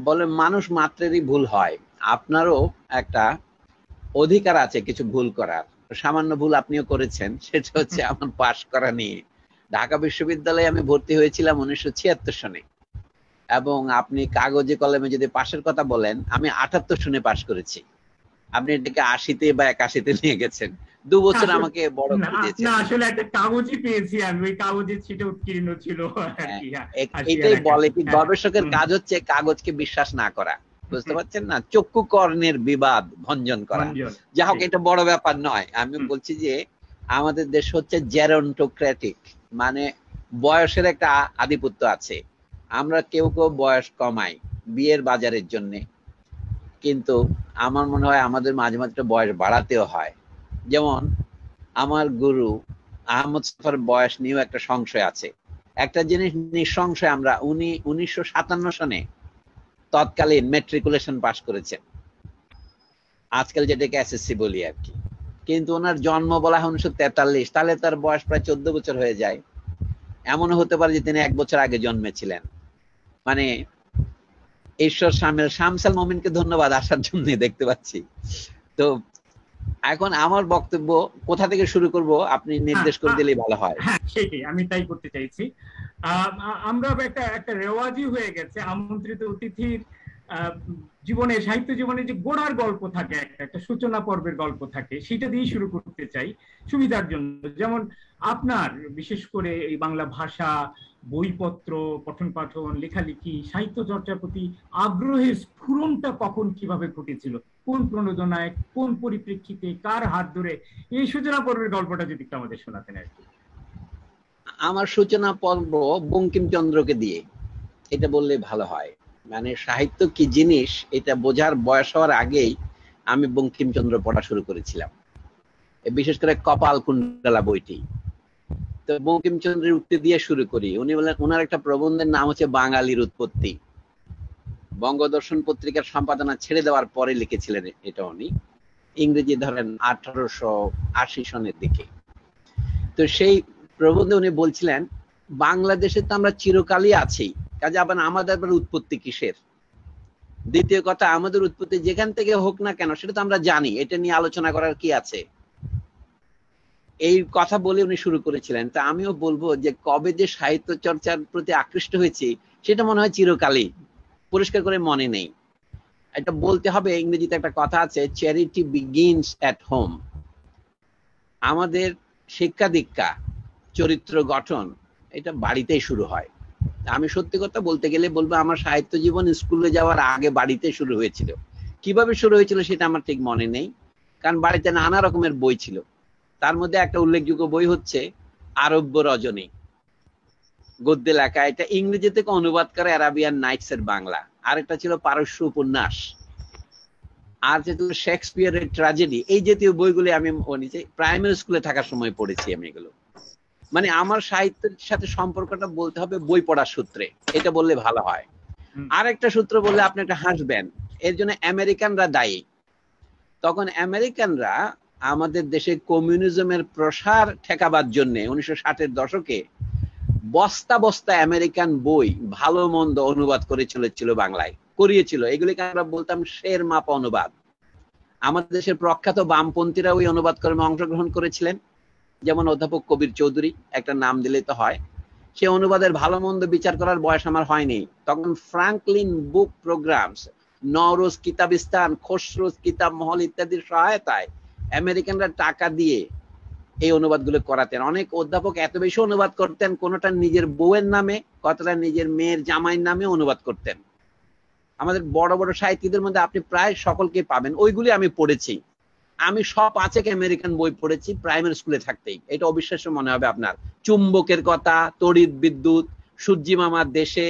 বলে মানুষ মাত্রেরই ভুল হয়, আপনারও একটা অধিকার আছে কিছু ভুল করার। সামান্য ভুল আপনিও করেছেন, সেটা হচ্ছে আমার পাশ করা নিয়ে। ঢাকা বিশ্ববিদ্যালয়ে আমি ভর্তি হয়েছিলাম 1976 সনে, এবং আপনি কাগজে কলমে যদি পাশের কথা বলেন, আমি 78 সনে পাশ করেছি। আপনি এটাকে 80-তে বা 81-তে নিয়ে গেছেন, 2 বছর আসলে আমাকে বড় না, করে না দিয়েছেন। আসলে একটা কাগজই পেয়েছি আমি, ওই কাগজের ছিটে উৎকীর্ণ ছিল আর হ্যাঁ, কি। 80 আর এটাই বলে 81, কি, হ্যাঁ। গবেষকের হুম, কাজ হচ্ছে কাগজকে বিশ্বাস না করা। বুঝতে হুম, পারছেন না, চক্ষু কর্ণের বিবাদ ভঞ্জন করা। ভঞ্জন, যা হোক, ঠিক। এটা বড় ব্যাপার নয়। আমি হুম, বলছি যে আমাদের দেশ হচ্ছে জেরন্টোক্রেটিক, মানে বয়সের একটা আধিপত্য আছে। আমরা কেউ কেউ বয়স কমাই বিয়ের বাজারের জন্য, কিন্তু আমার মনে হয় আমাদের মাঝে মাঝে একটা বয়স বাড়াতেও হয়। যেমন আমার গুরু আহমদ সফার বয়স নিয়েও একটা সংশয় আছে। একটা জিনিস নিঃসংশয়, আমরা উনি 1957 সনে তৎকালীন মেট্রিকুলেশন পাশ করেছেন, আজকাল যেটাকে এসএসসি বলি আর কি। কিন্তু ওনার জন্ম বলা হয় 1943, তাহলে তার বয়স প্রায় 14 বছর হয়ে যায়। এমনও হতে পারে যে তিনি 1 বছর আগে জন্মেছিলেন। মানে ঈশ্বর শামিল শামসাল মমিনকে ধন্যবাদ আসার জন্য দেখতে পাচ্ছি। তো এখন আমার বক্তব্য কোথা থেকে শুরু করব, আপনি হ্যাঁ, নির্দেশ করে দিলেই ভালো হয়। হ্যাঁ সেটাই আমি তাই করতে চাইছি। আমরা একটা একটা রেওয়াজই হয়ে গেছে আমন্ত্রিত অতিথির আহ, জীবনে, সাহিত্য জীবনে যে গোড়ার গল্প থাকে, একটা একটা সূচনা পর্বের গল্প থাকে, সেটা দিয়ে শুরু করতে চাই সুবিধার জন্য। যেমন আপনার বিশেষ করে এই বাংলা ভাষা, বইপত্র, পঠন পাঠন, লেখালেখি, সাহিত্য চর্চার প্রতি আগ্রহের স্ফুরণটা কখন কিভাবে ঘটেছিল, কোন প্রণোদনায়, কোন পরিপ্রেক্ষিতে, কার হাত ধরে, এই সূচনা পর্বের গল্পটা যদি একটু আমাদের শোনাতেন আর কি। আমার সূচনা পর্ব বঙ্কিমচন্দ্রকে দিয়ে, এটা বললে ভালো হয়। মানে সাহিত্য কি জিনিস এটা বোঝার বয়স হওয়ার আগেই আমি বঙ্কিমচন্দ্র পড়া শুরু করেছিলাম, বিশেষ করে কপাল কুণ্ডলা বইটি। তো বঙ্কিমচন্দ্রের উক্তি দিয়ে শুরু করি। উনি বলেন, ওনার একটা প্রবন্ধের নাম হচ্ছে বাঙালির উৎপত্তি। বঙ্গদর্শন পত্রিকার সম্পাদনা ছেড়ে দেওয়ার পরে লিখেছিলেন এটা উনি, ইংরেজি ধরেন 1880 সনের দিকে। তো সেই প্রবন্ধে উনি বলছিলেন, বাংলাদেশে তো আমরা চিরকালই আছি, কাজে আবার আমাদের আবার উৎপত্তি কিসের? দ্বিতীয় কথা, আমাদের উৎপত্তি যেখান থেকে হোক না কেন সেটা তো আমরা জানি, এটা নিয়ে আলোচনা করার কি আছে? এই কথা বলে উনি শুরু করেছিলেন। তা আমিও বলবো যে কবে যে সাহিত্য চর্চার প্রতি আকৃষ্ট হয়েছি সেটা মনে হয় চিরকালই, পরিষ্কার করে মনে নেই। এটা বলতে হবে, ইংরেজিতে একটা কথা আছে, চ্যারিটি বিগিনস এট হোম। আমাদের শিক্ষা দীক্ষা, চরিত্র গঠন, এটা বাড়িতেই শুরু হয়। আমি সত্যি কথা বলতে গেলে বলবো, আমার সাহিত্য জীবন স্কুলে যাওয়ার আগে বাড়িতে শুরু হয়েছিল। কিভাবে শুরু হয়েছিল সেটা আমার ঠিক মনে নেই, কারণ বাড়িতে নানা রকমের বই ছিল। তার মধ্যে একটা উল্লেখযোগ্য বই হচ্ছে আরব্য রজনী, গদ্যে লেখা, এটা ইংরেজি থেকে অনুবাদ করে অ্যারাবিয়ান নাইটস এর বাংলা। আর একটা ছিল পারস্য উপন্যাস, আর যেহেতু শেক্সপিয়ারের ট্র্যাজেডি, এই জাতীয় বইগুলি আমি প্রাইমারি স্কুলে থাকার সময় পড়েছি আমি এগুলো। মানে আমার সাহিত্যের সাথে সম্পর্কটা বলতে হবে বই পড়ার সূত্রে, এটা বললে ভালো হয়। আর একটা সূত্র বললে আপনি একটা হাসবেন, এর জন্য আমেরিকানরা দায়ী। তখন আমেরিকানরা আমাদের দেশে কমিউনিজমের প্রসার ঠেকাবার জন্য 1960-এর দশকে বস্তা বস্তা আমেরিকান বই ভালো মন্দ অনুবাদ করে চলেছিল, বাংলায় করিয়েছিল। এগুলিকে আমরা বলতাম শের মাপা অনুবাদ। আমাদের দেশের প্রখ্যাত বামপন্থীরা ওই অনুবাদ কর্মে অংশগ্রহণ করেছিলেন, যেমন অধ্যাপক কবির চৌধুরী, একটা নাম দিলেই তো হয়। সে অনুবাদের ভালো মন্দ বিচার করার বয়স আমার হয়নি। তখন ফ্রাঙ্কলিন বুক প্রোগ্রামস, নওরোজ কিতাবিস্তান, খসরোজ কিতাব মহল ইত্যাদির সহায়তায় আমেরিকানরা টাকা দিয়ে এই অনুবাদগুলো করাতেন। অনেক অধ্যাপক এত বেশি অনুবাদ করতেন, কোনোটা নিজের বউয়ের নামে, কতটা নিজের মেয়ের জামাইয়ের নামে অনুবাদ করতেন। আমাদের বড় বড় সাহিত্যিকদের মধ্যে আপনি প্রায় সকলকে পাবেন, ওইগুলি আমি পড়েছি। আমি সব 5 আমেরিকান বই পড়েছি প্রাইমারি স্কুলে থাকতেই। এটা অবিশ্বাস্য মনে হবে আপনার। চুম্বকের কথা, তড়িৎ বিদ্যুৎ, সূর্যি মামার দেশে,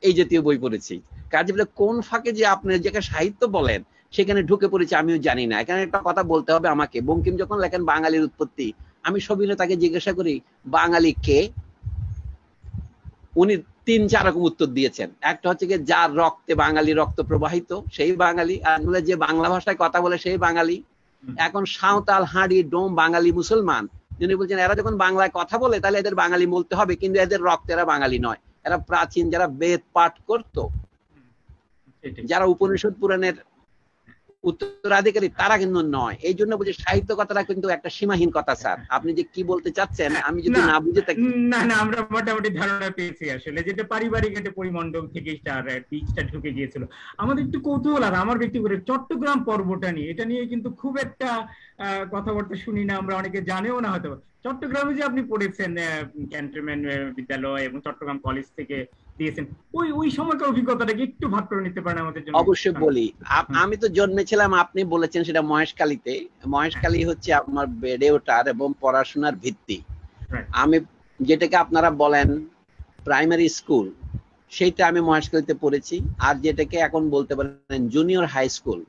এই জাতীয় বই পড়েছি। কাজে বলে কোন ফাঁকে যে আপনি যেখানে সাহিত্য বলেন সেখানে ঢুকে পড়েছি আমিও জানি না। এখানে একটা কথা বলতে হবে আমাকে, বঙ্কিম যখন লেখেন বাঙালির উৎপত্তি, আমি সবিনয় তাকে জিজ্ঞাসা করি, বাঙালি কে? উনি 3-4 রকম উত্তর দিয়েছেন। একটা হচ্ছে কি, যার রক্তে বাঙালি রক্ত প্রবাহিত সেই বাঙালি, আর বলে যে বাংলা ভাষায় কথা বলে সেই বাঙালি। এখন সাঁওতাল, হাঁড়ি, ডোম বাঙালি মুসলমান, যিনি বলছেন এরা যখন বাংলায় কথা বলে তাহলে এদের বাঙালি বলতে হবে, কিন্তু এদের রক্তে এরা বাঙালি নয়, এরা প্রাচীন যারা বেদ পাঠ করতো। যারা উপনিষদ পুরাণের উত্তরাধিকারী তারা কিন্তু নয়। এই জন্য বলছি সাহিত্য কথাটা কিন্তু একটা সীমাহীন কথা স্যার, আপনি যে কি বলতে চাচ্ছেন আমি যদি না বুঝে থাকি। না না, আমরা মোটামুটি ধারণা পেয়েছি আসলে, যেটা পারিবারিক একটা পরিমণ্ডল থেকে বীজটা ঢুকে গিয়েছিল। আমাদের একটু কৌতূহল, আর আমার ব্যক্তিগত চট্টগ্রাম পর্বটা নিয়ে, এটা নিয়ে কিন্তু খুব একটা কথাবার্তা শুনি না আমরা, অনেকে জানেও না হয়তো। চট্টগ্রামে যে আপনি পড়েছেন ক্যান্টনমেন্ট বিদ্যালয় এবং চট্টগ্রাম কলেজ থেকে দিয়েছেন, ওই সময়কার অভিজ্ঞতাটাকে একটু ভাগ করে নিতে পারেন আমাদের জন্য? অবশ্যই বলি। আমি তো জন্মেছিলাম, আপনি বলেছেন সেটা মহেশখালীতে। মহেশখালী হচ্ছে আমার বেড়ে ওঠার এবং পড়াশোনার ভিত্তি। আমি যেটাকে আপনারা বলেন প্রাইমারি স্কুল, সেইটা আমি মহেশখালীতে পড়েছি। আর যেটাকে এখন বলতে পারেন জুনিয়র হাই স্কুল,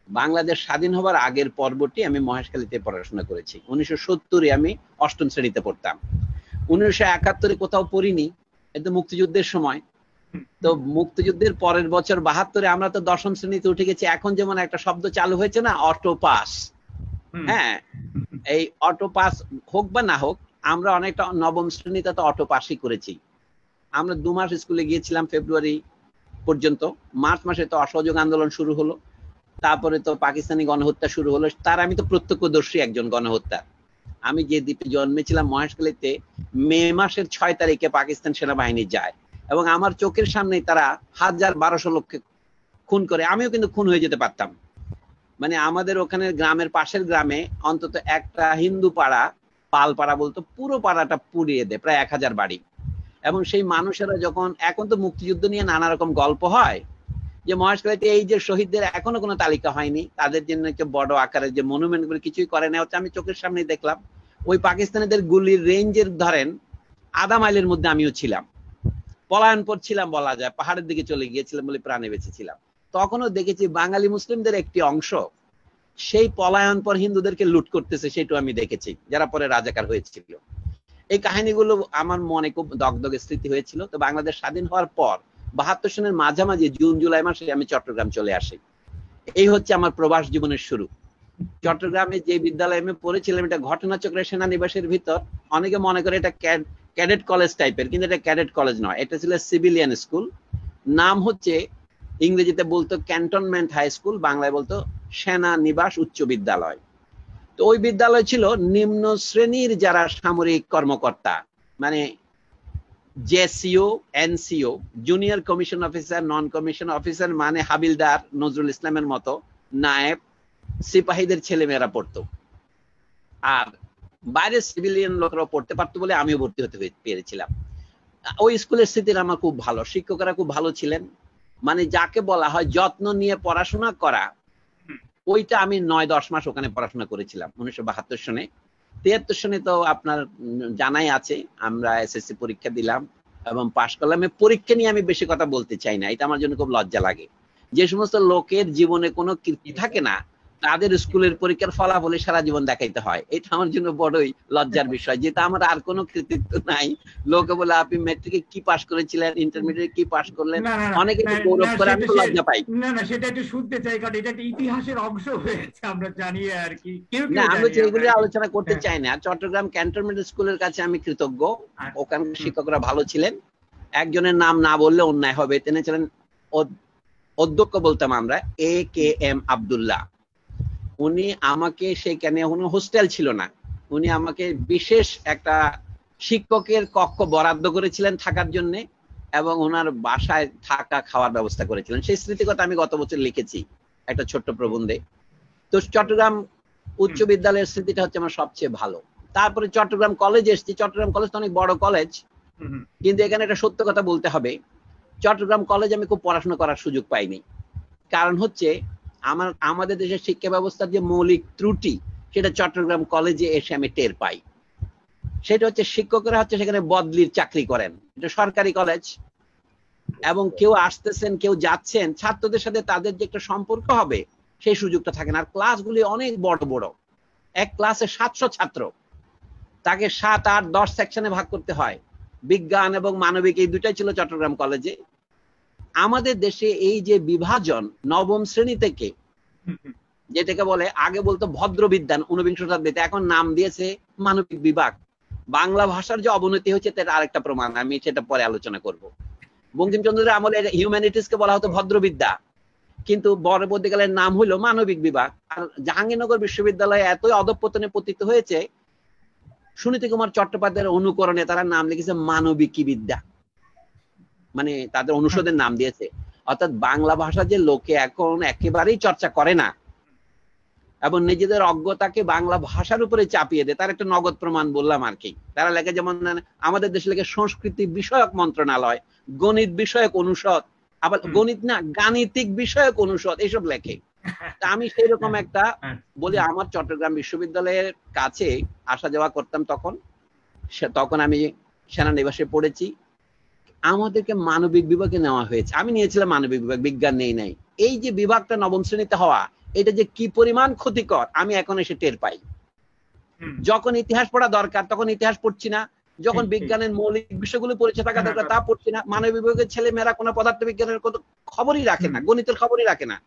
বাংলাদেশ স্বাধীন হবার আগের পর্বটি আমি মহেশখালীতে পড়াশোনা করেছি। 1970-এ আমি 8ম শ্রেণীতে পড়তাম। 1971-এ কোথাও পড়িনি, এটা মুক্তিযুদ্ধের সময়। তো মুক্তিযুদ্ধের পরের বছর 72-এ আমরা তো 10ম শ্রেণীতে উঠে গেছি। এখন যেমন একটা শব্দ চালু হয়েছে না, অটো পাস। হ্যাঁ, এই অটো পাস হোক বা না হোক, আমরা অনেকটা 9ম শ্রেণীতে তো অটো পাসই করেছি। আমরা 2 মাস স্কুলে গিয়েছিলাম ফেব্রুয়ারি পর্যন্ত। মার্চ মাসে তো অসহযোগ আন্দোলন শুরু হলো, তারপরে তো পাকিস্তানি গণহত্যা শুরু হলো। তার আমি তো প্রত্যক্ষদর্শী একজন গণহত্যা। আমি যে দ্বীপে জন্মেছিলাম মহেশখালীতে, মে মাসের 6 তারিখে পাকিস্তান সেনাবাহিনী যায় এবং আমার চোখের সামনেই তারা 1000-1200 লোককে খুন করে। আমিও কিন্তু খুন হয়ে যেতে পারতাম। মানে আমাদের ওখানে গ্রামের পাশের গ্রামে অন্তত একটা হিন্দু পাড়া, পালপাড়া বলতো, পুরো পাড়াটা পুড়িয়ে দেয়, প্রায় 1000 বাড়ি। এবং সেই মানুষেরা যখন, এখন তো মুক্তিযুদ্ধ নিয়ে নানা রকম গল্প হয়, যে মহেশখালীতে এই যে শহীদদের এখনো কোনো তালিকা হয়নি, তাদের জন্য একটা বড় আকারের যে মনুমেন্ট গুলো কিছুই করে না হচ্ছে। আমি চোখের সামনে দেখলাম ওই পাকিস্তানিদের গুলির রেঞ্জের ধরেন আধা মাইলের মধ্যে আমিও ছিলাম। পলায়নপর ছিলাম বলা যায়, পাহাড়ের দিকে চলে গিয়েছিলাম বলে প্রাণে বেঁচেছিলাম। তখনও দেখেছি বাঙালি মুসলিমদের একটি অংশ সেই পলায়নপর হিন্দুদেরকে লুট করতেছে, সেটাও আমি দেখেছি, যারা পরে রাজাকার হয়েছিল। এই কাহিনীগুলো আমার মনে খুব দগদগে স্মৃতি হয়েছিল। তো বাংলাদেশ স্বাধীন হওয়ার পর 72 সনের মাঝামাঝি জুন জুলাই মাসে আমি চট্টগ্রাম চলে আসি। এই হচ্ছে আমার প্রবাস জীবনের শুরু। চট্টগ্রামে যে বিদ্যালয়ে আমি পড়েছিলাম, এটা ঘটনাচক্রে সেনানিবাসের ভিতর। অনেকে মনে করে এটা ক্যাডেট কলেজ টাইপের, কিন্তু এটা ক্যাডেট কলেজ নয়, এটা ছিল সিভিলিয়ান স্কুল। নাম হচ্ছে, ইংরেজিতে বলতো ক্যান্টনমেন্ট হাই স্কুল, বাংলায় বলতো সেনানিবাস উচ্চ বিদ্যালয়। তো ওই বিদ্যালয় ছিল নিম্ন শ্রেণীর যারা সামরিক কর্মকর্তা, মানে JCO, NCO, junior commission officer, নন কমিশন অফিসার, মানে হাবিলদার নজরুল ইসলামের মতো, নায়েব, সিপাহীদের ছেলেমেয়েরা পড়তো। আর বাইরের সিভিলিয়ান লোকরাও পড়তে পারতো বলে আমিও ভর্তি হতে পেরেছিলাম। ওই স্কুলের স্মৃতির আমার খুব ভালো, শিক্ষকরা খুব ভালো ছিলেন। মানে যাকে বলা হয় যত্ন নিয়ে পড়াশোনা করা, ওইটা আমি 9-10 মাস ওখানে পড়াশোনা করেছিলাম 1972 সনে। 73 সনে তো আপনার জানাই আছে, আমরা এসএসসি পরীক্ষা দিলাম এবং পাশ করলাম। পরীক্ষা নিয়ে আমি বেশি কথা বলতে চাই না, এটা আমার জন্য খুব লজ্জা লাগে। যে সমস্ত লোকের জীবনে কোনো কীর্তি থাকে না, তাদের স্কুলের পরীক্ষার ফলাফলে সারা জীবন দেখাইতে হয়, এটা আমার জন্য বড়ই লজ্জার বিষয়। যেটা আমার আর কোনো কৃতিত্ব নাই। লোকে বলে আপনি মেট্রিকে কি পাশ করেছিলেন, ইন্টারমিডিয়েট কি পাশ করলেন, অনেকে গৌরব করে, আমি লজ্জা পাই। না না, সেটা একটু শুনতে চাই, কারণ এটা একটা ইতিহাসের অংশ হয়েছে, আমরা জানি আর কি। না, আমরা এগুলো আলোচনা করতে চাই না। চট্টগ্রাম ক্যান্টনমেন্ট স্কুলের কাছে আমি কৃতজ্ঞ, ওখানকার শিক্ষকরা ভালো ছিলেন। একজনের নাম না বললে অন্যায় হবে, তিনি ছিলেন অধ্যক্ষ, বলতাম আমরা, AKM আব্দুল্লাহ। উনি আমাকে, সেখানে হোস্টেল ছিল না, উনি আমাকে বিশেষ একটা শিক্ষকের কক্ষ বরাদ্দ করেছিলেন থাকার জন্য, এবং ওনার বাসায় থাকা খাওয়ার ব্যবস্থা করেছিলেন। সেই স্মৃতিকথা আমি গত বছর লিখেছি একটা ছোট্ট প্রবন্ধে। তো চট্টগ্রাম উচ্চ বিদ্যালয়ের স্মৃতিটা হচ্ছে আমার সবচেয়ে ভালো। তারপরে চট্টগ্রাম কলেজে এসেছি। চট্টগ্রাম কলেজ তো অনেক বড় কলেজ, কিন্তু এখানে একটা সত্য কথা বলতে হবে, চট্টগ্রাম কলেজ আমি খুব পড়াশোনা করার সুযোগ পাইনি। কারণ হচ্ছে আমাদের দেশের শিক্ষা ব্যবস্থার যে মৌলিক ত্রুটি, সেটা চট্টগ্রাম কলেজে এসে আমি টের পাই। সেটা হচ্ছে শিক্ষকরা হচ্ছে সেখানে বদলির চাকরি করেন, এটা সরকারি কলেজ, এবং কেউ আসতেছেন কেউ যাচ্ছেন, ছাত্রদের সাথে তাদের যে একটা সম্পর্ক হবে সেই সুযোগটা থাকে না। আর ক্লাসগুলি অনেক বড় বড়, এক ক্লাসে 700 ছাত্র, তাকে 7, 8, 10 সেকশনে ভাগ করতে হয়। বিজ্ঞান এবং মানবিক এই দুটাই ছিল চট্টগ্রাম কলেজে। আমাদের দেশে এই যে বিভাজন 9ম শ্রেণী থেকে, যেটাকে বলে, আগে বলতো ভদ্রবিজ্ঞান 19বিংশ শতাব্দীতে, এখন নাম দিয়েছে মানবিক বিভাগ। বাংলা ভাষার যে অবনতি হচ্ছে তার আরেকটা প্রমাণ, আমি সেটা পরে আলোচনা করব। বঙ্কিমচন্দ্রের আমলে হিউম্যানিটিস কে বলা হতো ভদ্রবিদ্যা, কিন্তু পরবর্তীকালের নাম হইলো মানবিক বিভাগ। আর জাহাঙ্গীরনগর বিশ্ববিদ্যালয়ে এতই অধঃপতনে পতিত হয়েছে, সুনীতি কুমার চট্টোপাধ্যায়ের অনুকরণে তারা নাম লিখেছে মানবিকী বিদ্যা, মানে তাদের অনুষদের নাম দিয়েছে। অর্থাৎ বাংলা ভাষা যে লোকে এখন একেবারেই চর্চা করে না এবং নিজেদের অজ্ঞতাকে বাংলা ভাষার উপরে চাপিয়ে দেয়, তার একটা নগদ প্রমাণ বললাম আর কি। তারা লেখে, যেমন আমাদের দেশে লেখে সংস্কৃতি বিষয়ক মন্ত্রণালয়, গণিত বিষয়ক অনুষদ, আবার গণিত না গাণিতিক বিষয়ক অনুষদ, এইসব লেখে। আমি সেই রকম একটা বলি, আমার চট্টগ্রাম বিশ্ববিদ্যালয়ের কাছে আসা যাওয়া করতাম তখন আমি সেনানিবাসে পড়েছি, আমাদেরকে মানবিক বিভাগে নেওয়া হয়েছে। আমি নিয়েছিলাম মানবিক বিভাগ, বিজ্ঞান নেই নাই। এই যে বিভাগটা নবম শ্রেণীতে হওয়া, এটা যে কি পরিমাণ ক্ষতিকর আমি এখন এসে টের পাই। যখন ইতিহাস পড়া দরকার তখন ইতিহাস পড়ছি না, যখন বিজ্ঞানের মৌলিক বিষয়গুলো পরিচয় থাকা দরকার তা পড়ছি না। মানবিক বিভাগের ছেলে মেয়েরা কোনো পদার্থ বিজ্ঞানের কোনো খবরই রাখে না, গণিতের খবরই রাখে না।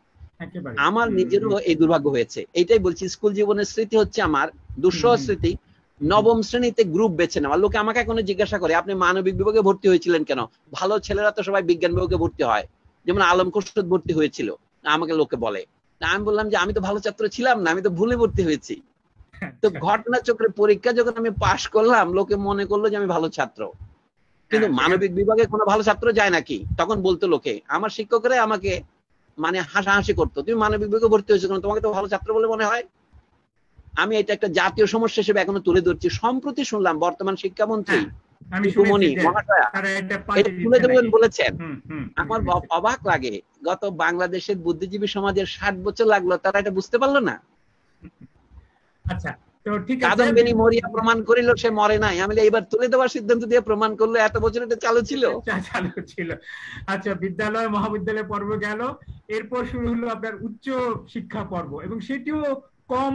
আমার নিজেরও এই দুর্ভাগ্য হয়েছে। এইটাই বলছি, স্কুল জীবনের স্মৃতি হচ্ছে আমার দুঃসহ স্মৃতি। নবম শ্রেণীতে গ্রুপ বেছে নেওয়া। লোকে আমাকে এখন জিজ্ঞাসা করে, আপনি মানবিক বিভাগে ভর্তি হয়েছিলেন কেন? ভালো ছেলেরা তো সবাই বিজ্ঞান বিভাগে ভর্তি হয়, যেমন আলম খোরশেদ ভর্তি হয়েছিল, আমাকে লোকে বলে। আমি বললাম যে আমি তো ভালো ছাত্র ছিলাম না, আমি তো ভুলে ভর্তি হয়েছি। তো ঘটনাচক্রে পরীক্ষা যখন আমি পাশ করলাম, লোকে মনে করলো যে আমি ভালো ছাত্র, কিন্তু মানবিক বিভাগে কোনো ভালো ছাত্র যায় নাকি? তখন বলতো লোকে, আমার শিক্ষকরা আমাকে মানে হাসাহাসি করতো, তুমি মানবিক বিভাগে ভর্তি হয়েছো কেন, তোমাকে তো ভালো ছাত্র বলে মনে হয়। আমি এটা একটা জাতীয় সমস্যা হিসেবে এখনো তুলে ধরছি। সম্প্রতি শুনলাম বর্তমান শিক্ষামন্ত্রী বলেছেন, আমার অবাক লাগে, গত বাংলাদেশের বুদ্ধিজীবী সমাজের 60 বছর লাগলো, তারা এটা বুঝতে পারলো না। আচ্ছা, তো ঠিক আছে, কাদম্বিনী মরিয়া প্রমাণ করিল সে মরে নাই, আমি এইবার তুলে দেওয়ার সিদ্ধান্ত দিয়ে প্রমাণ করলো এত বছর এটা চালু ছিল। আচ্ছা, বিদ্যালয় মহাবিদ্যালয় পর্ব গেল, এরপর শুরু হলো আপনার উচ্চ শিক্ষা পর্ব, এবং সেটিও কম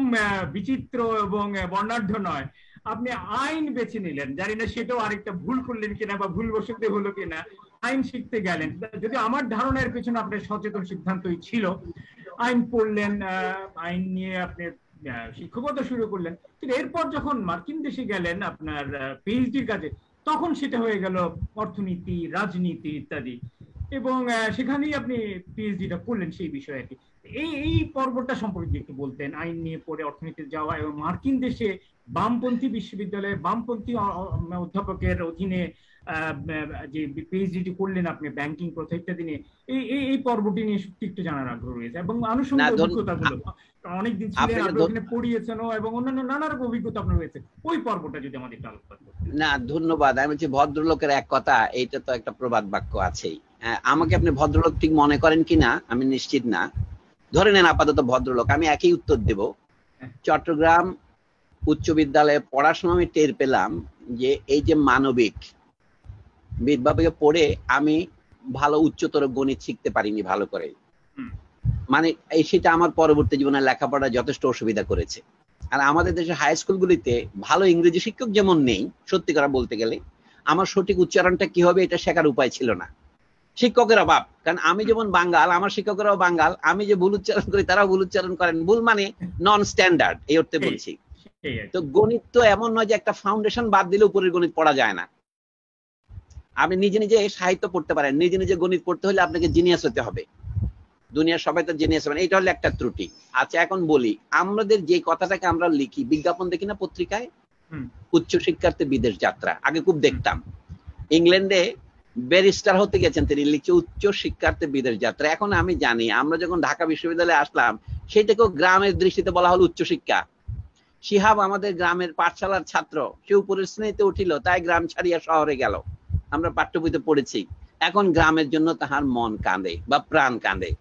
বিচিত্র এবং বর্ণাঢ্য নয়। আপনি আইন বেছে নিলেন, জানি না সেটাও আরেকটা ভুল করলেন কিনা বা ভুল বসতে হলো কিনা। আইন শিখতে গেলেন, যদি আমার ধারণার পেছনে আপনার সচেতন সিদ্ধান্তই ছিল। আইন পড়লেন, আইন নিয়ে আপনি শিক্ষকতা শুরু করলেন, কিন্তু এরপর যখন মার্কিন দেশে গেলেন আপনার পিএইচডির কাজে, তখন সেটা হয়ে গেল অর্থনীতি, রাজনীতি ইত্যাদি, এবং সেখানেই আপনি পিএইচডিটা করলেন সেই বিষয়টি। এই পর্বটা সম্পর্কে একটু বলতেন, আইন নিয়ে পড়ে অর্থনীতিতে যাওয়া এবং মার্কিন দেশে বামপন্থী বিশ্ববিদ্যালয়ে বামপন্থী অধ্যাপকের অধীনে যে পিএইচডি করলেন আপনি ব্যাংকিং প্রথা ইত্যাদি নিয়ে, এই পর্বটি নিয়ে একটু জানার আগ্রহ রয়েছে, এবং আনুষঙ্গিক অভিজ্ঞতাগুলো অনেকদিন ছিলেন, আপনি ওখানে পড়িয়েছেন এবং অন্যান্য নানা রকম অভিজ্ঞতা আপনার রয়েছে, ওই পর্বটা যদি আমাদের একটু আলোচনা করতেন। না, ধন্যবাদ। আমি বলছি ভদ্রলোকের এক কথা, এইটা তো একটা প্রবাদ বাক্য আছেই। আমাকে আপনি ভদ্রলোক ঠিক মনে করেন কিনা আমি নিশ্চিত না, ধরে নেন আপাতত ভদ্রলোক, আমি একই উত্তর দেব। চট্টগ্রাম উচ্চ বিদ্যালয়ে পড়ার সময় আমি টের পেলাম যে এই যে মানবিক বিভাগে পড়ে আমি ভালো উচ্চতর গণিত শিখতে পারিনি ভালো করে, মানে সেটা আমার পরবর্তী জীবনে লেখাপড়া যথেষ্ট অসুবিধা করেছে। আর আমাদের দেশের হাই স্কুলগুলিতে ভালো ইংরেজি শিক্ষক যেমন নেই, সত্যি করে বলতে গেলে আমার সঠিক উচ্চারণটা কি হবে এটা শেখার উপায় ছিল না, শিক্ষকের অভাব। কারণ আমি যেমন বাঙ্গাল, আমার শিক্ষকেরাও বাঙ্গাল, আমি যে ভুল উচ্চারণ করি তারাও ভুল উচ্চারণ করেন, ভুল মানে নন স্ট্যান্ডার্ড, এই অর্থে বলছি। তো গণিত তো এমন নয় যে একটা ফাউন্ডেশন বাদ দিলে উপরের গণিত পড়া যায় না। আপনি নিজে নিজে সাহিত্য পড়তে পারেন, নিজে নিজে গণিত পড়তে হলে আপনাকে জিনিয়াস হতে হবে। দুনিয়ার সবাই তো জিনিয়াস হবেন, এটা হলো একটা ত্রুটি। আচ্ছা, এখন বলি, আমাদের যে কথাটাকে আমরা লিখি, বিজ্ঞাপন দেখি না পত্রিকায়, উচ্চ শিক্ষার্থে বিদেশ যাত্রা, আগে খুব দেখতাম। ইংল্যান্ডে ব্যারিস্টার হতে গেছেন তিনি, লিখছে উচ্চ শিক্ষার্থে বিদেশ যাত্রা। এখন আমি জানি, আমরা যখন ঢাকা বিশ্ববিদ্যালয়ে আসলাম সেটাকেও গ্রামের দৃষ্টিতে বলা হলো উচ্চ শিক্ষা। শিহাব আমাদের গ্রামের পাঠশালার ছাত্র, সে উপরের শ্রেণীতে উঠিল, তাই গ্রাম ছাড়িয়া শহরে গেল, আমরা পাঠ্য বইতে পড়েছি। এখন গ্রামের জন্য তাহার মন কাঁদে বা প্রাণ কাঁদে।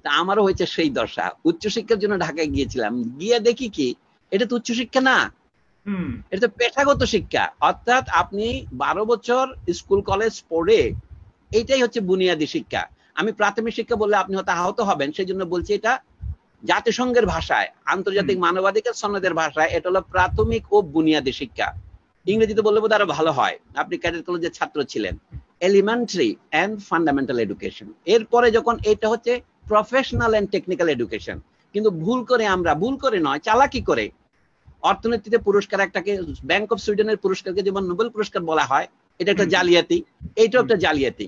তা আমারও হয়েছে সেই দশা। উচ্চশিক্ষার জন্য ঢাকায় গিয়েছিলাম, গিয়ে দেখি কি এটা তো উচ্চশিক্ষা না, এটা তো পেশাগত শিক্ষা। অর্থাৎ আপনি 12 বছর স্কুল কলেজ পড়ে, এইটাই হচ্ছে বুনিয়াদী শিক্ষা। আমি প্রাথমিক শিক্ষা বললে আপনি হয়তো আহত হবেন, সেই জন্য বলছি এটা জাতিসংঘের ভাষায়, আন্তর্জাতিক মানবাধিকার সনদের ভাষায় এটা হলো প্রাথমিক ও বুনিয়াদী শিক্ষা। ইংরেজিতে বললে বোধ আরো ভালো হয়, আপনি ক্যাডেট কলেজের ছাত্র ছিলেন। এলিমেন্টারি এন্ড ফান্ডামেন্টাল এডুকেশন, এরপরে যখন এটা হচ্ছে প্রফেশনাল এন্ড টেকনিক্যাল এডুকেশন। কিন্তু ভুল করে আমরা, ভুল করে নয় চালাকি করে, অর্থনীতিতে পুরস্কার একটাকে, ব্যাংক অফ সুইডেনের পুরস্কারকে যেমন নোবেল পুরস্কার বলা হয়, এটা একটা জালিয়াতি, এইটাও একটা জালিয়াতি।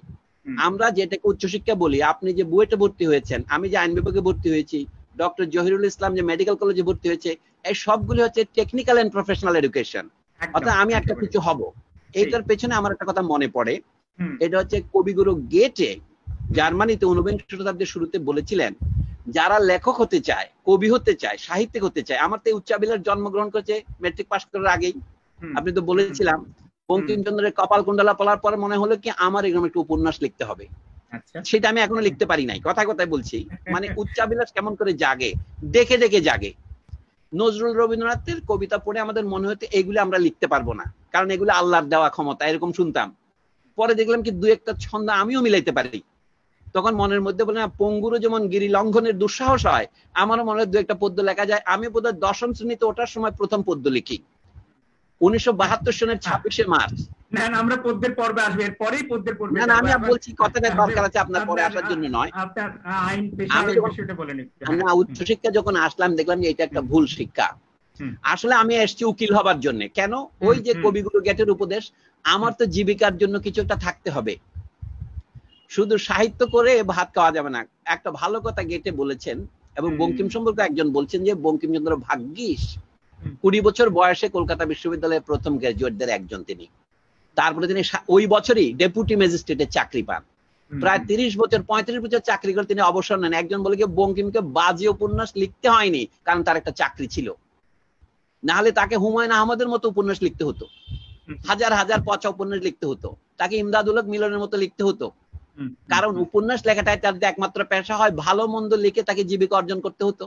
আমরা যেটাকে উচ্চশিক্ষা বলি, আপনি যে বুয়েটে ভর্তি হয়েছেন, আমি যে আইন বিভাগে ভর্তি হয়েছি, ডক্টর জহিরুল ইসলাম যে মেডিকেল কলেজে ভর্তি হয়েছে, এই সবগুলি হচ্ছে টেকনিক্যাল এন্ড প্রফেশনাল এডুকেশন। অর্থাৎ আমি একটা কিছু হব, এইটার পেছনে আমার একটা কথা মনে পড়ে। এটা হচ্ছে কবিগুরু গেটে জার্মানিতে 19 শতাব্দীর শুরুতে বলেছিলেন, যারা লেখক হতে চায়, কবি হতে চায়, সাহিত্যিক হতে চায়। আমার তো উচ্চাবিলাস জন্মগ্রহণ করেছে মেট্রিক পাস করার আগেই। আপনি তো বলেছিলাম বঙ্কিমচন্দ্রের কপাল কুণ্ডলা পড়ার পর মনে হলো কি আমার এরকম একটা উপন্যাস লিখতে হবে। সেটা আমি এখনো লিখতে পারি নাই, কথায় কথায় বলছি। মানে উচ্চাবিলাস কেমন করে জাগে, দেখে দেখে জাগে। নজরুল রবীন্দ্রনাথের কবিতা পড়ে আমাদের মনে হতো এগুলো আমরা লিখতে পারবো না, কারণ এগুলো আল্লাহর দেওয়া ক্ষমতা, এরকম শুনতাম। পরে দেখলাম কি দু একটা ছন্দ আমিও মিলাইতে পারি। তখন মনের মধ্যে বলে না, পঙ্গুরও যেমন গিরি লঙ্ঘনের দুঃসাহস হয়, আমারও মনে হয় দু একটা পদ্য লেখা যায়। আমি বোধহয় 10ম শ্রেণীতে ওঠার সময় প্রথম পদ্য লিখি, 1972 সনের 26শে মার্চ। আমরা পদ্যের পর্বে আসবে, এরপরেই পদ্যের পর্বে। না আমি বলছি কথাটা দরকার আছে, আপনার পরে আসার জন্য নয়। আপনার আইন পেশার বিষয়টা বলেন একটু। না, উচ্চশিক্ষা যখন আসলাম দেখলাম যে এটা একটা ভুল শিক্ষা। আসলে আমি এসেছি উকিল হবার জন্য। কেন? ওই যে কবিগুরু গেটের উপদেশ, আমার তো জীবিকার জন্য কিছু একটা থাকতে হবে, শুধু সাহিত্য করে ভাত খাওয়া যাবে না। একটা ভালো কথা গেটে বলেছেন, এবং বঙ্কিম সম্পর্কে একজন বলছেন যে বঙ্কিমচন্দ্র ভাগ্যিস 20 বছর বয়সে কলকাতা বিশ্ববিদ্যালয়ের প্রথম গ্রাজুয়েটদের একজন তিনি। তারপরে তিনি ওই বছরই ডেপুটি ম্যাজিস্ট্রেটের চাকরি পান। প্রায় 30 বছর 35 বছর চাকরি করে তিনি অবসর নেন। একজন বলে কি বঙ্কিমকে বাজে উপন্যাস লিখতে হয়নি, কারণ তার একটা চাকরি ছিল, না হলে তাকে হুমায়ুন আহমদের মতো উপন্যাস লিখতে হতো, হাজার হাজার পচা উপন্যাস লিখতে হতো, তাকে ইমদাদুল হক মিলনের মতো লিখতে হতো। কারণ উপন্যাস লেখাটাই তার একমাত্র পেশা হয়, ভালো মন্দ লিখে তাকে জীবিকা অর্জন করতে হতো।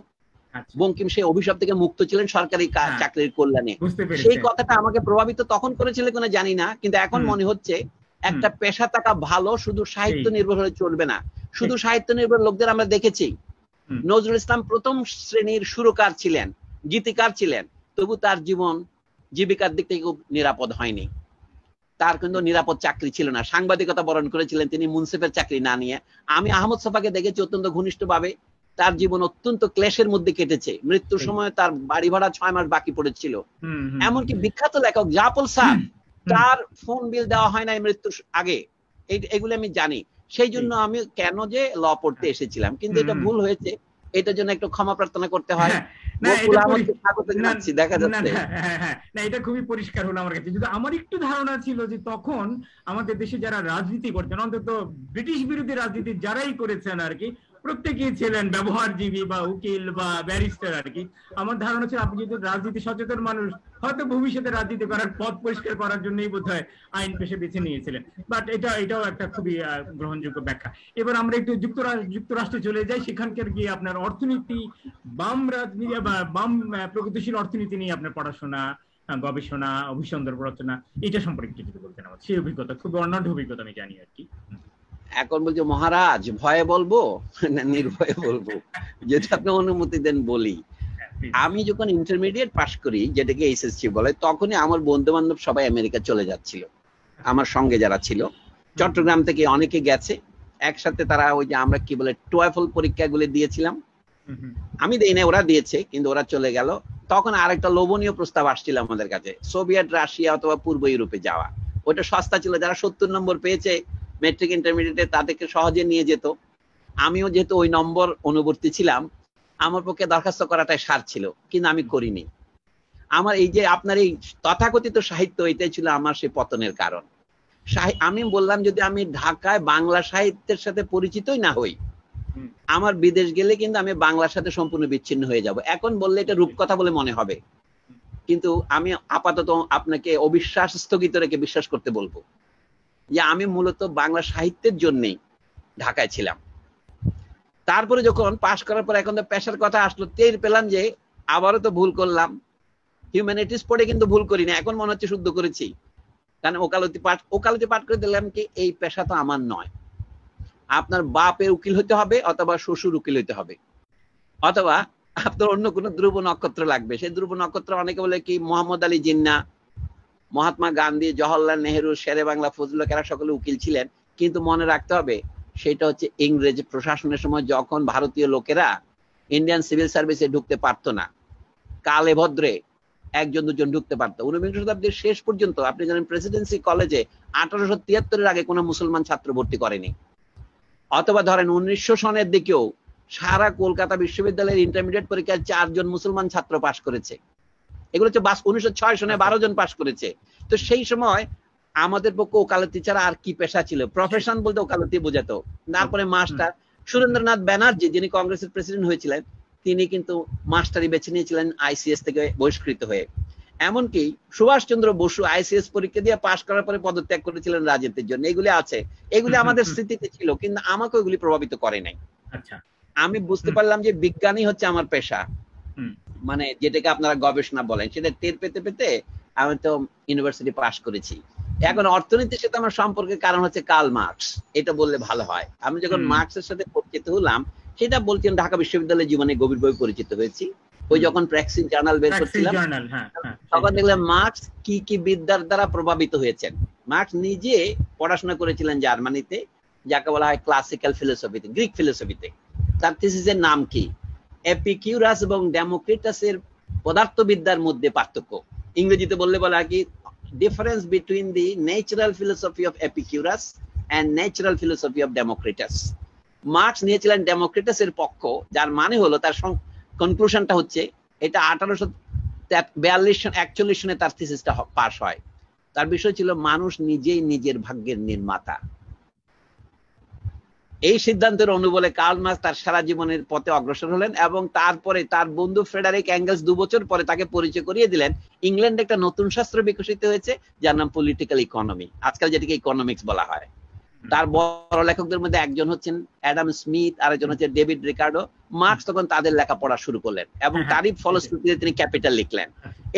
বঙ্কিম সেই অভিশাপ থেকে মুক্ত ছিলেন সরকারি চাকরির কল্যাণে। সেই কথাটা আমাকে প্রভাবিত তখন করেছিল কিনা জানি না, কিন্তু এখন মনে হচ্ছে একটা পেশা থাকা ভালো, শুধু সাহিত্য নির্ভর হলে চলবে না। শুধু সাহিত্য নির্ভর লোকদের আমরা দেখেছি, নজরুল ইসলাম প্রথম শ্রেণীর সুরকার ছিলেন, গীতিকার ছিলেন, তবু তার জীবন জীবিকার দিক থেকে খুব নিরাপদ হয়নি। তার কিন্তু নিরাপদ চাকরি ছিল না, সাংবাদিকতা বরণ করেছিলেন তিনি মুন্সিফের চাকরি না নিয়ে। আমি আহমদ ছফাকে দেখেছি অত্যন্ত ঘনিষ্ঠভাবে, তার জীবন অত্যন্ত ক্লেশের মধ্যে কেটেছে। মৃত্যুর সময় তার বাড়ি ভাড়া 6 মাস বাকি পড়েছিল। এমনকি বিখ্যাত লেখক জাপল স্যার, তার ফোন বিল দেওয়া হয় নাই মৃত্যুর আগে। এগুলো আমি জানি, সেই জন্য আমি কেন যে ল পড়তে এসেছিলাম। কিন্তু এটা ভুল হয়েছে, এটার জন্য একটু ক্ষমা প্রার্থনা করতে হয়। এটা খুবই পরিষ্কার হলো আমার কাছে। যদি আমার একটু ধারণা ছিল যে তখন আমাদের দেশে যারা রাজনীতি করছেন, অন্তত ব্রিটিশ বিরোধী রাজনীতি যারাই করেছেন আর কি, প্রত্যেকেই ছিলেন ব্যবহারজীবী বা উকিল বা ব্যারিস্টার আর কি। আমার ধারণা ছিল আপনি যদি রাজনীতি সচেতন মানুষ, হয়তো ভবিষ্যতে রাজনীতি করার পথ পরিষ্কার করার জন্যই বোধহয় আইন পেশা বেছে নিয়েছিলেন। বাট এটাও একটা খুবই গ্রহণযোগ্য ব্যাখ্যা। এবার আমরা একটু যুক্তরাষ্ট্রে চলে যাই। সেখানকার গিয়ে আপনার অর্থনীতি, বাম রাজনীতি বা বাম প্রগতিশীল অর্থনীতি নিয়ে আপনার পড়াশোনা, গবেষণা, অভিসন্দর্ভ রচনা, এটা সম্পর্কে কিছু বলতেন আমার। সেই অভিজ্ঞতা খুব অনন্য অভিজ্ঞতা আমি জানি আর কি। এখন বলছে মহারাজ ভয়ে বলবো না নির্ভয়ে বলবো, যদি আপনি অনুমতি দেন বলি। আমি যখন ইন্টারমিডিয়েট পাস করি, যেটাকে এইচএসসি বলে, তখনই আমার বন্ধু বান্ধব সবাই আমেরিকা চলে যাচ্ছিল। আমার সঙ্গে যারা ছিল চট্টগ্রাম থেকে অনেকে গেছে একসাথে। তারা ওই যে আমরা কি বলে টোয়েফল পরীক্ষাগুলি দিয়েছিলাম, আমি দেই না, ওরা দিয়েছে, কিন্তু ওরা চলে গেল। তখন আরেকটা লোভনীয় প্রস্তাব আসছিল আমাদের কাছে, সোভিয়েত রাশিয়া অথবা পূর্ব ইউরোপে যাওয়া। ওটা সস্তা ছিল, যারা 70 নম্বর পেয়েছে মেট্রিক ইন্টারমিডিয়েটে তাদেরকে সহজে নিয়ে যেত। আমিও যেহেতু ওই নম্বর অনুবর্তী ছিলাম, আমার পক্ষে দরখাস্ত করাটাই সার ছিল, কিন্তু আমি করিনি। আমার এই যে আপনার এই তথাকথিত সাহিত্য, এটাই ছিল আমার সেই পতনের কারণ। আমি বললাম যদি আমি ঢাকায় বাংলা সাহিত্যের সাথে পরিচিতই না হই, আমার বিদেশ গেলে কিন্তু আমি বাংলার সাথে সম্পূর্ণ বিচ্ছিন্ন হয়ে যাব। এখন বললে এটা রূপকথা বলে মনে হবে, কিন্তু আমি আপাতত আপনাকে অবিশ্বাস স্থগিত রেখে বিশ্বাস করতে বলবো যে আমি মূলত বাংলা সাহিত্যের জন্যই ঢাকায় ছিলাম। তারপরে যখন পাশ করার পর এখন তো পেশার কথা আসলো, টের পেলাম যে আবারও তো ভুল করলাম। হিউম্যানিটিস পড়ে কিন্তু ভুল করি না, এখন মনে হচ্ছে শুদ্ধ করেছি। কারণ ওকালতি পাঠ করে দিলাম কি এই পেশা তো আমার নয়। আপনার বাপের উকিল হতে হবে, অথবা শ্বশুর উকিল হতে হবে, অথবা আপনার অন্য কোনো ধ্রুব নক্ষত্র লাগবে। সেই ধ্রুব নক্ষত্র অনেকে বলে কি মোহাম্মদ আলী জিন্না, মহাত্মা গান্ধী, জওহরলাল নেহেরু, শেরে বাংলা ফজলুল হক, এরা সকলে উকিল ছিলেন। কিন্তু মনে রাখতে হবে সেটা হচ্ছে ইংরেজ প্রশাসনের সময় যখন ভারতীয় লোকেরা ইন্ডিয়ান সিভিল সার্ভিসে ঢুকতে পারতো না, কালে ভদ্রে একজন দুজন ঢুকতে পারতো। 19বিংশ শতাব্দীর শেষ পর্যন্ত আপনি জানেন প্রেসিডেন্সি কলেজে 1873 আগে কোনো মুসলমান ছাত্র ভর্তি করেনি। অথবা ধরেন 1900 সনের দিকেও সারা কলকাতা বিশ্ববিদ্যালয়ের ইন্টারমিডিয়েট পরীক্ষায় 4 জন মুসলমান ছাত্র পাশ করেছে। এগুলো হচ্ছে 1906 সনে 12 জন পাশ করেছে। তো সেই সময় আমাদের পক্ষে ওকালতি ছাড়া আর কি পেশা ছিল? প্রফেশন বলতে ওকালতি বোঝাতো। তারপরে মাস্টার সুরেন্দ্রনাথ ব্যানার্জি, যিনি কংগ্রেসের প্রেসিডেন্ট হয়েছিলেন, তিনি কিন্তু মাস্টারি বেছে নিয়েছিলেন আইসিএস থেকে বহিষ্কৃত হয়ে। এমনকি সুভাষচন্দ্র বসু আইসিএস পরীক্ষা দিয়ে পাশ করার পরে পদত্যাগ করেছিলেন রাজনীতির জন্য। এগুলি আছে, এগুলি আমাদের স্মৃতিতে ছিল, কিন্তু আমাকে ওগুলি প্রভাবিত করে নাই। আমি বুঝতে পারলাম যে বিজ্ঞানই হচ্ছে আমার পেশা, মানে যেটাকে আপনারা গবেষণা বলেন, সেটা টের পেতে পেতে আমি তো ইউনিভার্সিটি পাশ করেছি। এখন অর্থনীতির সাথে আমার সম্পর্কের কারণ হচ্ছে কার্ল মার্কস, এটা বললে ভালো হয়। আমি যখন মার্কসের সাথে পরিচিত হলাম, সেটা বলছিলাম ঢাকা বিশ্ববিদ্যালয়ের জীবনে গভীরভাবে পরিচিত হয়েছি। ওই যখন প্র্যাক্সিস জার্নাল বের করছিলাম, তখন দেখলাম মার্কস কি কি বিদ্যার দ্বারা প্রভাবিত হয়েছেন। মার্কস নিজে পড়াশোনা করেছিলেন জার্মানিতে, যাকে বলা হয় ক্লাসিক্যাল ফিলোসফিতে, গ্রিক ফিলোসফিতে। তার থিসিসের নাম কি? এপিকিউরাস এবং ডেমোক্রিটাসের পদার্থবিদ্যার মধ্যে পার্থক্য। ইংরেজিতে বললে বলা কি, difference between the natural philosophy of Epicurus and natural philosophy of Democritus. Marx নিয়েছিলেন ডেমোক্রিটাসের পক্ষ, যার মানে হলো তার কনক্লুশনটা হচ্ছে এটা 1842-41 সনে তার থিসিসটা পাস হয়। তার বিষয় ছিল মানুষ নিজেই নিজের ভাগ্যের নির্মাতা। এই সিদ্ধান্তের অনুবলে কার্ল মার্কস তার সারা জীবনের পথে অগ্রসর হলেন, এবং তারপরে তার বন্ধু ফ্রেডারিক অ্যাঙ্গেলস 2 বছর পরে তাকে পরিচয় করিয়ে দিলেন ইংল্যান্ডে একটা নতুন শাস্ত্র বিকশিত হয়েছে, যার নাম পলিটিক্যাল ইকোনমি, আজকাল যেটাকে ইকোনমিক্স বলা হয়। তার বড় লেখকদের মধ্যে একজন হচ্ছেন অ্যাডাম স্মিথ, আরেকজন হচ্ছে ডেভিড রিকার্ডো। মার্কস তখন তাদের লেখা পড়া শুরু করলেন এবং তারই ফলশ্রুতিতে তিনি ক্যাপিটাল লিখলেন।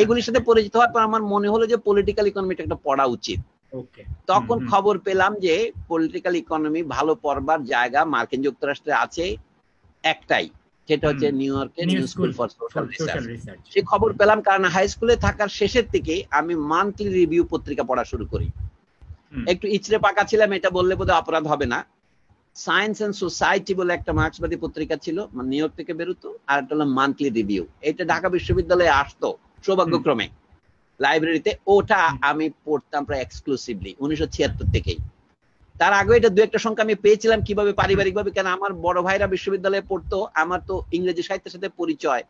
এগুলির সাথে পরিচিত হওয়ার পর আমার মনে হলো যে পলিটিক্যাল ইকোনমিটা একটা পড়া উচিত। তখন খবর পেলাম যে পলিটিক্যাল ইকোনমি ভালো পড়বার জায়গা মার্কিন যুক্তরাষ্ট্রে আছে একটাই, সেটা হচ্ছে নিউ ইয়র্কের new school for social research. সেই খবর পেলাম কারণ হাই স্কুলে থাকার শেষের থেকে আমি মান্থলি রিভিউ পত্রিকা পড়া শুরু করি। একটু ইচড়ে পাকা ছিলাম, এটা বললে বোধহয় অপরাধ হবে না। সায়েন্স এন্ড সোসাইটি বলে একটা মার্ক্সবাদী পত্রিকা ছিল, নিউ ইয়র্ক থেকে বেরোতো, আর একটা হলো মান্থলি রিভিউ। এটা ঢাকা বিশ্ববিদ্যালয়ে আসতো সৌভাগ্যক্রমে লাইব্রেরিতে। ওটা আমি পড়তাম প্রায় এক্সক্লুসিভলি 1976 থেকেই। তার আগে এটা 2-1টা সংখ্যা আমি পেয়েছিলাম কিভাবে পারিবারিক ভাবে, কেন আমার বড় ভাইরা বিশ্ববিদ্যালয়ে পড়তো, আমার তো ইংরেজি সাহিত্যের সাথে পরিচয়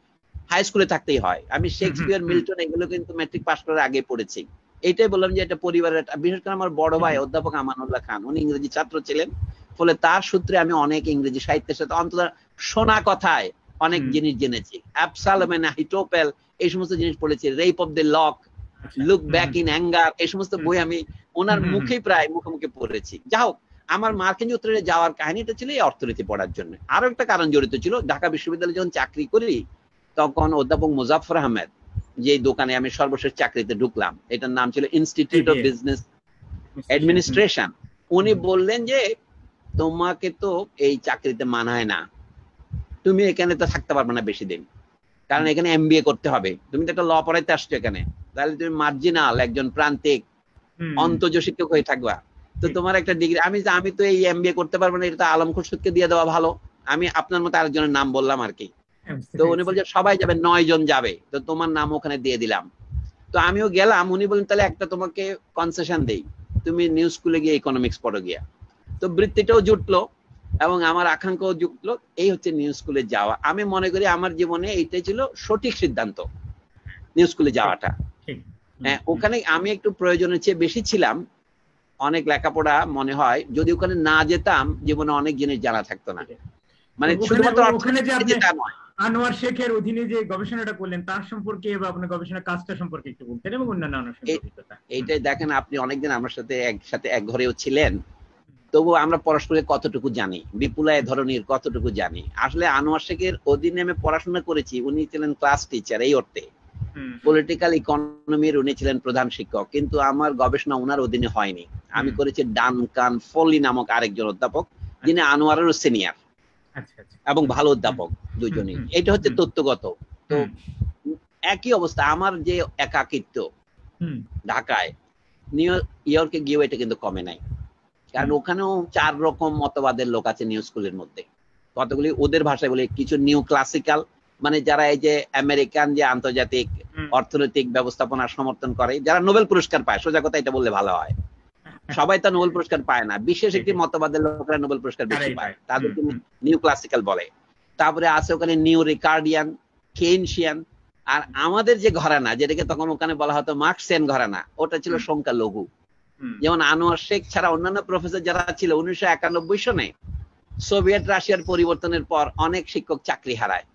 হাই স্কুলে থাকতেই হয়। আমি শেক্সপিয়ার, মিল্টন এগুলো কিন্তু ম্যাট্রিক পাস করার আগে পড়েছি। এইটাই বললাম যে এটা পরিবারের, বিশেষ করে আমার বড় ভাই অধ্যাপক আমানুল্লাহ খান, উনি ইংরেজি ছাত্র ছিলেন, ফলে তার সূত্রে আমি অনেক ইংরেজি সাহিত্যের সাথে অন্তত শোনা কথায় অনেক জিনিস জেনেছি। অ্যাবসালম এন্ড আহিটোপেল এই সমস্ত জিনিস পড়েছি, rape of the lock, look back in anger, এই সমস্ত বই আমি ওনার মুখে প্রায় মুখে পড়েছি। যা হোক, আমার মার্কিন যুক্তরাষ্ট্রে যাওয়ার কাহিনীটা ছিল এই অর্থনীতি পড়ার জন্য। আরো একটা কারণ জড়িত ছিল, ঢাকা বিশ্ববিদ্যালয়ে যখন চাকরি করি তখন অধ্যাপক মুজাফফর আহমেদ, যে দোকানে আমি সর্বশেষ চাকরিতে ঢুকলাম, এটার নাম ছিল ইনস্টিটিউট অফ বিজনেস অ্যাডমিনিস্ট্রেশন, উনি বললেন যে তোমাকে তো এই চাকরিতে মানায় না, তুমি এখানে তো থাকতে পারবে না বেশি দিন, কারণ এখানে এমবিএ করতে হবে, তুমি তো একটা ল পড়াইতে আসছো এখানে, তাহলে তুমি মার্জিনাল একজন প্রান্তিক অন্তজ শিক্ষক হয়ে থাকবা, তো তোমার একটা ডিগ্রি। আমি তো এই এমবিএ করতে পারবো না, এটা আলম খুরশিদকে দিয়ে দেওয়া ভালো। আমি আপনার মতো আরেকজনের নাম বললাম আর কি। তো উনি বলছে সবাই যাবে, 9 জন যাবে, তো তোমার নাম ওখানে দিয়ে দিলাম। তো আমিও গেলাম। উনি বললেন তাহলে একটা তোমাকে কনসেশন দেই, তুমি নিউ স্কুলে গিয়ে ইকোনমিক্স পড়ো গিয়া। তো বৃত্তিটাও জুটলো এবং আমার আকাঙ্ক্ষাও জুটলো, এই হচ্ছে নিউ স্কুলে যাওয়া। আমি মনে করি আমার জীবনে এইটাই ছিল সঠিক সিদ্ধান্ত, নিউ স্কুলে যাওয়াটা। ওখানে আমি একটু প্রয়োজনের চেয়ে বেশি ছিলাম, অনেক লেখাপড়া মনে হয় যদি ওখানে না যেতাম জীবনে অনেক জিনিস জানা থাকতো না। মানে শুধুমাত্র আনোয়ার শেখের অধীনে যে গবেষণাটা করলেন তার সম্পর্কে বা আপনার গবেষণা কাজটা সম্পর্কে একটু বলতেন এবং অন্যান্য অভিজ্ঞতা। এইটাই দেখেন, আপনি অনেকদিন আমার সাথে একসাথে এক ঘরেও ছিলেন, তবু আমরা পরস্পরকে কতটুকু জানি, বিপুলা এ ধরনের কতটুকু জানি। আসলে আনোয়ার শেখের অধীনে আমি পড়াশোনা করেছি, উনি ছিলেন ক্লাস টিচার এই অর্থে, পলিটিক্যাল ইকোনমির উনি ছিলেন প্রধান শিক্ষক, কিন্তু আমার গবেষণা ওনার অধীনে হয়নি। আমি করেছি ডানকান ফলি নামক আরেকজন অধ্যাপক, যিনি আনোয়ারেরও সিনিয়র এবং ভালো অধ্যাপক দুজনেই। এটা হচ্ছে তথ্যগত। তো একই অবস্থা আমার যে একাকিত্ব ঢাকায়, নিউ ইয়র্কে গিয়েও এটা কিন্তু কমে নাই, কারণ ওখানেও 4 রকম মতবাদের লোক আছে নিউ স্কুলের মধ্যে। কতগুলি ওদের ভাষায় বলে কিছু নিউ ক্লাসিক্যাল, মানে যারা এই যে আমেরিকান যে আন্তর্জাতিক অর্থনৈতিক ব্যবস্থাপনা সমর্থন করে, যারা নোবেল পুরস্কার পায়, সোজা কথা এটা বললে ভালো হয়। সবাই তো নোবেল পুরস্কার পায় না, বিশেষ একটি মতবাদের লোকেরা নোবেল পুরস্কার বেশি পায়, তাদেরকে নিউ ক্লাসিক্যাল বলে। তারপরে আছে ওখানে নিউ রিকার্ডিয়ান, কেইনশিয়ান। আর আমাদের যে ঘরানা, যেটাকে তখন ওখানে বলা হতো মার্কসিয়ান ঘরানা, ওটা ছিল সংখ্যালঘু। যেমন আনোয়ার শেখ ছাড়া অন্যান্য প্রফেসর যারা ছিল 1991 সনে সোভিয়েত রাশিয়ার পরিবর্তনের পর অনেক শিক্ষক চাকরি হারায়।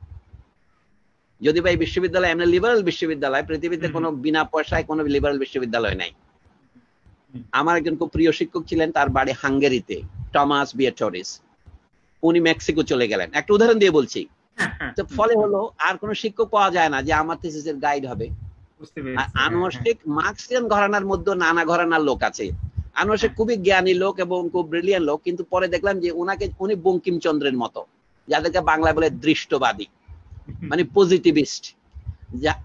যদি বা এই বিশ্ববিদ্যালয় এমনি লিবারেল বিশ্ববিদ্যালয়, পৃথিবীতে কোনো বিনা পয়সায় কোনো লিবারেল বিশ্ববিদ্যালয় নাই। আমার একজন খুব প্রিয় শিক্ষক ছিলেন, তার বাড়ি হাঙ্গেরিতে, টমাস বিয়েটরিস। উনি মেক্সিকো চলে গেলেন, একটা উদাহরণ দিয়ে বলছি। তো ফলে হলো আর কোনো শিক্ষক পাওয়া যায় না যে আমার থিসিসের গাইড হবে। আনোয়ার শেখ মার্কসিয়ান ঘরানার মধ্যে নানা ঘরানার লোক আছে। আনোয়ার শেখ খুবই জ্ঞানী লোক এবং খুব ব্রিলিয়ান্ট লোক, কিন্তু পরে দেখলাম যে উনি বঙ্কিমচন্দ্রের মতো, যাদেরকে বাংলায় বলে দৃষ্টবাদী, মানে পজিটিভিস্ট।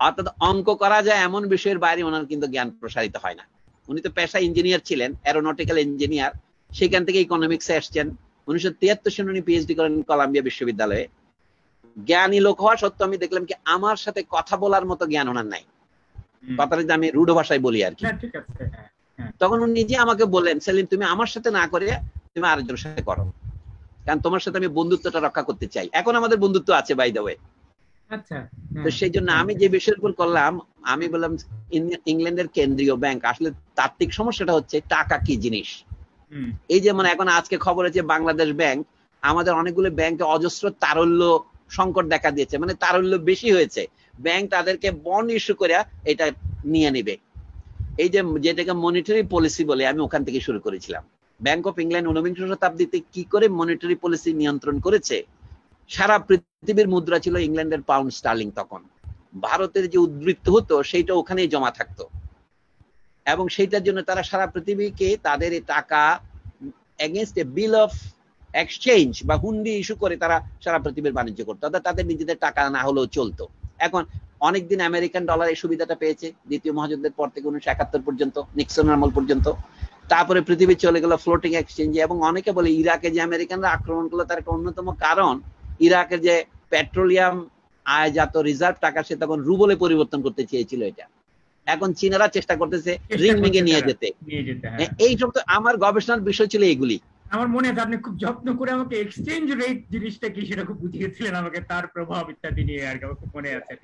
অর্থাৎ অঙ্ক করা যায় এমন বিষয়ের বাইরে ওনার কিন্তু জ্ঞান প্রসারিত হয় না। উনি তো পেশা ইঞ্জিনিয়ার ছিলেন, অ্যারোনটিক্যাল ইঞ্জিনিয়ার, সেখান থেকে ইকোনমিক্সে আসছেন। 1973 সালে উনি পিএইচডি করেন কলাম্বিয়া বিশ্ববিদ্যালয়ে। জ্ঞানী লোক হওয়া সত্ত্বেও আমি দেখলাম কি আমার সাথে কথা বলার মতো জ্ঞান ওনার নাই। কথাটা যদি আমি রূঢ় ভাষায় বলি আর কি। তখন উনি নিজে আমাকে বললেন, সেলিম তুমি আমার সাথে না করে তুমি আরেকজনের সাথে করো, কারণ তোমার সাথে আমি বন্ধুত্বটা রক্ষা করতে চাই। এখন আমাদের বন্ধুত্ব আছে বাই দ্য ওয়ে। তো সেই জন্য আমি যে বিষয়ের উপর করলাম, আমি বললাম ইংল্যান্ডের কেন্দ্রীয় ব্যাংক আসলে তাত্ত্বিক সমস্যাটা হচ্ছে টাকা কি জিনিস। এই যেমন এখন আজকে খবর আছে বাংলাদেশ ব্যাংক, আমাদের অনেকগুলো ব্যাংকে অজস্র তারল্য সংকট দেখা দিয়েছে, মানে তারল্য বেশি হয়েছে। ব্যাংক তাদেরকে বন্ড ইস্যু করে এটা নিয়ে নিবে। এই যে যেটাকে মনিটারি পলিসি বলে, আমি ওখান থেকে শুরু করেছিলাম। ব্যাংক অফ ইংল্যান্ড 19 শতাব্দীতে কি করে মনিটারি পলিসি নিয়ন্ত্রণ করেছে। সারা পৃথিবীর মুদ্রা ছিল ইংল্যান্ডের পাউন্ড স্টার্লিং। তখন ভারতের যে উদ্বৃত্ত হতো সেইটা ওখানেই জমা থাকতো, এবং সেইটার জন্য তারা সারা পৃথিবীকে তাদের এই টাকা against A bill of exchange বা হুন্ডি ইস্যু করে তারা সারা পৃথিবীর বাণিজ্য করতো। অর্থাৎ তাদের নিজেদের টাকা না হলেও চলতো। এখন অনেকদিন আমেরিকান ডলার এই সুবিধাটা পেয়েছে দ্বিতীয় মহাযুদ্ধের পর থেকে 1971 পর্যন্ত, নিক্সন আমল পর্যন্ত। তারপরে পৃথিবী চলে গেল ফ্লোটিং এক্সচেঞ্জে। এবং অনেকে বলে ইরাকে যে আমেরিকানরা আক্রমণ করলো তার একটা অন্যতম কারণ ইরাকের যে পেট্রোলিয়াম আয়াতজাত রিজার্ভ টাকা সে তখন রুবলে পরিবর্তন করতে চেয়েছিল। এটা এখন চীনারা চেষ্টা করতেছে রিংমিংয়ে নিয়ে যেতে। এই সব তো আমার গবেষণার বিষয় ছিল এগুলি। আমার মনে আছে আপনি খুব যত্ন করে আমাকে এক্সচেঞ্জ রেট জিনিসটা কি সেটা খুব বুঝিয়েছিলেন আমাকে, তার প্রভাব ইত্যাদি নিয়ে আর কি খুব মনে আছে।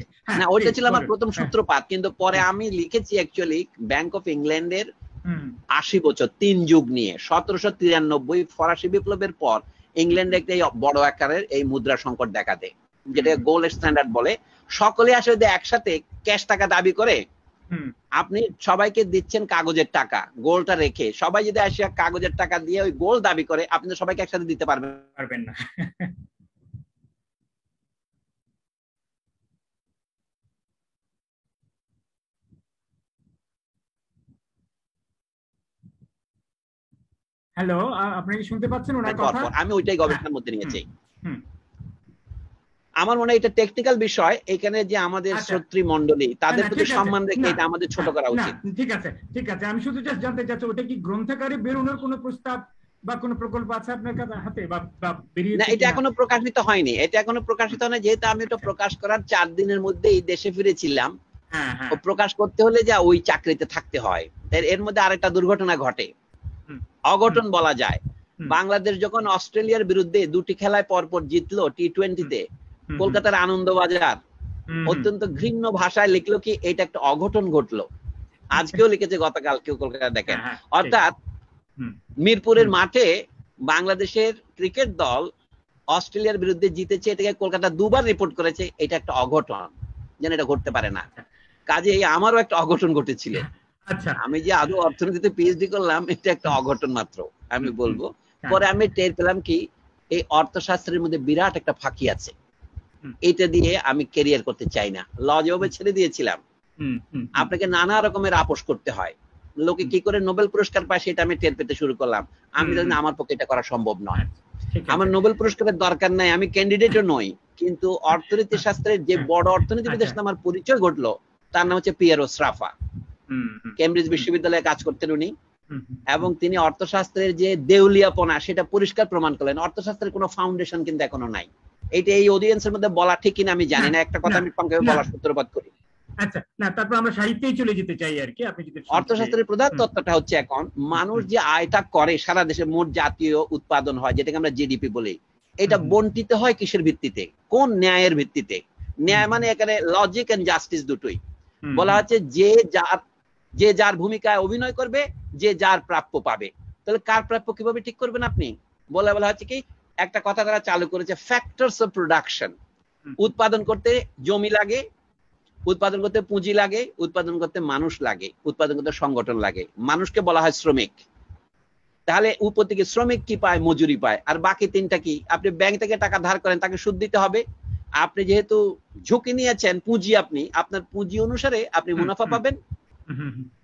না ওইটা ছিল আমার প্রথম সূত্রপাত, কিন্তু পরে আমি লিখেছি অ্যাকচুয়ালি ব্যাংক অফ ইংল্যান্ডের 80 বছর 3 যুগ নিয়ে। 1793 ফরাসি বিপ্লবের পর ইংল্যান্ডে একটা বড় আকারের এই মুদ্রা সংকট দেখা দেয়, যেটা গোল্ড স্ট্যান্ডার্ড বলে। সকলে আসলে একসাথে ক্যাশ টাকা দাবি করে। আপনি সবাইকে দিচ্ছেন কাগজের টাকা, গোল্ডটা রেখে। সবাই যদি আসিয়া কাগজের টাকা দিয়ে ওই গোল্ড দাবি করে, আপনি সবাইকে একসাথে দিতে পারবেন না। হ্যালো, আপনি কি শুনতে পাচ্ছেন ওনার কথা? আমি ওইটাই গবেষণার মধ্যে নিয়েছি। আমার মনে হয় এটা টেকনিক্যাল বিষয়। এখানে যে আমাদের শ্রোতৃ মণ্ডলী তাদের প্রতি সম্মান রেখে এটা আমাদের ছোট করা উচিত। ঠিক আছে, ঠিক আছে। আমি শুধু জাস্ট জানতে চাচ্ছি ওটা কি গ্রন্থাকারে বেরোনোর কোনো প্রস্তাব বা কোনো প্রকল্প আছে আপনার হাতে বা বেরিয়ে? না, এটা এখনো প্রকাশিত হয়নি। এটা এখনো প্রকাশিত হয় না, যেহেতু আমি এটা প্রকাশ করার 4 দিনের মধ্যে এই দেশে ফিরেছিলাম। ও প্রকাশ করতে হলে যা ওই চাকরিতে থাকতে হয়। এর মধ্যে আরেকটা দুর্ঘটনা ঘটে, অঘটন বলা যায়। বাংলাদেশ যখন অস্ট্রেলিয়ার বিরুদ্ধে 2টি খেলায় পরপর জিতলো টি20-তে, কলকাতার আনন্দবাজার অত্যন্ত ঘৃণ্য ভাষায় লিখলো কি এটা একটা অঘটন ঘটলো। আজকেও লিখেছে, গতকালকেও কলকাতা দেখেন। অর্থাৎ মিরপুরের মাঠে বাংলাদেশের ক্রিকেট দল অস্ট্রেলিয়ার বিরুদ্ধে জিতেছে, এটাকে কলকাতা 2বার রিপোর্ট করেছে। এটা একটা অঘটন, যেন এটা ঘটতে পারে না। কাজেই আমারও একটা অঘটন ঘটেছিল। আমি যে আদৌ অর্থনীতিতে পিএইচডি করলাম এটা একটা অঘটন মাত্র আমি বলবো। পরে আমি টের পেলাম কি এই অর্থশাস্ত্রের মধ্যে বিরাট একটা ফাঁকি আছে। এটা দিয়ে আমি ক্যারিয়ার করতে চাই না। ল জবে ছেড়ে দিয়েছিলাম। আপনাকে নানা রকমের আপোষ করতে হয়। লোকে কি করে নোবেল পুরস্কার পায় সেটা আমি টের পেতে শুরু করলাম। আমি জানি আমার পক্ষে এটা করা সম্ভব নয়। আমার নোবেল পুরস্কারের দরকার নাই, আমি ক্যান্ডিডেটও নই। কিন্তু অর্থনীতি শাস্ত্রের যে বড় অর্থনীতিবিদের সাথে আমার পরিচয় ঘটলো তার নাম হচ্ছে পিয়েরো স্রাফা। কেমব্রিজ বিশ্ববিদ্যালয়ে কাজ করতেন উনি, এবং তিনি অর্থশাস্ত্রের যে দেউলিয়াপনা সেটা পরিষ্কার প্রমাণ করলেন। অর্থশাস্ত্রের কোনো ফাউন্ডেশন কিন্তু এখনো নাই। এইটা এই অডিয়েন্সের মধ্যে বলা ঠিক কিনা আমি জানি না। একটা কথা আমি সংক্ষেপে বলার সূত্রপাত করি। আচ্ছা, না তারপর আমরা সাহিত্যেই চলে যেতে চাই আর কি, আপনি যদি অর্থশাস্ত্রের প্রধান তত্ত্বটা হচ্ছে এখন মানুষ যে আয়টা করে সারা দেশে মোট জাতীয় উৎপাদন হয় যেটাকে আমরা জিডিপি বলি, এটা বন্টিত হয় কিসের ভিত্তিতে, কোন ন্যায়ের ভিত্তিতে। ন্যায় মানে এখানে লজিক এন্ড জাস্টিস দুটোই বলা হচ্ছে, যে যার ভূমিকায় অভিনয় করবে, যে যার প্রাপ্য পাবে। তাহলে কার প্রাপ্য কিভাবে ঠিক করবেন আপনি? বলা হচ্ছে কি, একটা কথা তারা চালু করেছে, ফ্যাক্টরস অফ প্রোডাকশন। উৎপাদন করতে জমি লাগে, উৎপাদন করতে পুঁজি লাগে, উৎপাদন করতে মানুষ লাগে, উৎপাদন করতে সংগঠন লাগে। মানুষকে বলা হয় শ্রমিক। তাহলে উপর থেকে শ্রমিক কি পায়? মজুরি পায়। আর বাকি তিনটা কি? আপনি ব্যাংক থেকে টাকা ধার করেন, তাকে সুদ দিতে হবে। আপনি যেহেতু ঝুঁকি নিয়েছেন পুঁজি, আপনি আপনার পুঁজি অনুসারে আপনি মুনাফা পাবেন,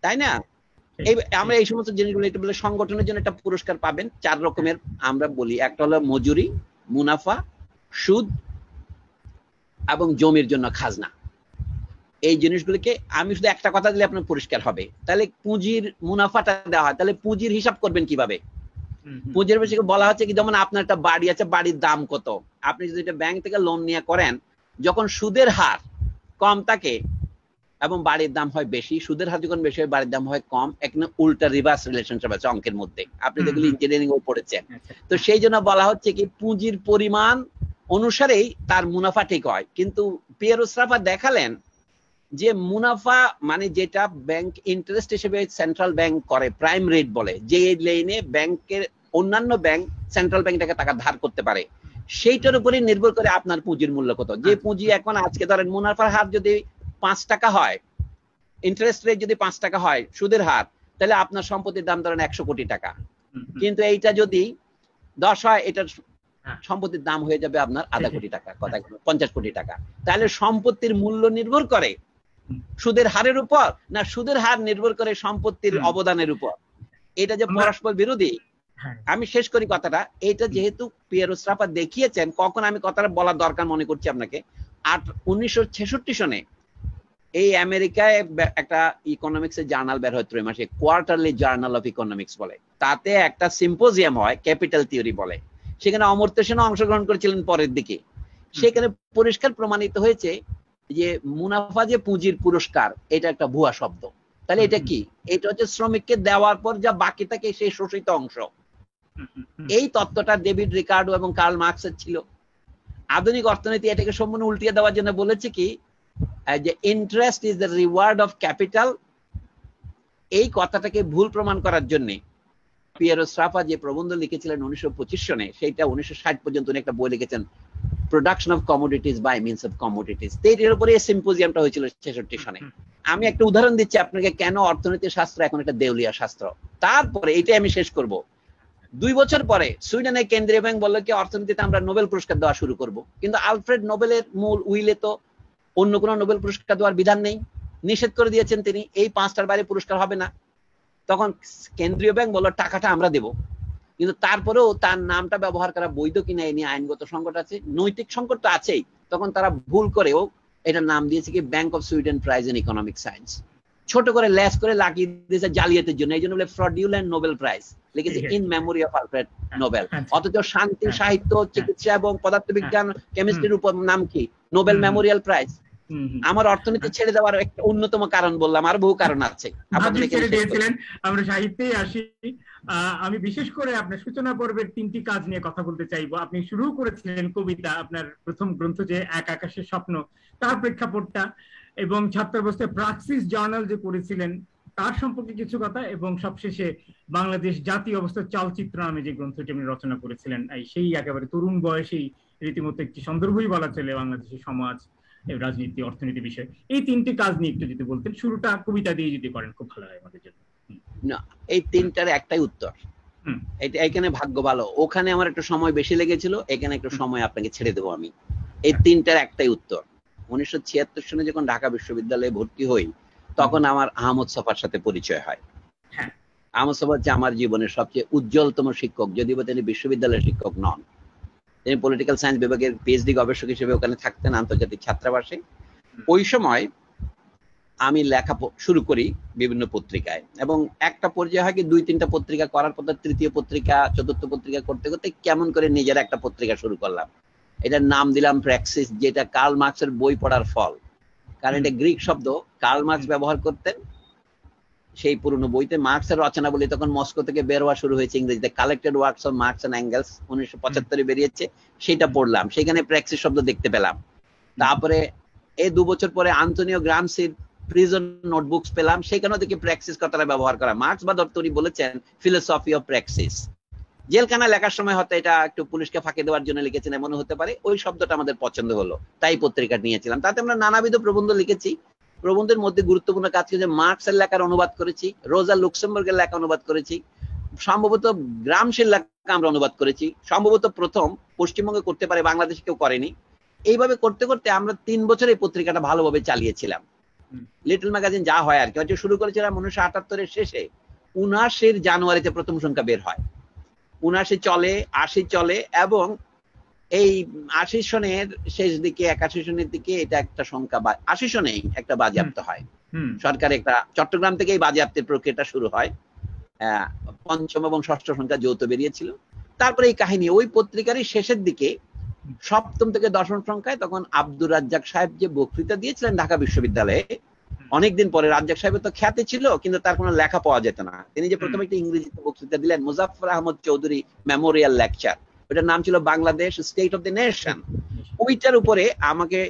তাই না? আমরা এই সমস্ত জিনিসগুলো এটা বলে সংগঠনের জন্য একটা পুরস্কার পাবেন। 4 রকমের আমরা বলি, একটা হলো মজুরি, মুনাফা, সুদ এবং জমির জন্য খাজনা। এই জিনিসগুলিকে আমি শুধু একটা কথা দিলে আপনার পরিষ্কার হবে। তাহলে পুঁজির মুনাফাটা দেওয়া হয়, তাহলে পুঁজির হিসাব করবেন কিভাবে? পুঁজির বিষয়ে বলা হচ্ছে কি, যেমন আপনার একটা বাড়ি আছে, বাড়ির দাম কত? আপনি যদি এটা ব্যাংক থেকে লোন নিয়ে করেন, যখন সুদের হার কম থাকে এবং বাড়ির দাম হয় বেশি, সুদের হার যখন বেশি হয় বাড়ির দাম হয় কম, এখানে উল্টা রিভার্স রিলেশনশিপ আছে অঙ্কের মধ্যে। আপনি যেগুলো ইঞ্জিনিয়ারিং এ পড়েছেন। তো সেই জন্য বলা হচ্ছে কি, পুঁজির পরিমাণ অনুসারেই তার মুনাফা ঠিক হয়। কিন্তু পিয়েরো স্রাফা দেখালেন যে মুনাফা মানে যেটা ব্যাংক ইন্টারেস্ট হিসেবে সেন্ট্রাল ব্যাংক করে, প্রাইম রেট বলে, যে লেনে ব্যাংকের অন্যান্য ব্যাংক সেন্ট্রাল ব্যাংক থেকে টাকা ধার করতে পারে, সেইটার উপরে নির্ভর করে আপনার পুঁজির মূল্য কত। যে পুঁজি এখন আজকে ধরেন মুনাফার হার যদি 5 টাকা হয়, ইন্টারেস্ট রেট যদি 5 টাকা হয় সুদের হার, তাহলে আপনার সম্পত্তির দাম ধরেন 100 কোটি টাকা। কিন্তু এইটা যদি 10 হয়, এটার সম্পত্তির দাম হয়ে যাবে আপনার আধা কোটি টাকা, কথা 50 কোটি টাকা। তাহলে সম্পত্তির মূল্য নির্ভর করে সুদের হারের উপর, না সুদের হার নির্ভর করে সম্পত্তির অবদানের উপর? এটা যে পরস্পর বিরোধী। আমি শেষ করি কথাটা। এটা যেহেতু পিয়েরো স্রাফা দেখিয়েছেন, কখন আমি কথাটা বলার দরকার মনে করছি আপনাকে, 1966 সনে এই আমেরিকায় একটা ইকোনমিক্স এর জার্নাল বের হয় ত্রৈমাসিক, কোয়ার্টারলি জার্নাল অফ ইকোনমিক্স বলে। তাতে একটা সিম্পোজিয়াম হয়, ক্যাপিটাল থিওরি বলে। সেখানে অমর্ত্য সেনও অংশগ্রহণ করেছিলেন পরের দিকে। সেখানে পরিষ্কার প্রমাণিত হয়েছে যে মুনাফা যে পুঁজির পুরস্কার, এটা একটা ভুয়া শব্দ। তাহলে এটা কি? এটা হচ্ছে শ্রমিককে দেওয়ার পর যা বাকি থাকে সেই শোষিত অংশ। এই তত্ত্বটা ডেভিড রিকার্ডো এবং কার্ল মার্কসের ছিল। আধুনিক অর্থনীতি এটাকে সম্পূর্ণ উল্টিয়ে দেওয়ার জন্য বলেছে কি, যে interest is the reward of capital. এই কথাটাকে ভুল প্রমাণ করার জন্য পিয়েরো স্রাফা যে প্রবন্ধ লিখেছিলেন 1925 সনে, সেইটা 1960 পর্যন্ত উনি একটা বই লিখেছেন, production of commodities by means of commodities. এর উপরে এই সিম্পোজিয়ামটা হয়েছিল 66 সনে। আমি একটা উদাহরণ দিচ্ছি আপনাকে কেন অর্থনীতি শাস্ত্র এখন একটা দেউলিয়া শাস্ত্র। তারপরে এটাই আমি শেষ করব। 2 বছর পরে সুইডেনের কেন্দ্রীয় ব্যাংক বলল কি, অর্থনীতিতে আমরা নোবেল পুরস্কার দেওয়া শুরু করব। কিন্তু আলফ্রেড নোবেলের মূল উইলে তো অন্য কোনো নোবেল পুরস্কার দেওয়ার বিধান নেই, নিষেধ করে দিয়েছেন তিনি, এই 5টার বাইরে পুরস্কার হবে না। তখন কেন্দ্রীয় ব্যাংক বলল টাকাটা আমরা দেব, কিন্তু তারপরেও তার নামটা ব্যবহার করা বৈধ কিনা এ নিয়ে আইনগত সংকট আছে, নৈতিক সংকট তো আছেই। তখন তারা ভুল করেও এটার নাম দিয়েছে কি bank of Sweden prize in economic science, ছোট করে লেস করে লাগিয়ে দিয়েছে জালিয়াতের জন্য। এই জন্য বলে ফ্রডিউল্যান্ড নোবেল প্রাইজ, লিখেছে in memory of Alfred Nobel. অথচ শান্তি, সাহিত্য, চিকিৎসা এবং পদার্থবিজ্ঞান, কেমিস্ট্রির উপর নাম কি নোবেল মেমোরিয়াল প্রাইজ। আমার অর্থনীতি ছেড়ে দেওয়ার একটা অন্যতম কারণ বললাম, আর বহু কারণ আছে। আমরা সাহিত্যেই আসি। আমি বিশেষ করে আপনার সূচনা পর্বের 3টি কাজ নিয়ে কথা বলতে চাইবো। আপনি শুরু করেছিলেন কবিতা, আপনার প্রথম গ্রন্থ যে এক আকাশের স্বপ্ন, তার প্রেক্ষাপটটা, এবং ছাত্রাবস্থায় প্রাক্সিস জার্নাল যে করেছিলেন তার সম্পর্কে কিছু কথা, এবং সবশেষে বাংলাদেশ জাতীয় অবস্থার চালচিত্র নামে যে গ্রন্থটি আপনি রচনা করেছিলেন, সেই একেবারে তরুণ বয়সেই রীতিমতো একটি সন্দর্ভই বলা চলে বাংলাদেশের সমাজ, রাজনীতি, অর্থনীতি বিষয়। এই 3টি কাজ নিয়ে একটু যদি বলতেন, শুরুটা কবিতা দিয়ে যদি করেন খুব ভালো হয় আমাদের জন্য। না, এই 3টার একটাই উত্তর। এখানে ভাগ্য ভালো, ওখানে আমার একটু সময় বেশি লেগেছিল, এখানে একটু সময় আপনাকে ছেড়ে দেবো আমি। এই 3টার একটাই উত্তর। 1976 সনে যখন ঢাকা বিশ্ববিদ্যালয়ে ভর্তি হই, তখন আমার আহমদ ছফার সাথে পরিচয় হয়। আহমদ ছফা হচ্ছে আমার জীবনের সবচেয়ে উজ্জ্বলতম শিক্ষক, যদিও তিনি বিশ্ববিদ্যালয়ের শিক্ষক নন। তিনি পলিটিক্যাল সায়েন্স বিভাগের পিএইচডি গবেষক হিসেবে ওখানে থাকতেন আন্তর্জাতিক ছাত্রাবাসে। ওই সময় আমি লেখা শুরু করি বিভিন্ন পত্রিকায়, এবং একটা পর্যায়ে হয় কি 2-3টা পত্রিকা করার পর 3য় পত্রিকা, 4র্থ পত্রিকা করতে করতে কেমন করে নিজের একটা পত্রিকা শুরু করলাম। এটার নাম দিলাম প্র্যাক্সিস, যেটা কার্ল মার্কসের বই পড়ার ফল। কারণ এটা গ্রিক শব্দ, কার্ল মার্কস ব্যবহার করতেন। সেই পুরনো বইতে মার্কসের রচনাবলী তখন মস্কো থেকে বের হওয়া শুরু হয়েছে ইংরেজিতে, collected works of Marx and Engels 1975 বেরিয়েছে, সেটা পড়লাম, সেখানে প্র্যাক্সিস শব্দ দেখতে পেলাম। তারপরে এই 2 বছর পরে আন্তোনিও গ্রামসির প্রিজন নোটবুকস পেলাম, সেখানেও দেখি প্র্যাক্সিস কথাটা ব্যবহার করা। মার্কস বা দত্তরি বলেছেন ফিলোসফি অফ প্র্যাক্সিস। জেলখানা লেখার সময় হয়তো এটা একটু পুলিশকে ফাঁকি দেওয়ার জন্য লিখেছেন এমন হতে পারে, ওই শব্দটা আমাদের পছন্দ হলো, তাই পত্রিকা নিয়েছিলাম। তাতে আমরা নানাবিধ প্রবন্ধ লিখেছি। প্রবন্ধের মধ্যে গুরুত্বপূর্ণ কাজ করেছে, মার্কসের লেখার অনুবাদ করেছি, রোজা লুক্সেমবার্গের লেখা অনুবাদ করেছি, সম্ভবত গ্রামসির লেখা আমরা অনুবাদ করেছি, সম্ভবত প্রথম পশ্চিমবঙ্গে করতে পারে, বাংলাদেশে কেউ করেনি। এইভাবে করতে করতে আমরা 3 বছর এই পত্রিকাটা ভালোভাবে চালিয়েছিলাম। লিটল ম্যাগাজিন যা হয় আর কি, হয়তো শুরু করেছিলাম 1978 শেষে, 79 জানুয়ারিতে প্রথম সংখ্যা বের হয়, 79 চলে, 80 চলে, এবং এই 80 সনের শেষ দিকে 81 সনের দিকে এটা একটা সংখ্যা, 80 সনেই একটা বাজেয়াপ্ত হয়। সরকার একটা চট্টগ্রাম থেকে এই বাজেয়াপ্তের প্রক্রিয়াটা শুরু হয়। 5ম এবং 6ষ্ঠ সংখ্যা যৌথ বেরিয়েছিল। তারপরে এই কাহিনী ওই পত্রিকারই শেষের দিকে 7ম থেকে 10ম সংখ্যায় তখন আব্দুর রাজ্জাক সাহেব যে বক্তৃতা দিয়েছিলেন ঢাকা বিশ্ববিদ্যালয়ে, অনেকদিন পরে, রাজ্জাক সাহেবের তো খ্যাতি ছিল কিন্তু তার কোনো লেখা পাওয়া যেত না। তিনি যে প্রথমে একটা ইংরেজিতে বক্তৃতা দিলেন, মুজাফফর আহমদ চৌধুরী মেমোরিয়াল লেকচার, ওটার নাম ছিল Bangladesh state of the nation. ওইটার উপরে আমাকে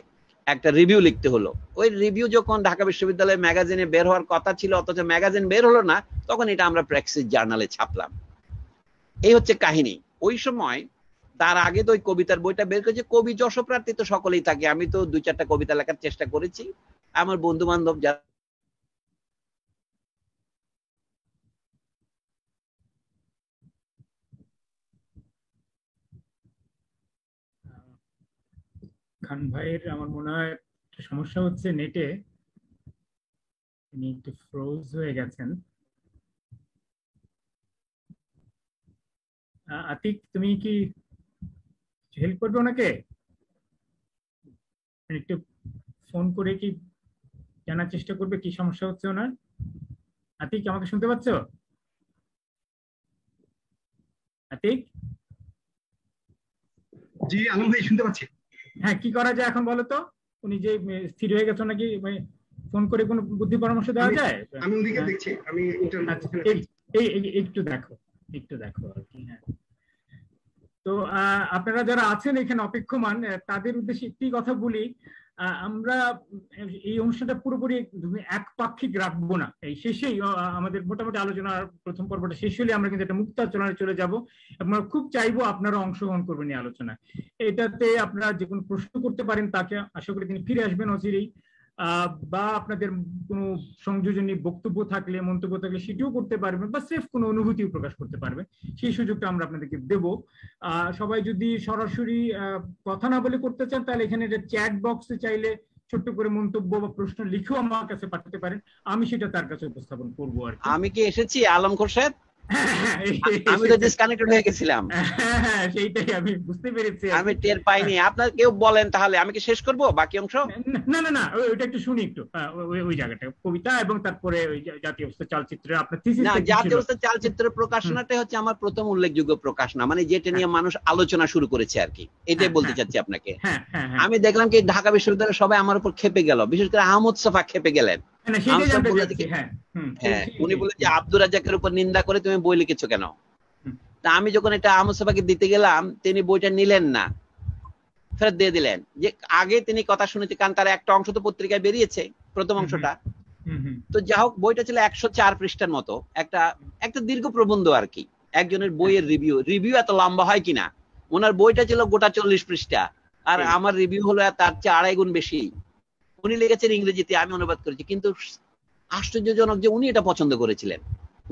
একটা রিভিউ লিখতে হলো। ওই রিভিউ যখন ঢাকা বিশ্ববিদ্যালয়ের ম্যাগাজিনে বের হওয়ার কথা ছিল, অথচ ম্যাগাজিন বের হলো না, তখন এটা আমরা প্র্যাক্সিস জার্নালে ছাপলাম। এই হচ্ছে কাহিনী। ওই সময়, তার আগে তো ওই কবিতার বইটা বের করেছে। কবি যশপ্রার্থী তো সকলেই থাকে, আমি তো 2-4টা কবিতা লেখার চেষ্টা করেছি। আমার বন্ধু বান্ধব যারা খান ভাইয়ের আমার মনে হয় সমস্যা হচ্ছে নেটে, তিনি একটু ফ্রোজ হয়ে গেছেন। আতিক, তুমি কি হেল্প করবে ওনাকে? একটু ফোন করে কি জানার চেষ্টা করবে কি সমস্যা হচ্ছে ওনার? আতিক, আমাকে শুনতে পাচ্ছ? আতিক? জি আলম ভাই, শুনতে পাচ্ছি। হ্যাঁ, কি করা যায় এখন বলো তো? উনি যে স্থির হয়ে গেছে, নাকি ফোন করে কোনো বুদ্ধি পরামর্শ দেওয়া যায়? আমি ওদিকে দেখছি, আমি একটু দেখো, একটু দেখো আর কি। হ্যাঁ, তো আপনারা যারা আছেন এখানে অপেক্ষমান, তাদের উদ্দেশ্যে একটি কথা বলি, আমরা এই অনুষ্ঠানটা পুরোপুরি একপাক্ষিক রাখবো না। এই শেষেই আমাদের মোটামুটি আলোচনার প্রথম পর্বটা শেষ হলে আমরা কিন্তু একটা মুক্ত আলোচনায় চলে যাব। আমরা খুব চাইবো আপনারা অংশগ্রহণ করবেন এই আলোচনায়। এটাতে আপনারা যে কোনো প্রশ্ন করতে পারেন, তাকে আশা করি তিনি ফিরে আসবেন অচিরেই, বা আপনাদের কোনো সংযোজনী বক্তব্য থাকলে, মন্তব্য থাকলে সেটিও করতে পারবেন, বা সেফ কোনো অনুভূতিও প্রকাশ করতে পারবেন, সেই সুযোগটা আমরা আপনাদেরকে দেব। সবাই যদি সরাসরি কথা না বলে করতে চান, তাহলে এখানে চ্যাট বক্সে চাইলে ছোট্ট করে মন্তব্য বা প্রশ্ন লিখেও আমার কাছে পাঠাতে পারেন, আমি সেটা তার কাছে উপস্থাপন করবো আর কি। আমি কি এসেছি আলম খোরশেদ? আমি তো ডিসকানেক্টেড হয়ে গেছিলাম। হ্যাঁ, সেইটাই আমি বুঝতে পেরেছি, আমি টের পাইনি। আপনার কেউ বলেন তাহলে, আমি কি শেষ করব বাকি অংশ? না না না, ওইটা একটু শুনি একটু, ওই জায়গাটা কবিতা এবং তারপরে ওই জাতীয় অবস্থা চালচিত্রে আপনার থিসিস। না, জাতীয় অবস্থা চালচিত্র প্রকাশনাটা হচ্ছে আমার প্রথম উল্লেখযোগ্য প্রকাশনা, মানে যেটা নিয়ে মানুষ আলোচনা শুরু করেছে আর কি, এটাই বলতে চাচ্ছি আপনাকে। আমি দেখলাম কি ঢাকা বিশ্ববিদ্যালয়ের সবাই আমার উপর খেপে গেল, বিশেষ করে আহমদ সফা খেপে গেলেন। উনি বলে যে আব্দুর রাজ্জাকের উপর নিন্দা করে তুমি বই লিখেছো কেন? তা আমি যখন এটা আহমদ সফাকে দিতে গেলাম, তিনি বইটা নিলেন না, ফেরত দিয়ে দিলেন। যে আগে তিনি কথা শুনেছি, কারণ তার একটা অংশ তো পত্রিকায় বেরিয়েছে, প্রথম অংশটা। তো যা হোক, বইটা ছিল 104 পৃষ্ঠার মতো, একটা দীর্ঘ প্রবন্ধ আর কি, একজনের বইয়ের রিভিউ এত লম্বা হয় কিনা। ওনার বইটা ছিল গোটা 40 পৃষ্ঠা, আর আমার রিভিউ হলো তার চেয়ে 2.5 গুণ বেশি। উনি লিখেছেন ইংরেজিতে, আমি অনুবাদ করেছি। কিন্তু আশ্চর্যজনক যে উনি এটা পছন্দ করেছিলেন।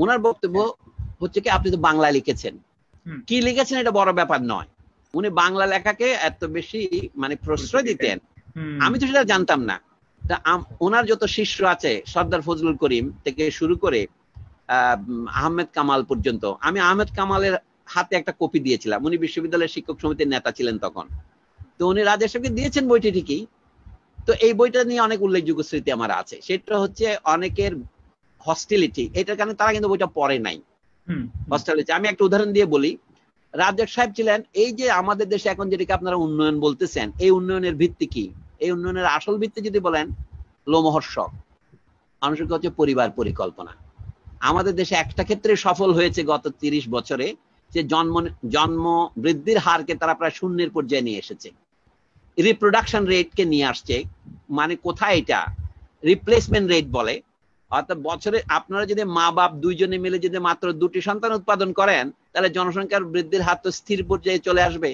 ওনার বক্তব্য হচ্ছে কি, আপনি তো বাংলা লিখেছেন, কি লিখেছেন এটা বড় ব্যাপার নয়। উনি বাংলা লেখাকে এত বেশি মানে প্রশ্রয় দিতেন, আমি তো সেটা জানতাম না। তা ওনার যত শিষ্য আছে, সর্দার ফজলুল করিম থেকে শুরু করে আহমেদ কামাল পর্যন্ত, আমি আহমেদ কামালের হাতে একটা কপি দিয়েছিলাম। উনি বিশ্ববিদ্যালয়ের শিক্ষক সমিতির নেতা ছিলেন তখন। তো উনি রাজেশ সাহেবকে দিয়েছেন বইটি ঠিকই। তো এই বইটা নিয়ে অনেক উল্লেখযোগ্য স্মৃতি আমার আছে। সেটা হচ্ছে অনেকের হস্টিলিটি, এটার কারণে তারা কিন্তু বইটা পড়ে নাই। হস্টিলিটি আমি একটা উদাহরণ দিয়ে বলি। রাজ্জাক সাহেব ছিলেন, এই যে আমাদের দেশে এখন যেটাকে আপনারা উন্নয়ন বলতেছেন, এই উন্নয়নের ভিত্তি কি? এই উন্নয়নের আসল ভিত্তি যদি বলেন, লোমহর্ষক। মানুষের হচ্ছে পরিবার পরিকল্পনা। আমাদের দেশে একটা ক্ষেত্রে সফল হয়েছে গত 30 বছরে, যে জন্ম বৃদ্ধির হারকে তারা প্রায় শূন্যের পর্যায়ে নিয়ে এসেছে, রিপ্রোডাকশন রেটকে নিয়ে আসছে। মানে কোথায় এটা রিপ্লেসমেন্ট রেট বলে, অর্থাৎ বছরে আপনারা যদি মা বাপ দুইজনে মিলে যদি মাত্র 2টি সন্তান উৎপাদন করেন, তাহলে জনসংখ্যার বৃদ্ধির হার তো স্থির পর্যায়ে চলে আসবে।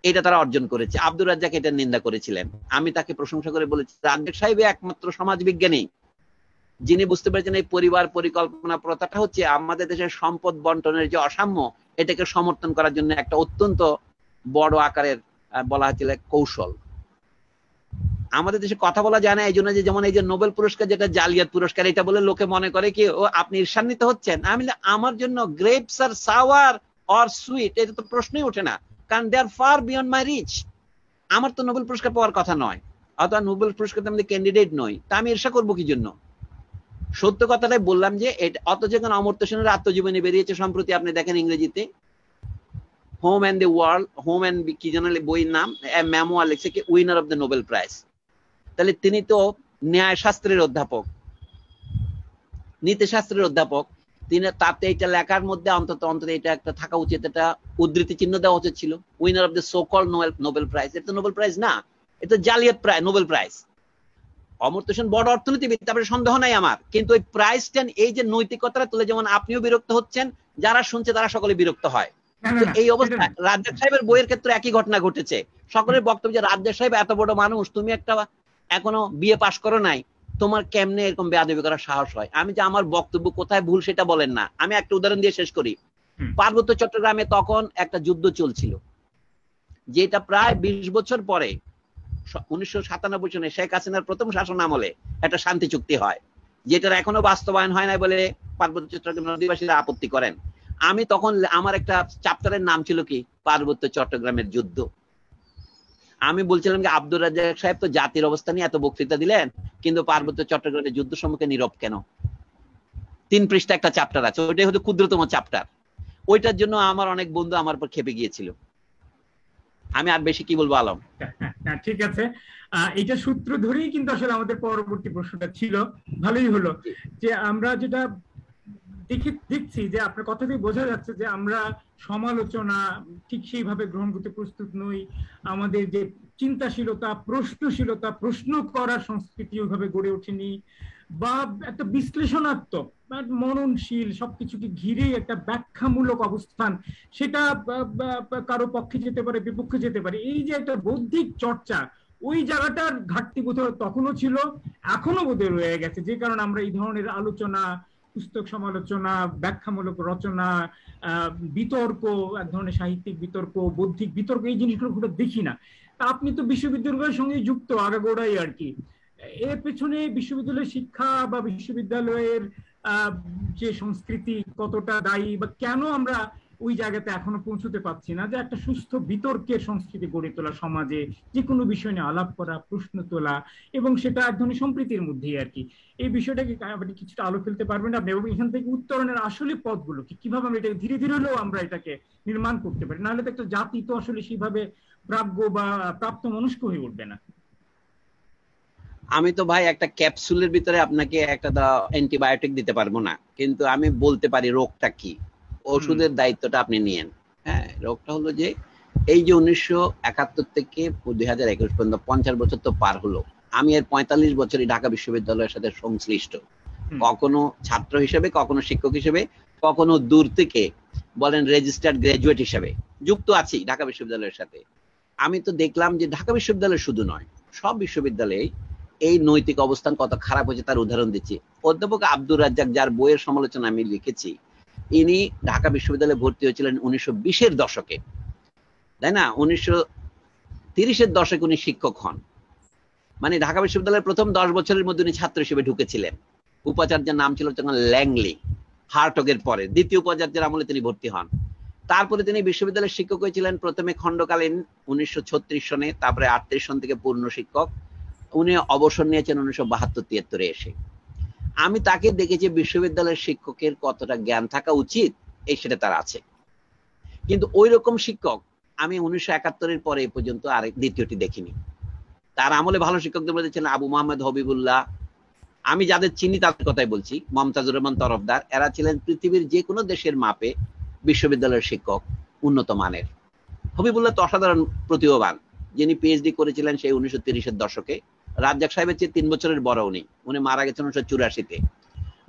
এটা তারা অর্জন করেছে। আব্দুর রাজ্জাক এটা নিন্দা করেছিলেন, আমি তাকে প্রশংসা করে বলেছি রাজ্জাক সাহেব একমাত্র সমাজ বিজ্ঞানী যিনি বুঝতে পেরেছেন এই পরিবার পরিকল্পনা প্রথাটা হচ্ছে আমাদের দেশের সম্পদ বন্টনের যে অসাম্য, এটাকে সমর্থন করার জন্য একটা অত্যন্ত বড় আকারের বলা হচ্ছিল কৌশল। আমাদের দেশে কথা বলা যায় না এই জন্য, যে যেমন এই যে নোবেল পুরস্কার যেটা জালিয়াত পুরস্কার, এটা বলে লোকে মনে করে কি ও আপনি ঈর্ষান্বিত হচ্ছেন। আমি আমার জন্য grapes are sour or sweet এটা তো প্রশ্নই ওঠে না, কারণ they are far beyond my reach. আমার তো নোবেল পুরস্কার পাওয়ার কথা নয়, অথবা নোবেল পুরস্কার আমি ক্যান্ডিডেট নই, তা আমি ঈর্ষা করবো কি জন্য? সত্য কথাটাই বললাম যে অথচ যখন অমর্ত্য সেনের আত্মজীবনী বেরিয়েছে সম্প্রতি, আপনি দেখেন ইংরেজিতে home and the world, home and কি যেন বইয়ের নাম, মেমোয়ার লিখছে কি winner of the Nobel prize. তাহলে তিনি তো ন্যায় শাস্ত্রের অধ্যাপক, নীতিশাস্ত্রের অধ্যাপক, তিনি তাতে এটা লেখার মধ্যে অন্তত এটা একটা থাকা উচিত, এটা উদ্ধৃতি চিহ্ন দেওয়া উচিত ছিল, winner of the so called Nobel prize. এটা তো নোবেল প্রাইজ না, এটা জালিয়াত prize, Nobel prize. Amartya Sen বড় অর্থনীতিবিদ, তারপরে সন্দেহ নাই আমার, কিন্তু ওই প্রাইজটা এই যে নৈতিকতাটা তুলে, যেমন আপনিও বিরক্ত হচ্ছেন, যারা শুনছে তারা সকলে বিরক্ত হয়। এই অবস্থায় রাজ্জাক সাহেবের বইয়ের ক্ষেত্রে একই ঘটনা ঘটেছে। সকলের বক্তব্য যে রাজ্জাক সাহেব এত বড় মানুষ, তুমি একটা এখনো বিএ পাশ করো নাই, তোমার কেমনে এরকম বেয়াদবি করার সাহস হয়? আমি যে আমার বক্তব্য কোথায় ভুল সেটা বলেন না। আমি একটা উদাহরণ দিয়ে শেষ করি। পার্বত্য চট্টগ্রামে তখন একটা যুদ্ধ চলছিল, যেটা প্রায় 20 বছর পরে 1997 সনে শেখ হাসিনার প্রথম শাসন আমলে একটা শান্তি চুক্তি হয়, যেটার এখনো বাস্তবায়ন হয় নাই বলে পার্বত্য চট্টগ্রামের অধিবাসীরা আপত্তি করেন। আমি তখন আমার একটা চ্যাপ্টারের নাম ছিল কি পার্বত্য চট্টগ্রামের যুদ্ধ। আমি বলছিলাম যে আব্দুর রাজ্জাক সাহেব তো জাতির অবস্থা নিয়ে এত বক্তৃতা দিলেন, কিন্তু পার্বত্য চট্টগ্রামের যুদ্ধ সম্মুখে নীরব কেন? 3 পৃষ্ঠা একটা চ্যাপ্টার আছে, ওইটাই হচ্ছে ক্ষুদ্রতম চ্যাপ্টার। ওইটার জন্য আমার অনেক বন্ধু আমার উপর খেপে গিয়েছিল। আমি আর বেশি কি বলবো আলম? ঠিক আছে, এটা সূত্র ধরেই কিন্তু আসলে আমাদের পরবর্তী প্রশ্নটা ছিল। ভালোই হলো যে আমরা যেটা দেখছি যে আপনার কথা দিয়ে বোঝা যাচ্ছে যে আমরা সমালোচনা ঠিক সেইভাবে গ্রহণ করতে প্রস্তুত নই। আমাদের যে চিন্তাশীলতা, প্রশ্নশীলতা, প্রশ্ন করার সংস্কৃতি ওইভাবে গড়ে ওঠেনি, বা একটা বিশ্লেষণাত্মক মননশীল সবকিছুকে ঘিরে একটা ব্যাখ্যামূলক অবস্থান, সেটা কারো পক্ষে যেতে পারে, বিপক্ষে যেতে পারে। এই যে একটা বৌদ্ধিক চর্চা, ওই জায়গাটার ঘাটতি বোধহয় তখনও ছিল, এখনো বোধহয় রয়ে গেছে, যে কারণে আমরা এই ধরনের আলোচনা, পুস্তক সমালোচনা, ব্যাখ্যামূলক রচনা, বিতর্ক, এক ধরনের সাহিত্যিক বিতর্ক, বৌদ্ধিক বিতর্ক, এই জিনিসগুলো দেখি না। তা আপনি তো বিশ্ববিদ্যালয়ের সঙ্গে যুক্ত আগাগোড়াই আর কি, এর পেছনে বিশ্ববিদ্যালয়ের শিক্ষা বা বিশ্ববিদ্যালয়ের যে সংস্কৃতি কতটা দায়ী, বা কেন আমরা ওই জায়গাতে এখনো পৌঁছতে পারছি না যে একটা সুস্থ বিতর্কের সংস্কৃতি গড়ে তোলা, সমাজে যে কোনো বিষয় নিয়ে আলাপ করা, প্রশ্ন তোলা, এবং সেটা এক ধরনের সম্প্রীতির মধ্যেই আর কি। এই বিষয়টাকে আপনি কিছুটা আলো ফেলতে পারবেন আপনি, এবং এখান থেকে উত্তরণের আসলে পথগুলো কি, কিভাবে আমরা এটাকে ধীরে ধীরে হলেও আমরা এটাকে নির্মাণ করতে পারি? নাহলে তো একটা জাতি তো আসলে সেইভাবে প্রাজ্ঞ বা প্রাপ্ত মনস্ক হয়ে উঠবে না। আমি তো ভাই একটা ক্যাপসুলের ভিতরে আপনাকে একটা অ্যান্টিবায়োটিক দিতে পারবো না, কিন্তু আমি বলতে পারি রোগটা কি, ওষুধের দায়িত্বটা আপনি নিয়েন। হ্যাঁ, রোগটা হলো যে এই যে 1971 থেকে 2021 পর্যন্ত 50 বছর তো পার হলো, আমি এর 45 বছরই ঢাকা বিশ্ববিদ্যালয়ের সাথে সংশ্লিষ্ট, কখনো ছাত্র হিসেবে, কখনো শিক্ষক হিসেবে, কখনো দূর থেকে বলেন রেজিস্টার্ড গ্রাজুয়েট হিসেবে যুক্ত আছি ঢাকা বিশ্ববিদ্যালয়ের সাথে। আমি তো দেখলাম যে ঢাকা বিশ্ববিদ্যালয় শুধু নয়, সব বিশ্ববিদ্যালয়ে এই নৈতিক অবস্থান কত খারাপ হয়েছে তার উদাহরণ দিচ্ছি। অধ্যাপক আব্দুর রাজ্জাক, যার বইয়ের সমালোচনা আমি লিখেছি, ইনি ঢাকা বিশ্ববিদ্যালয়ে ভর্তি হয়েছিলেন 1920-এর দশকে, তাই না? 1930-এর দশকে উনি শিক্ষক হন। মানে ঢাকা বিশ্ববিদ্যালয়ের প্রথম 10 বছরের মধ্যে উনি ছাত্র হিসেবে ঢুকেছিলেন। উপাচার্যের নাম ছিল তখন ল্যাংলি, হার্টগের পরে দ্বিতীয় উপাচার্যের আমলে তিনি ভর্তি হন। তারপরে তিনি বিশ্ববিদ্যালয়ের শিক্ষক হয়েছিলেন, প্রথমে খণ্ডকালীন 1936 সনে, তারপরে 38 সন থেকে পূর্ণ শিক্ষক। উনি অবসর নিয়েছেন 1972-73 এসে। আমি তাকে দেখেছি বিশ্ববিদ্যালয়ের শিক্ষকের কতটা জ্ঞান থাকা উচিত এই সেটা তার আছে, কিন্তু ওই রকম শিক্ষক আমি 1971-এর পরে এই পর্যন্ত আর দ্বিতীয়টি দেখিনি। তার আমলে ভালো শিক্ষকদের মধ্যে ছিলেন আবু মোহাম্মদ হবিবুল্লাহ, আমি যাদের চিনি তাদের কথাই বলছি, মমতাজুর রহমান তরফদার, এরা ছিলেন পৃথিবীর যে কোনো দেশের মাপে বিশ্ববিদ্যালয়ের শিক্ষক উন্নত মানের। হবিবুল্লাহ তো অসাধারণ প্রতিভাবান, যিনি পিএইচডি করেছিলেন সেই 1930-এর দশকে। রাজ্জাক সাহেবের চেয়ে 3 বছরের বড় উনি মারা গেছেন 1984-তে।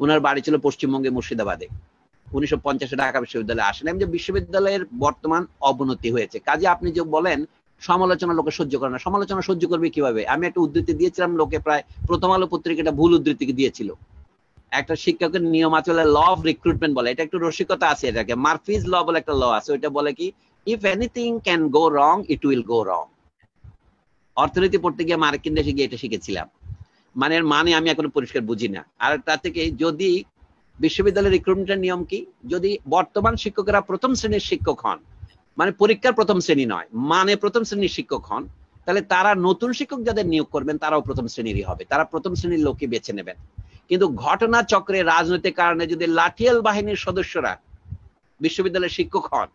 উনার বাড়ি ছিল পশ্চিমবঙ্গে মুর্শিদাবাদে। 1950-এ ঢাকা বিশ্ববিদ্যালয়ে আসেন। এমনি বিশ্ববিদ্যালয়ের বর্তমান অবনতি হয়েছে। কাজে আপনি যে বলেন সমালোচনা লোকে সহ্য করে না, সমালোচনা সহ্য করবে কিভাবে? আমি একটা উদ্ধৃতি দিয়েছিলাম, লোকে প্রায় প্রথম আলো পত্রিকাটা ভুল উদ্ধৃতি দিয়েছিল। একটা শিক্ষকের নিয়ম আছে ল অফ রিক্রুটমেন্ট বলে, এটা একটু রসিকতা আছে, এটাকে মার্ফিজ ল বলে একটা ল আছে, ওইটা বলে কি if anything can go wrong it will go wrong. অর্থনীতি পড়তে গিয়ে মার্কিন দেশে গিয়ে এটা শিখেছিলাম, মানে আমি এখনো পরিষ্কার বুঝি না। আর তার থেকে যদি বিশ্ববিদ্যালয়ের রিক্রুটমেন্টের নিয়ম কি, যদি বর্তমান শিক্ষকেরা প্রথম শ্রেণীর শিক্ষক হন, মানে পরীক্ষার প্রথম শ্রেণী নয়, মানে প্রথম শ্রেণীর শিক্ষক হন, তাহলে তারা নতুন শিক্ষক যাদের নিয়োগ করবেন তারাও প্রথম শ্রেণীরই হবে, তারা প্রথম শ্রেণীর লোকই বেছে নেবেন। কিন্তু ঘটনা চক্রে রাজনৈতিক কারণে যদি লাঠিয়াল বাহিনীর সদস্যরা বিশ্ববিদ্যালয়ের শিক্ষক হন,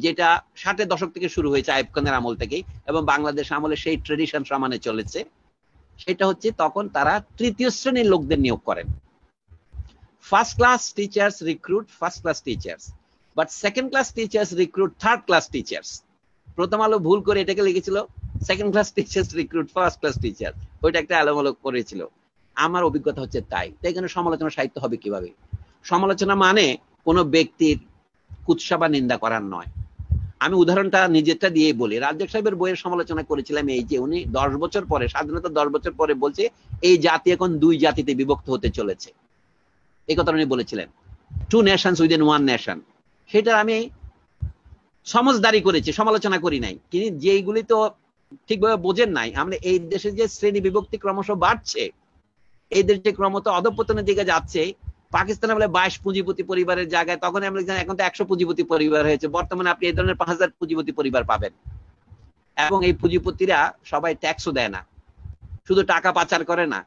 যেটা 60-এর দশক থেকে শুরু হয়েছে আইয়ুব খানের আমল থেকেই, এবং বাংলাদেশ আমলে সেই ট্রেডিশন সমানে চলেছে, সেটা হচ্ছে তখন তারা তৃতীয় শ্রেণীর লোকদের নিয়োগ করেন। First class teachers recruit first class teachers, but second class teachers recruit third class teachers. প্রথম আলো ভুল করে এটাকে লিখেছিল second class teachers recruit first class teacher, ওইটা একটা আলোমূলক করেছিল। আমার অভিজ্ঞতা হচ্ছে তাই। এখানে সমালোচনা সাহিত্য হবে কিভাবে? সমালোচনা মানে কোনো ব্যক্তির কুৎসা বা নিন্দা করার নয়। আমি উদাহরণটা নিজেরটা দিয়ে বলি। রাজ্জাক সাহেবের বইয়ের সমালোচনা করেছিলাম এই যে উনি 10 বছর পরে, স্বাধীনতা 10 বছর পরে বলছে এই জাতি এখন 2 জাতিতে বিভক্ত হতে চলেছে, এই কথা উনি বলেছিলেন, 2 নেশনস উইদিন 1 নেশন। সেটা আমি সমজদারি করেছি, সমালোচনা করি নাই। কিন্তু যেইগুলি তো ঠিকভাবে বোঝেন নাই, আমরা এই দেশে যে শ্রেণী বিভক্তি ক্রমশ বাড়ছে, এই দেশে ক্রমশ অধঃপতনের দিকে যাচ্ছে। পাকিস্তানে বলে 22 পুঁজিপতি পরিবারের জায়গায় তখন আমরা জানি এখন তো 100 পুঁজিপতি পরিবার হয়েছে। বর্তমানে আপনি এই ধরনের 5000 পুঁজিপতি পরিবার পাবেন, এবং এই পুঁজিপতিরা সবাই ট্যাক্সও দেয় না, শুধু টাকা পাচার করে না।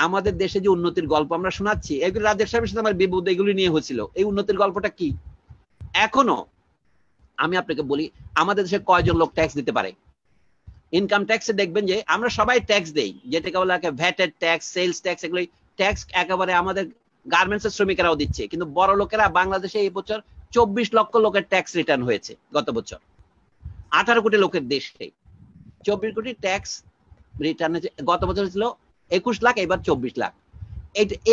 আমাদের দেশে যে উন্নতির গল্প আমরা শোনাচ্ছি, এগুলি রাজ্জাক সাহেবের সাথে আমার বিবাদ এগুলি নিয়ে হয়েছিল। এই উন্নতির গল্পটা কি? এখনো আমি আপনাকে বলি, আমাদের দেশে কয়জন লোক ট্যাক্স দিতে পারে? ইনকাম ট্যাক্সে দেখবেন যে আমরা সবাই ট্যাক্স দেই, যেটাকে বলা হয় ভ্যাটের ট্যাক্স, সেলস ট্যাক্স, এগুলি ট্যাক্স একেবারে আমাদের গার্মেন্টস এর শ্রমিকেরাও দিচ্ছে। কিন্তু বড় লোকেরা, বাংলাদেশে এই বছর 24 লক্ষ লোকের ট্যাক্স রিটার্ন হয়েছে গত বছর। 18 কোটি লোকের দেশে 24 কোটি ট্যাক্স রিটার্ন হয়েছে। গত বছর ছিল 21 লাখ, এবার 24 লাখ।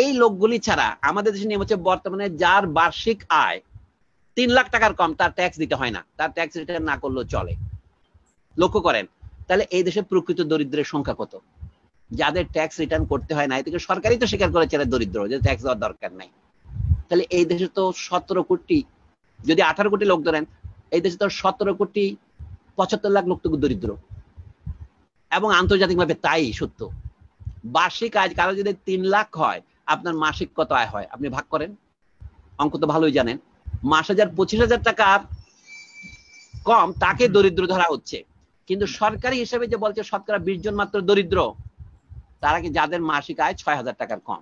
এই লোকগুলি ছাড়া আমাদের দেশে নিয়ম হচ্ছে বর্তমানে যার বার্ষিক আয় 3 লাখ টাকার কম তার ট্যাক্স দিতে হয় না, তার ট্যাক্স রিটার্ন না করলেও চলে। লক্ষ্য করেন তাহলে এই দেশে প্রকৃত দরিদ্রের সংখ্যা কত? যাদের ট্যাক্স রিটার্ন করতে হয় না, এদিকে সরকারই তো স্বীকার করেছে এরা দরিদ্র, যে ট্যাক্স দেওয়ার দরকার নাই। তাহলে এই দেশে তো 17 কোটি, যদি 18 কোটি লোক ধরেন, এই দেশে তো 17 কোটি 75 লাখ লোক তো দরিদ্র, এবং আন্তর্জাতিকভাবে তাই সত্য। বার্ষিক আয় কারো যদি 3 লাখ হয়, আপনার মাসিক কত আয় হয় আপনি ভাগ করেন, অঙ্ক তো ভালোই জানেন। মাস 25,000 টাকা কম তাকে দরিদ্র ধরা হচ্ছে। কিন্তু সরকারি হিসেবে যে বলছে শতকরা 20 জন মাত্র দরিদ্র, তারা কি যাদের মাসিক আয় 6,000 টাকার কম।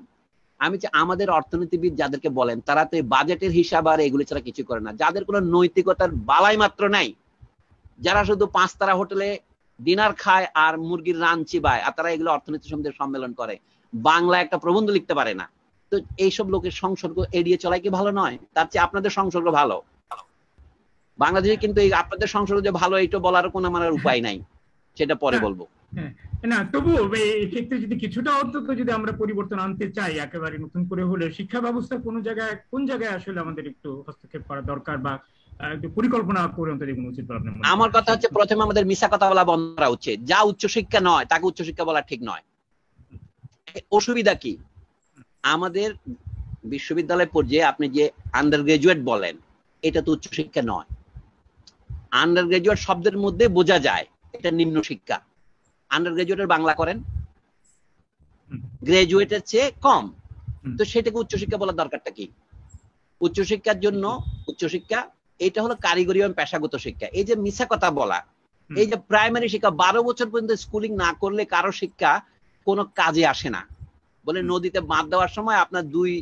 আমি আমাদের অর্থনীতিবিদ যাদেরকে বলেন, তারা তো বাজেটের হিসাব আর এগুলি ছাড়া কিছু করে না, যাদের কোনো নৈতিকতার বালাই মাত্র নাই, যারা শুধু 5 তারা হোটেলে ডিনার খায় আর মুরগির রান চিবায়, আর তারা এগুলো অর্থনীতি সম্বন্ধে সম্মেলন করে, বাংলা একটা প্রবন্ধ লিখতে পারে না। তো এইসব লোকের সংসর্গ এড়িয়ে চলাই কি ভালো নয়? তার চেয়ে আপনাদের সংসর্গ ভালো। বাংলাদেশে কিন্তু এই আপনাদের সংসর্গ যে ভালো, এইটা বলার কোনো আমার উপায় নাই, সেটা পরে বলবো। না, তবু এই ক্ষেত্রে যদি কিছুটা অন্তত যদি আমরা পরিবর্তন আনতে চাই, একেবারে নতুন করে হলে শিক্ষা ব্যবস্থা কোন জায়গায় আসলে আমাদের একটু হস্তক্ষেপ করা দরকার, বা একটু পরিকল্পনা করে অন্তত এগুলো উচিত বলে আপনার? আমার কথা হচ্ছে প্রথমে আমাদের মিছা কথা বলা বন্ধ করা উচিত। যা উচ্চশিক্ষা নয় তাকে উচ্চশিক্ষা বলা ঠিক নয়। অসুবিধা কি? আমাদের বিশ্ববিদ্যালয় পর্যায়ে আপনি যে আন্ডার গ্রাজুয়েট বলেন, এটা তো উচ্চশিক্ষা নয়। আন্ডার গ্রাজুয়েট শব্দের মধ্যে বোঝা যায় এটা নিম্ন শিক্ষা। আন্ডার গ্রাজুয়েটের বাংলা করেন গ্রাজুয়েটের চেয়ে কম, তো সেটাকে উচ্চশিক্ষা বলার দরকারটা কি? উচ্চশিক্ষার জন্য উচ্চশিক্ষা এটা হলো কারিগরি এবং পেশাগত শিক্ষা। এই যে মিছা কথা বলা, এই যে প্রাইমারি শিক্ষা 12 বছর পর্যন্ত স্কুলিং না করলে কারো শিক্ষা কোনো কাজে আসে না। বলে নদীতে বাঁধ দেওয়ার সময় আপনার 2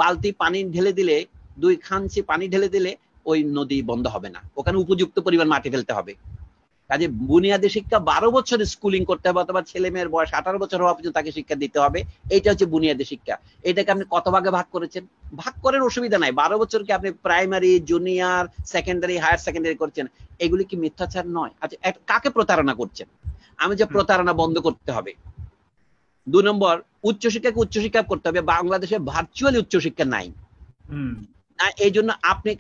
বালতি পানি ঢেলে দিলে, 2 খাঞ্চি পানি ঢেলে দিলে ওই নদী বন্ধ হবে না, ওখানে উপযুক্ত পরিমাণ মাটি ফেলতে হবে। কাজে বুনিয়াদী শিক্ষা 12 বছর স্কুলিং করতে হবে, অথবা ছেলে মেয়ের বয়স 18 বছর হওয়া পর্যন্ত তাকে শিক্ষা দিতে হবে। এইটা হচ্ছে বুনিয়াদী শিক্ষা। এটাকে আপনি কত ভাগে ভাগ করেছেন? ভাগ করেন, অসুবিধা নাই। 12 বছরকে আপনি primary, junior, secondary, higher secondary করছেন, এগুলি কি মিথ্যাচার নয়? আচ্ছা, কাকে প্রতারণা করছেন? আমি যে প্রতারণা বন্ধ করতে হবে। 2 নম্বর, উচ্চশিক্ষাকে উচ্চশিক্ষা করতে হবে। বাংলাদেশে ভার্চুয়ালি উচ্চশিক্ষা নাই। এই জন্য আপনি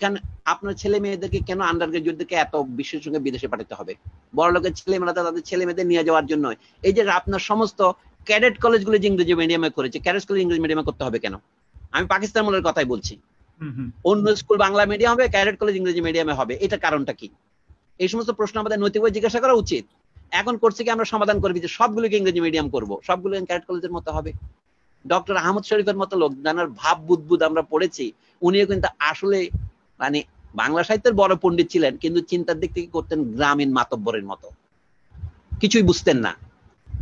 আপনার ছেলে মেয়েদেরকে কেন আন্ডার গ্রাজুয়েটদেরকে এত বিশ্বের সঙ্গে বিদেশে পাঠাতে হবে? বড় লোকের ছেলে মেয়েরা তাদের ছেলে মেয়েদের নিয়ে যাওয়ার জন্য। এই যে আপনার সমস্ত ক্যাডেট কলেজগুলো যে ইংরেজি মিডিয়ামে করেছে, ক্যাডেট কলেজ ইংরেজি মিডিয়ামে করতে হবে কেন? আমি পাকিস্তান মূলের কথাই বলছি। অন্য স্কুল বাংলা মিডিয়াম হবে, ক্যাডেট কলেজ ইংরেজি মিডিয়ামে হবে, এটা কারণটা কি? এই সমস্ত প্রশ্ন আমাদের নৈতিকভাবে জিজ্ঞাসা করা উচিত। এখন করছে কি, আমরা সমাধান করবি যে সবগুলোকে ইংরেজি মিডিয়াম করব, সবগুলো ক্যাডেট কলেজের মতো হবে। ডক্টর আহমদ শরীফের মতো লোক, যার ভাব বুদবুদ আমরা পড়েছি, উনিও কিন্তু আসলে মানে বাংলা সাহিত্যের বড় পণ্ডিত ছিলেন, কিন্তু চিন্তার দিক থেকে করতেন গ্রামীণ মাতব্বরের মতো, কিছুই বুঝতেন না।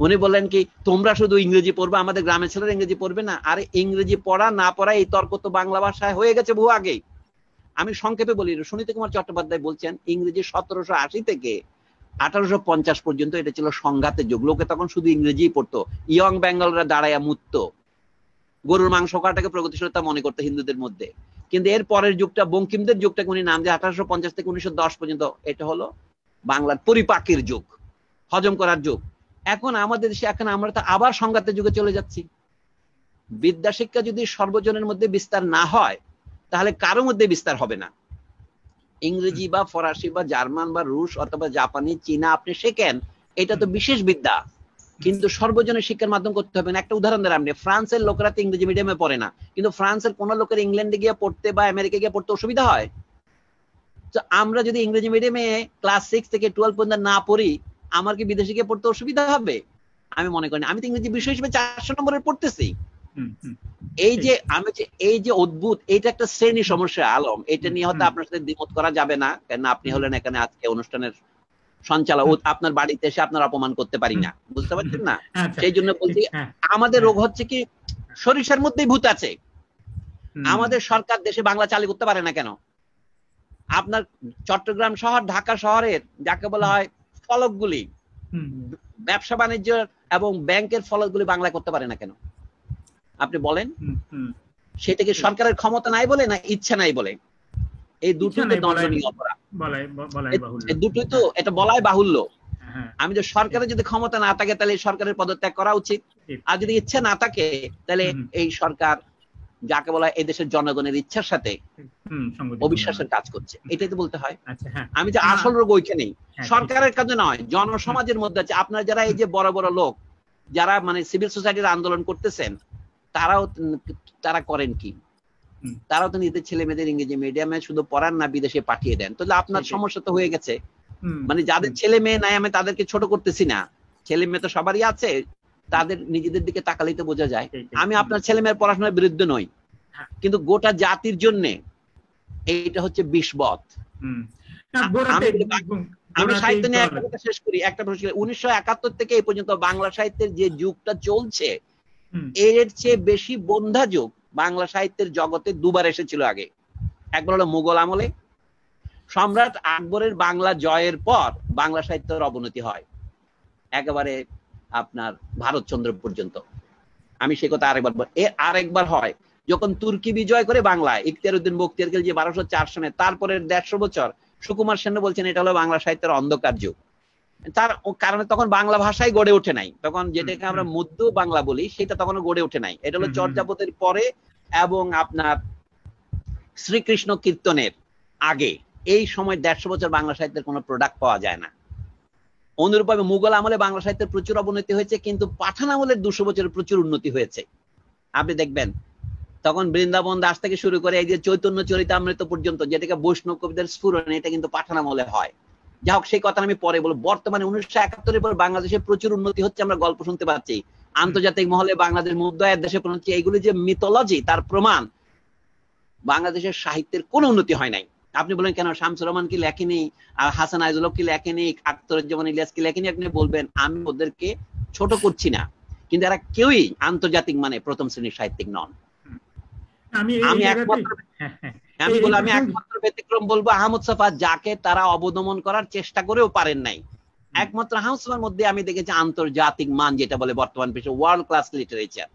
উনি বললেন কি, তোমরা শুধু ইংরেজি পড়বে, আমাদের গ্রামের ছেলেরা ইংরেজি পড়বে না। আরে ইংরেজি পড়া না পড়া এই তর্ক তো বাংলা ভাষায় হয়ে গেছে বহু আগেই। আমি সংক্ষেপে বলি, সুনীতি কুমার চট্টোপাধ্যায় বলছেন ইংরেজি 1780 থেকে 1850 পর্যন্ত এটা ছিল সংঘাতের যুগ। লোকে তখন শুধু ইংরেজি পড়তো। ইয়ং বেঙ্গলরা দাঁড়াইয়া মুততো, গরুর মাংস খাওয়াটাকে প্রগতিশীলতা মনে করতো হিন্দুদের মধ্যে। কিন্তু এর পরের যুগটা, বঙ্কিমদের যুগটাকে উনি নাম দিয়ে 1850 থেকে 1910 পর্যন্ত, এটা হলো বাংলার পরিপাকের যুগ, হজম করার যুগ। এখন আমাদের দেশে এখন আমরা তো আবার সংঘাতের যুগে চলে যাচ্ছি। বিদ্যা শিক্ষা যদি সর্বজনের মধ্যে বিস্তার না হয়, তাহলে কারো মধ্যে বিস্তার হবে না। ইংরেজি বা ফরাসি বা জার্মান বা রুশ অথবা জাপানি, চীনা আপনি শেখেন, এটা তো বিশেষ বিদ্যা, কিন্তু সর্বজনের শিক্ষার মাধ্যম করতে হবে না। একটা উদাহরণ দিলাম, আপনি ফ্রান্সের লোকেরা তো ইংরেজি মিডিয়ামে পড়ে না, কিন্তু ফ্রান্সের কোন লোকের ইংল্যান্ডে গিয়ে পড়তে বা আমেরিকা গিয়ে পড়তে অসুবিধা হয়? তো আমরা যদি ইংরেজি মিডিয়ামে ক্লাস 6 থেকে 12 পর্যন্ত না পড়ি, আমার কি বিদেশে গিয়ে পড়তে অসুবিধা হবে? আমি মনে করি না। আমি তো ইংরেজি বিষয় হিসেবে 400 নম্বরের পড়তেছি। এই যে অদ্ভুত, এইটা একটা শ্রেণী সমস্যা আলম। এটা নিয়ে হয়তো আপনার সাথে দ্বিমত করা যাবে না, কেন আপনি হলেন এখানে আজকে অনুষ্ঠানের সঞ্চালক। আপনার বাড়িতে এসে আপনার অপমান করতে পারি না, বুঝতে পারছেন না? সেই জন্য বলছি, আমাদের রোগ হচ্ছে কি, সরিষার মধ্যেই ভূত আছে। আমাদের সরকার দেশে বাংলা চালু করতে পারে না কেন? আপনার চট্টগ্রাম শহর, ঢাকা শহরের যাকে বলা হয় ফলকগুলি, ব্যবসা বাণিজ্য এবং ব্যাংকের ফলকগুলি বাংলা করতে পারে না কেন? আপনি বলেন। সেটা কি সরকারের ক্ষমতা নাই বলে, না ইচ্ছা নাই বলে? এই দুটোই তো দণ্ডনীয় অপরাধ, দুটোই তো, এটা বলাই বাহুল্য। আমি যে সরকারের যদি ক্ষমতা না থাকে, তাহলে সরকারের পদত্যাগ করা উচিত। আর যদি ইচ্ছা না থাকে, তাহলে এই সরকার যাকে বলা হয় এই দেশের জনগণের ইচ্ছার সাথে অবিশ্বাসের কাজ করছে, এটাই তো বলতে হয়। আমি যে আসল রোগ ওইখানেই, সরকারের কাজে নয়, জনসমাজের মধ্যে আছে। আপনারা যারা এই যে বড় বড় লোক যারা মানে সিভিল সোসাইটির আন্দোলন করতেছেন, তারা করেন কি? তারাও তো নিজেদের ছেলে মেয়েদের ইংরেজি মিডিয়ামে শুধু পড়ান না, বিদেশে পাঠিয়ে দেন। তাহলে আপনার সমস্যা তো হয়ে গেছে। মানে যাদের ছেলে মেয়ে নাই, আমি তাদেরকে ছোট করতেছি না, ছেলে মেয়ে তো সবারই আছে, তাদের নিজেদের দিকে তাকালেই তো বোঝা যায়। আমি আপনার ছেলে মেয়ের পড়াশোনার বিরুদ্ধে নই, কিন্তু গোটা জাতির জন্য এইটা হচ্ছে বিষবৎ। আমি সাহিত্য নিয়ে একটা কথা শেষ করি, একটা প্রশ্ন। 1971 থেকে এই পর্যন্ত বাংলা সাহিত্যের যে যুগটা চলছে, এর চেয়ে বেশি বন্ধা যুগ বাংলা সাহিত্যের জগতে দুবার এসেছিল আগে। একবার হলো মুঘল আমলে, সম্রাট আকবরের বাংলা জয়ের পর বাংলা সাহিত্যের অবনতি হয় একেবারে আপনার ভারতচন্দ্র পর্যন্ত। আমি সে কথা আরেকবার হয় যখন তুর্কি বিজয় করে বাংলায়, ইখতিয়ার উদ্দিন বখতিয়ার খিলজি 1204 সনে, তারপরে 150 বছর সুকুমার সেন বলছেন এটা হলো বাংলা সাহিত্যের অন্ধকার যুগ। তার কারণে তখন বাংলা ভাষাই গড়ে ওঠে নাই, তখন যেটাকে আমরা মধ্য বাংলা বলি সেটা তখনও গড়ে ওঠে নাই। এটা হলো চর্যাপদের পরে এবং আপনার শ্রীকৃষ্ণ কীর্তনের আগে। এই সময় 150 বছর বাংলা সাহিত্যের কোনো প্রোডাক্ট পাওয়া যায় না। অনুরূপভাবে মুঘল আমলে বাংলা সাহিত্যের প্রচুর অবনতি হয়েছে, কিন্তু পাঠান আমলের 200 বছরের প্রচুর উন্নতি হয়েছে। আপনি দেখবেন তখন বৃন্দাবন দাস থেকে শুরু করে এই যে চৈতন্য চরিতামৃত পর্যন্ত, যেটাকে বৈষ্ণব কবিদের স্ফুরণ, এটা কিন্তু পাঠান আমলে হয়। যা হোক, সেই কথা আমি পরে বলবো। বর্তমানে 1971 পর বাংলাদেশে প্রচুর উন্নতি হচ্ছে, আমরা গল্প শুনতে পাচ্ছি। আন্তর্জাতিক মহলে বাংলাদেশ মুদ্রায়ের দেশে পৌঁছে। এইগুলি যে মিথোলজি, তার প্রমাণ বাংলাদেশের সাহিত্যের কোনো উন্নতি হয় নাই। আপনি বলেন কেন শামসুর রহমান কি লেখেনি, আর হাসান আইজুল কি লেখেনি, আখতারুজ্জামান ইলিয়াস কি লেখেনি? আপনি বলবেন, আমি ওদেরকে ছোট করছি না, কিন্তু এরা কেউই আন্তর্জাতিক মানে প্রথম শ্রেণীর সাহিত্যিক নন। আমি একমাত্র ব্যতিক্রম বলবো আহমদ ছফা, যাকে তারা অবদমন করার চেষ্টা করেও পারেন নাই। একমাত্র হাউসমার মধ্যে আমি দেখেছি আন্তর্জাতিক মান যেটা বলে বর্তমান বিশ্বে ওয়ার্ল্ড ক্লাস লিটারেচার।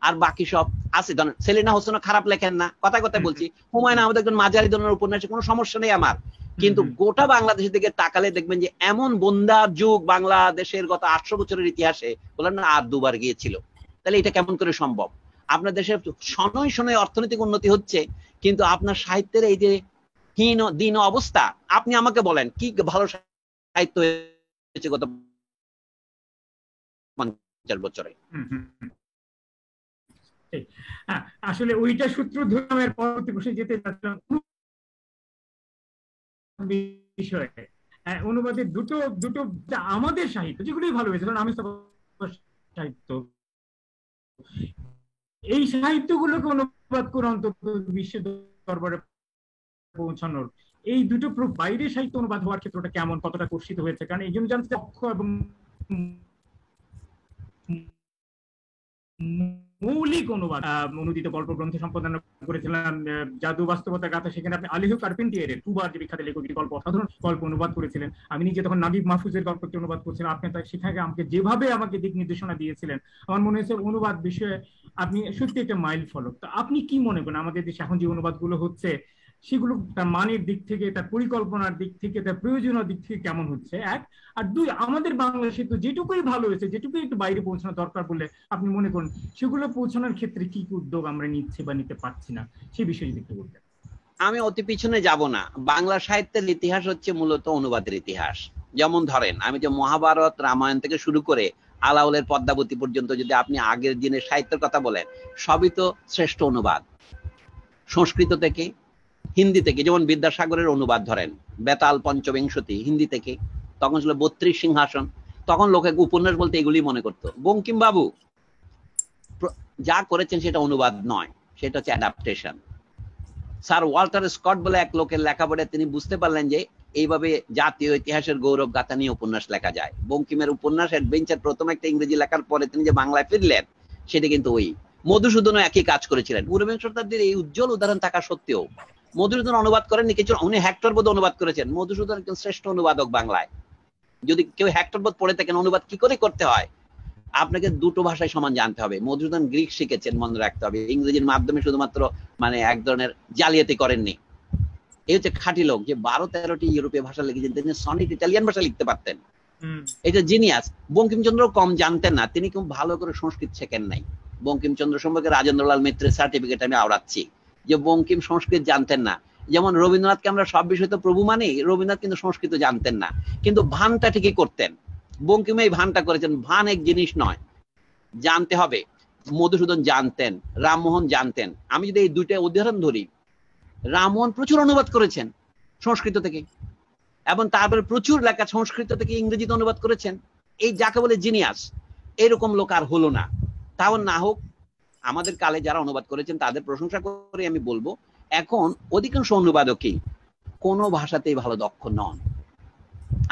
আর বাকি সব আছে, ধরেন সেলিনা হোসেনও খারাপ লেখেন না, কথা কথা বলছি, হুমায়ুন আহমেদ একজন মাঝারি ধরনের উপন্যাসে কোনো সমস্যা নেই আমার, কিন্তু গোটা বাংলাদেশের দিকে তাকালে দেখবেন যে এমন বন্যা যুগ বাংলাদেশের গত 800 বছরের ইতিহাসে বলেন না আর দুবার গিয়েছিল। তাহলে এটা কেমন করে সম্ভব? আপনার দেশে শনয় শনয় অর্থনৈতিক উন্নতি হচ্ছে, কিন্তু আপনার সাহিত্যের এই যে হীন দীন অবস্থা, আপনি আমাকে বলেন কি ভালো সাহিত্য হয়েছে গত 50 বছরে? আসলে ওইটা সূত্র ধরে আমি পরবর্তী প্রশ্নে যেতে চাচ্ছিলাম। বিষয়ে অনুবাদের দুটো দুটো আমাদের সাহিত্য যেগুলোই ভালো হয়েছে, কারণ আমি সাহিত্য, এই সাহিত্যগুলোকে অনুবাদ করে অন্তত বিশ্বের দরবারে পৌঁছানোর, এই দুটো বাইরে সাহিত্য অনুবাদ হওয়ার ক্ষেত্রটা কেমন, কতটা কর্ষিত হয়েছে? কারণ এই জন্য জানতে অক্ষ এবং মৌলিক অনুবাদ অনুদিত গল্প গ্রন্থ সম্পাদনা করেছিলাম জাদু বাস্তবতার গাথা, সেখানে আপনি আলিহু কার্পেন্টিয়ারের টুবার যে বিখ্যাত লেখক গল্প, অসাধারণ গল্প অনুবাদ করেছিলেন। আমি নিজে তখন নাবিব মাহফুজের গল্পটি অনুবাদ করছিলাম, আপনি সেখানে আমাকে যেভাবে আমাকে দিক নির্দেশনা দিয়েছিলেন, আমার মনে হয়েছে অনুবাদ বিষয়ে আপনি সত্যি একটা মাইল ফলক। তো আপনি কি মনে করেন আমাদের দেশে এখন যে অনুবাদগুলো হচ্ছে সেগুলো তার মানের দিক থেকে, তার পরিকল্পনার দিক থেকে, তার প্রয়োজনীয় দিক থেকে কেমন হচ্ছে? এক, আর দুই, আমাদের বাংলাদেশে তো যেটুকুই ভালো হয়েছে, যেটুকুই একটু বাইরে পৌঁছানো দরকার বলে আপনি মনে করেন, সেগুলো পৌঁছানোর ক্ষেত্রে কি কি উদ্যোগ আমরা নিচ্ছি বা নিতে পারছি না, সেই বিষয়ে যদি একটু বলতেন। আমি অতি পিছনে যাব না। বাংলা সাহিত্যের ইতিহাস হচ্ছে মূলত অনুবাদের ইতিহাস। যেমন ধরেন, আমি যে মহাভারত রামায়ণ থেকে শুরু করে আলাওলের পদ্মাবতী পর্যন্ত যদি আপনি আগের দিনের সাহিত্যের কথা বলেন, সবই তো শ্রেষ্ঠ অনুবাদ। সংস্কৃত থেকে, হিন্দি থেকে, যেমন বিদ্যাসাগরের অনুবাদ ধরেন বেতাল পঞ্চবিংশতি হিন্দি থেকে, তখন ছিল 32 সিংহাসন, তখন লোকে উপন্যাস বলতে এগুলি মনে করতো। বঙ্কিম বাবু যা করেছেন সেটা অনুবাদ নয়, সেটা হচ্ছে অ্যাডাপ্টেশন। স্যার ওয়াল্টার স্কট বলে এক লোকের লেখা পড়ে তিনি বুঝতে পারলেন যে এইভাবে জাতীয় ইতিহাসের গৌরব গাথা নিয়ে উপন্যাস লেখা যায়। বঙ্কিমের উপন্যাস অ্যাডভেঞ্চার প্রথম একটা ইংরেজি লেখার পরে তিনি যে বাংলায় ফিরলেন, সেটা কিন্তু ওই মধুসূদনও একই কাজ করেছিলেন। ঊনবিংশ শতাব্দীর এই উজ্জ্বল উদাহরণ থাকা সত্ত্বেও মধুসূদন অনুবাদ করেননি কিছু, উনি হেক্টর বোধ অনুবাদ করেছেন। মধুসূদন একজন শ্রেষ্ঠ অনুবাদক বাংলায়। যদি কেউ হেক্টর বোধ পড়ে থাকেন, অনুবাদ কি করে করতে হয়, আপনাকে দুটো ভাষায় সমান জানতে হবে। মধুসূদন গ্রিক শিখেছেন, মনে রাখতে হবে, ইংরেজির মাধ্যমে শুধুমাত্র মানে এক ধরনের জালিয়াতি করেননি। এই হচ্ছে খাঁটি লোক, যে 12-13টি ইউরোপীয় ভাষা লিখেছেন, তিনি সনিট ইটালিয়ান ভাষা লিখতে পারতেন। এটা জিনিয়াস। বঙ্কিমচন্দ্র কম জানতেন না, তিনি খুব ভালো করে সংস্কৃত শেখেন নাই। বঙ্কিমচন্দ্র সম্পর্কে রাজেন্দ্রলাল মিত্রের সার্টিফিকেট আমি আওড়াচ্ছি যে বঙ্কিম সংস্কৃত জানতেন না। যেমন রবীন্দ্রনাথকে আমরা সব বিষয় তো প্রভু মানি, রবীন্দ্রনাথ কিন্তু সংস্কৃত জানতেন না, কিন্তু ভানটা ঠিকই করতেন। বঙ্কিম এই ভানটা করেছেন। ভান এক জিনিস নয়, জানতে হবে। মধুসূদন জানতেন, রামমোহন জানতেন। আমি যদি এই দুইটা উদাহরণ ধরি, রামমোহন প্রচুর অনুবাদ করেছেন সংস্কৃত থেকে, এবং তারপরে প্রচুর লেখা সংস্কৃত থেকে ইংরেজিতে অনুবাদ করেছেন। এই যাকে বলে জিনিয়াস, এরকম লোক আর হলো না। তাও না হোক, আমাদের কালে যারা অনুবাদ করেছেন তাদের প্রশংসা করে আমি বলবো, এখন অধিকাংশ অনুবাদকই কোনো ভাষাতেই ভালো দক্ষ নন।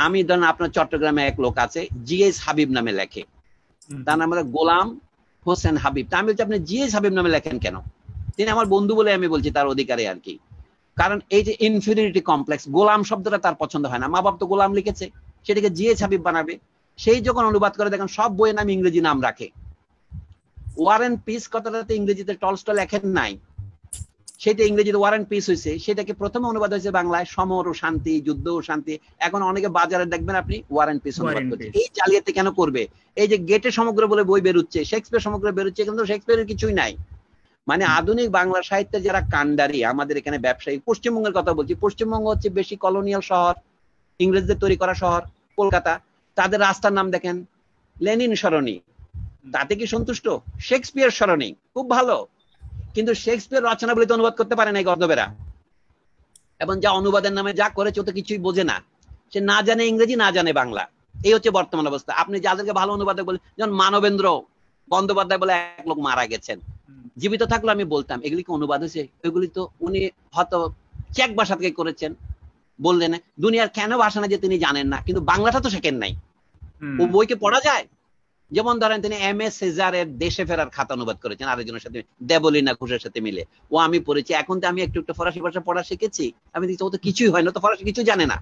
আমি ধরেন আপনার চট্টগ্রামে এক লোক আছে, জিএস হাবিব নামে লেখে, তার নাম গোলাম হোসেন হাবিব। তা আমি বলছি আপনি জিএস হাবিব নামে লেখেন কেন? তিনি আমার বন্ধু বলে আমি বলছি, তার অধিকারে আর কি। কারণ এই যে ইনফিরিয়রিটি কমপ্লেক্স, গোলাম শব্দটা তার পছন্দ হয় না। মা বাপ তো গোলাম লিখেছে, সেটাকে জিএস হাবিব বানাবে। সেই যখন অনুবাদ করে দেখেন সব বইয়ের নাম ইংরেজি নাম রাখে। ওয়ার এন্ড পিস কথাটাতে ইংরেজিতে টলস্টয় লেখেন নাই, সেটা ইংরেজিতে ওয়ার এন্ড পিস হয়েছে। সেটাকে প্রথমে অনুবাদ হয়েছে বাংলায় সমর ও শান্তি, যুদ্ধ ও শান্তি। এখন অনেকে বাজারে দেখবেন আপনি ওয়ার এন্ড পিস অনুবাদ করছে। এই জালিয়াতি কেন করবে? এই যে গেটে সমগ্র বলে বই বেরোচ্ছে, শেক্সপিয়ার সমগ্র বেরোচ্ছে, কিন্তু শেক্সপিয়ারের কিছুই নাই। মানে আধুনিক বাংলা সাহিত্যের যারা কান্ডারি, আমাদের এখানে ব্যবসায়ী, পশ্চিমবঙ্গের কথা বলছি, পশ্চিমবঙ্গ হচ্ছে বেশি কলোনিয়াল শহর, ইংরেজদের তৈরি করা শহর, কলকাতা। তাদের রাস্তার নাম দেখেন লেনিন সরণি, তাতে কি সন্তুষ্ট? শেক্সপিয়ার সরণি খুব ভালো, কিন্তু শেক্সপিয়ার রচনাবলিতে অনুবাদ করতে পারে না এই গর্দবেরা। এবং যা অনুবাদের নামে যা করেছে ও তো কিছুই বোঝে না, সে না জানে ইংরেজি, না জানে বাংলা। এই হচ্ছে বর্তমান অবস্থা। আপনি যাদেরকে ভালো অনুবাদক বলে, যেমন মানবেন্দ্র বন্দ্যোপাধ্যায় বলে এক লোক মারা গেছেন, জীবিত থাকলে আমি বলতাম এগুলি কি অনুবাদ হয়েছে? এগুলি তো উনি হয়তো চেক ভাষা থেকে করেছেন, বললেন দুনিয়ার কেন ভাষা না যে তিনি জানেন না, কিন্তু বাংলাটা তো শেখেন নাই। ও বইকে পড়া যায়। যেমন ধরেন তিনি এম.এ. সেজারের দেশে ফেরার খাতা অনুবাদ করেছেন আরেকজনের সাথে, দেবলীনা ঘোষের সাথে মিলে। ও আমি পড়েছি। এখন তো আমি একটু একটু ফরাসি ভাষা পড়া শিখেছি, আমি দেখছি ও তো কিছুই হয় না, তো ফরাসি কিছু জানে না।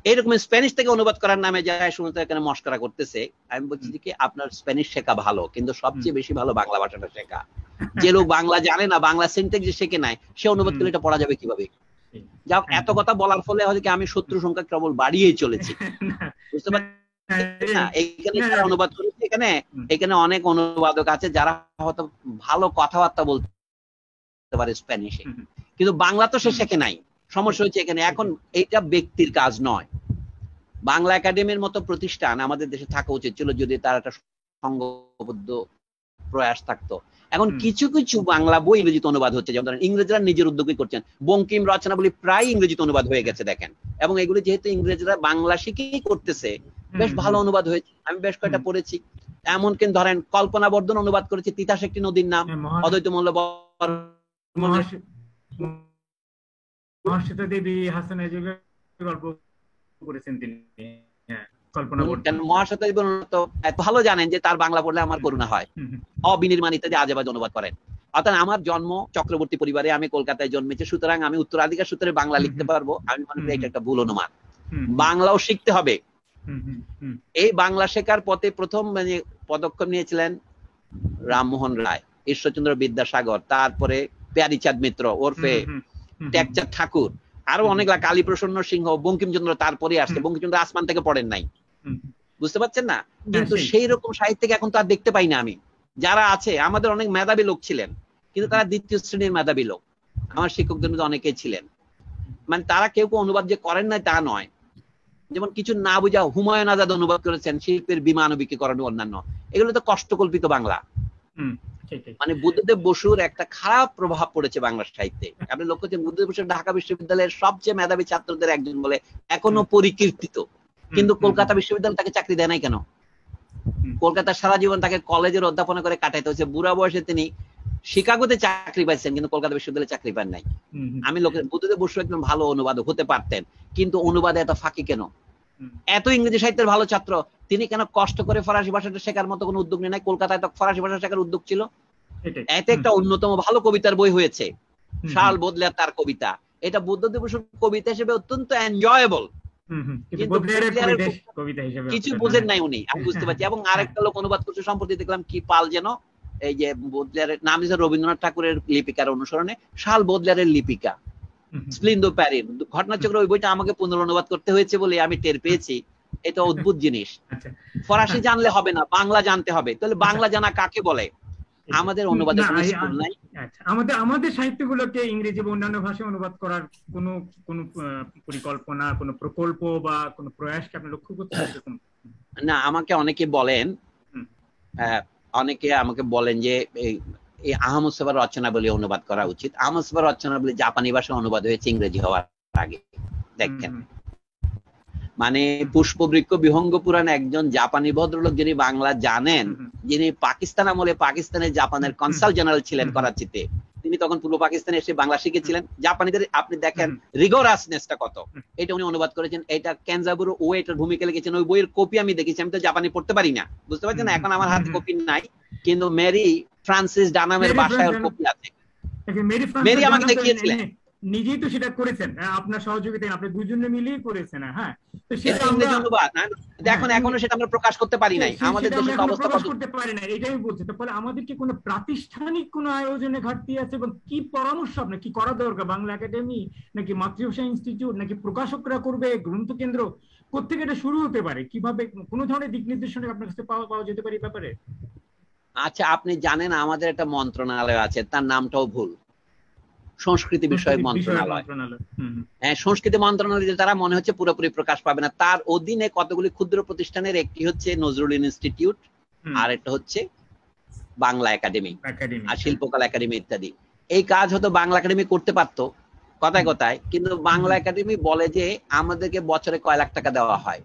এইরকম স্প্যানিশ থেকে অনুবাদ করার নামে যারা শুনতে এখানে মস্করা করতেছে, আমি বলছি যে কি আপনার স্প্যানিশ শেখা ভালো, কিন্তু সবচেয়ে বেশি ভালো বাংলা ভাষাটা শেখা। যে লোক বাংলা জানে না, বাংলা সিনট্যাক্স শেখে নাই, সে অনুবাদ করলে এটা পড়া যাবে কিভাবে? যাক, এত কথা বলার ফলে হয়তো কি আমি শত্রু সংখ্যা কেবল বাড়িয়েই চলেছি, বুঝতে পারছি না? এখানে যারা অনুবাদ করেছে, এখানে অনেক অনুবাদক আছে যারা হয়তো ভালো কথাবার্তা বলতে পারে স্প্যানিশে, কিন্তু বাংলা তো সে শেখে নাই। সমস্যা হচ্ছে এখানে। এখন এটা ব্যক্তির কাজ নয়। বাংলা একাডেমির মতো প্রতিষ্ঠান আমাদের দেশে থাকা উচিত ছিল যদি তার একটা সংঘবদ্ধ প্রয়াস থাকতো। এখন কিছু কিছু বাংলা বই ইংরেজিতে অনুবাদ হচ্ছে, যেমন ধরেন ইংরেজরা নিজের উদ্যোগই করছেন, বঙ্কিম রচনাবলী প্রায় ইংরেজিতে অনুবাদ হয়ে গেছে দেখেন, এবং এগুলি যেহেতু ইংরেজরা বাংলা শিখেই করতেছে, বেশ ভালো অনুবাদ হয়েছে। আমি বেশ কয়েকটা পড়েছি। এমন কিন্তু ধরেন কল্পনা বর্ধন অনুবাদ করেছে তিতাস একটি নদীর নাম, অদ্বৈত মূল্য মহাশ্বেতা দেবী হাসানের গল্প করেছেন তিনি। মহাশ্বেতা দেবী তো ভালো জানেন যে তার বাংলা পড়লে আমার করুণা হয়। অবিনির্মাণ ইত্যাদি আজেবাজ অনুবাদ করেন। অর্থাৎ আমার জন্ম চক্রবর্তী পরিবারে, আমি কলকাতায় জন্মেছি, সুতরাং আমি উত্তরাধিকার সূত্রে বাংলা লিখতে পারবো। আমি মনে করি এটা একটা ভুল অনুমান। বাংলাও শিখতে হবে। এই বাংলা শেখার পথে প্রথম পদক্ষেপ নিয়েছিলেন রামমোহন রায়, ঈশ্বরচন্দ্র বিদ্যাসাগর, তারপরে প্যারীচাঁদ মিত্র ওরফে টেকচাঁদ ঠাকুর, আরো অনেক, কালীপ্রসন্ন সিংহ, বঙ্কিমচন্দ্র তারপরে আসছে। বঙ্কিমচন্দ্র আসমান থেকে পড়েন নাই, বুঝতে পারছেন না? কিন্তু সেই রকম সাহিত্যিক এখন তো আর দেখতে পাই না আমি। যারা আছে আমাদের অনেক মেধাবী লোক ছিলেন, কিন্তু তারা দ্বিতীয় শ্রেণীর মেধাবী লোক। আমার শিক্ষকদের মধ্যে অনেকেই ছিলেন, মানে তারা কেউ কেউ অনুবাদ যে করেন নাই তা নয়। যেমন কিছু না বুঝা হুমায়ুন আজাদ অনুবাদ করেছেন শিল্পের বিমানবিকীকরণ অন্যান্য, এগুলো তো কষ্টকল্পিত বাংলা। মানে বুদ্ধদেব বসুর একটা খারাপ প্রভাব পড়েছে বাংলা সাহিত্যে। আপনি লক্ষ্য করছেন বুদ্ধদেব বসু ঢাকা বিশ্ববিদ্যালয়ের সবচেয়ে মেধাবী ছাত্রদের একজন বলে এখনো পরিকীর্তিত, কিন্তু কলকাতা বিশ্ববিদ্যালয় তাকে চাকরি দেয় নাই কেন? কলকাতা সারা জীবন তাকে কলেজের অধ্যাপনা করে কাটাইতে হয়েছে। বুড়া বয়সে তিনি শিকাগোতে চাকরি পাইছেন, কিন্তু কলকাতা বিশ্ববিদ্যালয়ে চাকরি পান নাই। আমি বুদ্ধদেব বসু একজন ভালো অনুবাদক হতে পারতেন, কিন্তু অনুবাদে এত ফাঁকি কেন? এত ইংরেজি সাহিত্যের ভালো ছাত্র, তিনি কেন কষ্ট করে ফরাসি ভাষাটা শেখার মতো কোনো উদ্যোগ নেই? নাই, কলকাতায় তো ফরাসি ভাষা শেখার উদ্যোগ ছিল। এতে একটা অন্যতম ভালো কবিতার বই হয়েছে, শাল বদলে তার কবিতা। এটা বুদ্ধদেব বসুর কবিতা হিসেবে অত্যন্ত এনজয়েবল, কিছু বোঝেন নাই উনি, আমি বুঝতে পারছি। এবং আরেকটা লোক অনুবাদ করছে সম্প্রতি দেখলাম, কি পাল যেন, এই যে বদলেয়ারের নাম দিয়েছে রবীন্দ্রনাথ ঠাকুরের লিপিকার অনুসরণে, শাল বদলেয়ারের লিপিকা স্প্লিন্দো প্যারির ঘটনাচক্র। ওই বইটা আমাকে পুনরনুবাদ করতে হয়েছে বলে আমি টের পেয়েছি। এটা অদ্ভুত জিনিস। ফরাসি জানলে হবে না, বাংলা জানতে হবে। তাহলে বাংলা জানা কাকে বলে? আমাদের অনুবাদের কোনো স্কুল নাই। আমাদের সাহিত্যগুলোকে ইংরেজি বা অন্যান্য ভাষায় অনুবাদ করার কোনো পরিকল্পনা, কোনো প্রকল্প বা কোনো প্রয়াসকে আপনি লক্ষ্য করছেন? না, আমাকে অনেকে বলেন যে এই আহমদ শফার রচনাবলী অনুবাদ করা উচিত। আহমদ শফার রচনাবলী জাপানি ভাষায় অনুবাদ হয়েছে ইংরেজি হওয়ার আগে। দেখেন, মানে পুষ্পবৃক্ষ বিহঙ্গ পুরাণ একজন জাপানি ভদ্রলোক যিনি বাংলা জানেন, যিনি পাকিস্তান আমলে পাকিস্তানের জাপানের কনসাল জেনারেল ছিলেন করাচিতে, তিনি তখন পূর্ব পাকিস্তানে এসে বাংলা শিখেছিলেন। জাপানিদের আপনি দেখেন রিগোরাসনেসটা কত, এটা উনি অনুবাদ করেছেন। এটা কেনজাবুরো ও এটার ভূমিকা লিখেছেন। ওই বইয়ের কপি আমি দেখেছি, আমি তো জাপানি পড়তে পারি না, বুঝতে পারছেন না? এখন আমার হাতে কপি নাই, কিন্তু মেরি ফ্রান্সিস ডানামের বাসায় কপি আছে। মেরি আমাকে দেখিয়েছিলেন, নিজেই তো সেটা করেছেন, আপনার সহযোগিতায় আপনি দুজনে মিলেই করেছেন। হ্যাঁ, তো সেটা দেখুন এখনো সেটা আমরা প্রকাশ করতে পারি নাই, আমাদের দেশের অবস্থা প্রকাশ করতে পারি না, এটাই বলছি। তাহলে আমাদেরকে কোনো প্রাতিষ্ঠানিক কোনো আয়োজনে ঘাটতি আছে, এবং কি পরামর্শ আপনার কি করা দরকার? বাংলা একাডেমি নাকি মাতৃভাষা ইনস্টিটিউট নাকি প্রকাশকরা করবে, গ্রন্থ কেন্দ্র, কোত্থেকে এটা শুরু হতে পারে? কিভাবে কোনো ধরনের দিক নির্দেশনা আপনার কাছে পাওয়া যেতে পারে ব্যাপারে? আচ্ছা, আপনি জানেন আমাদের একটা মন্ত্রণালয় আছে, তার নামটাও ভুল, সংস্কৃতি বিষয়ক মন্ত্রণালয়। হ্যাঁ, সংস্কৃতি মন্ত্রণালয় তারা মনে হচ্ছে পুরোপুরি প্রকাশ পাবে না। তার অধীনে কতগুলি ক্ষুদ্র প্রতিষ্ঠানের, একটি হচ্ছে নজরুল ইনস্টিটিউট, আর একটা হচ্ছে বাংলা একাডেমি আর শিল্পকলা একাডেমি ইত্যাদি। এই কাজ হয়তো বাংলা একাডেমি করতে পারতো কথায় কথায়, কিন্তু বাংলা একাডেমি বলে যে আমাদেরকে বছরে কয় লাখ টাকা দেওয়া হয়।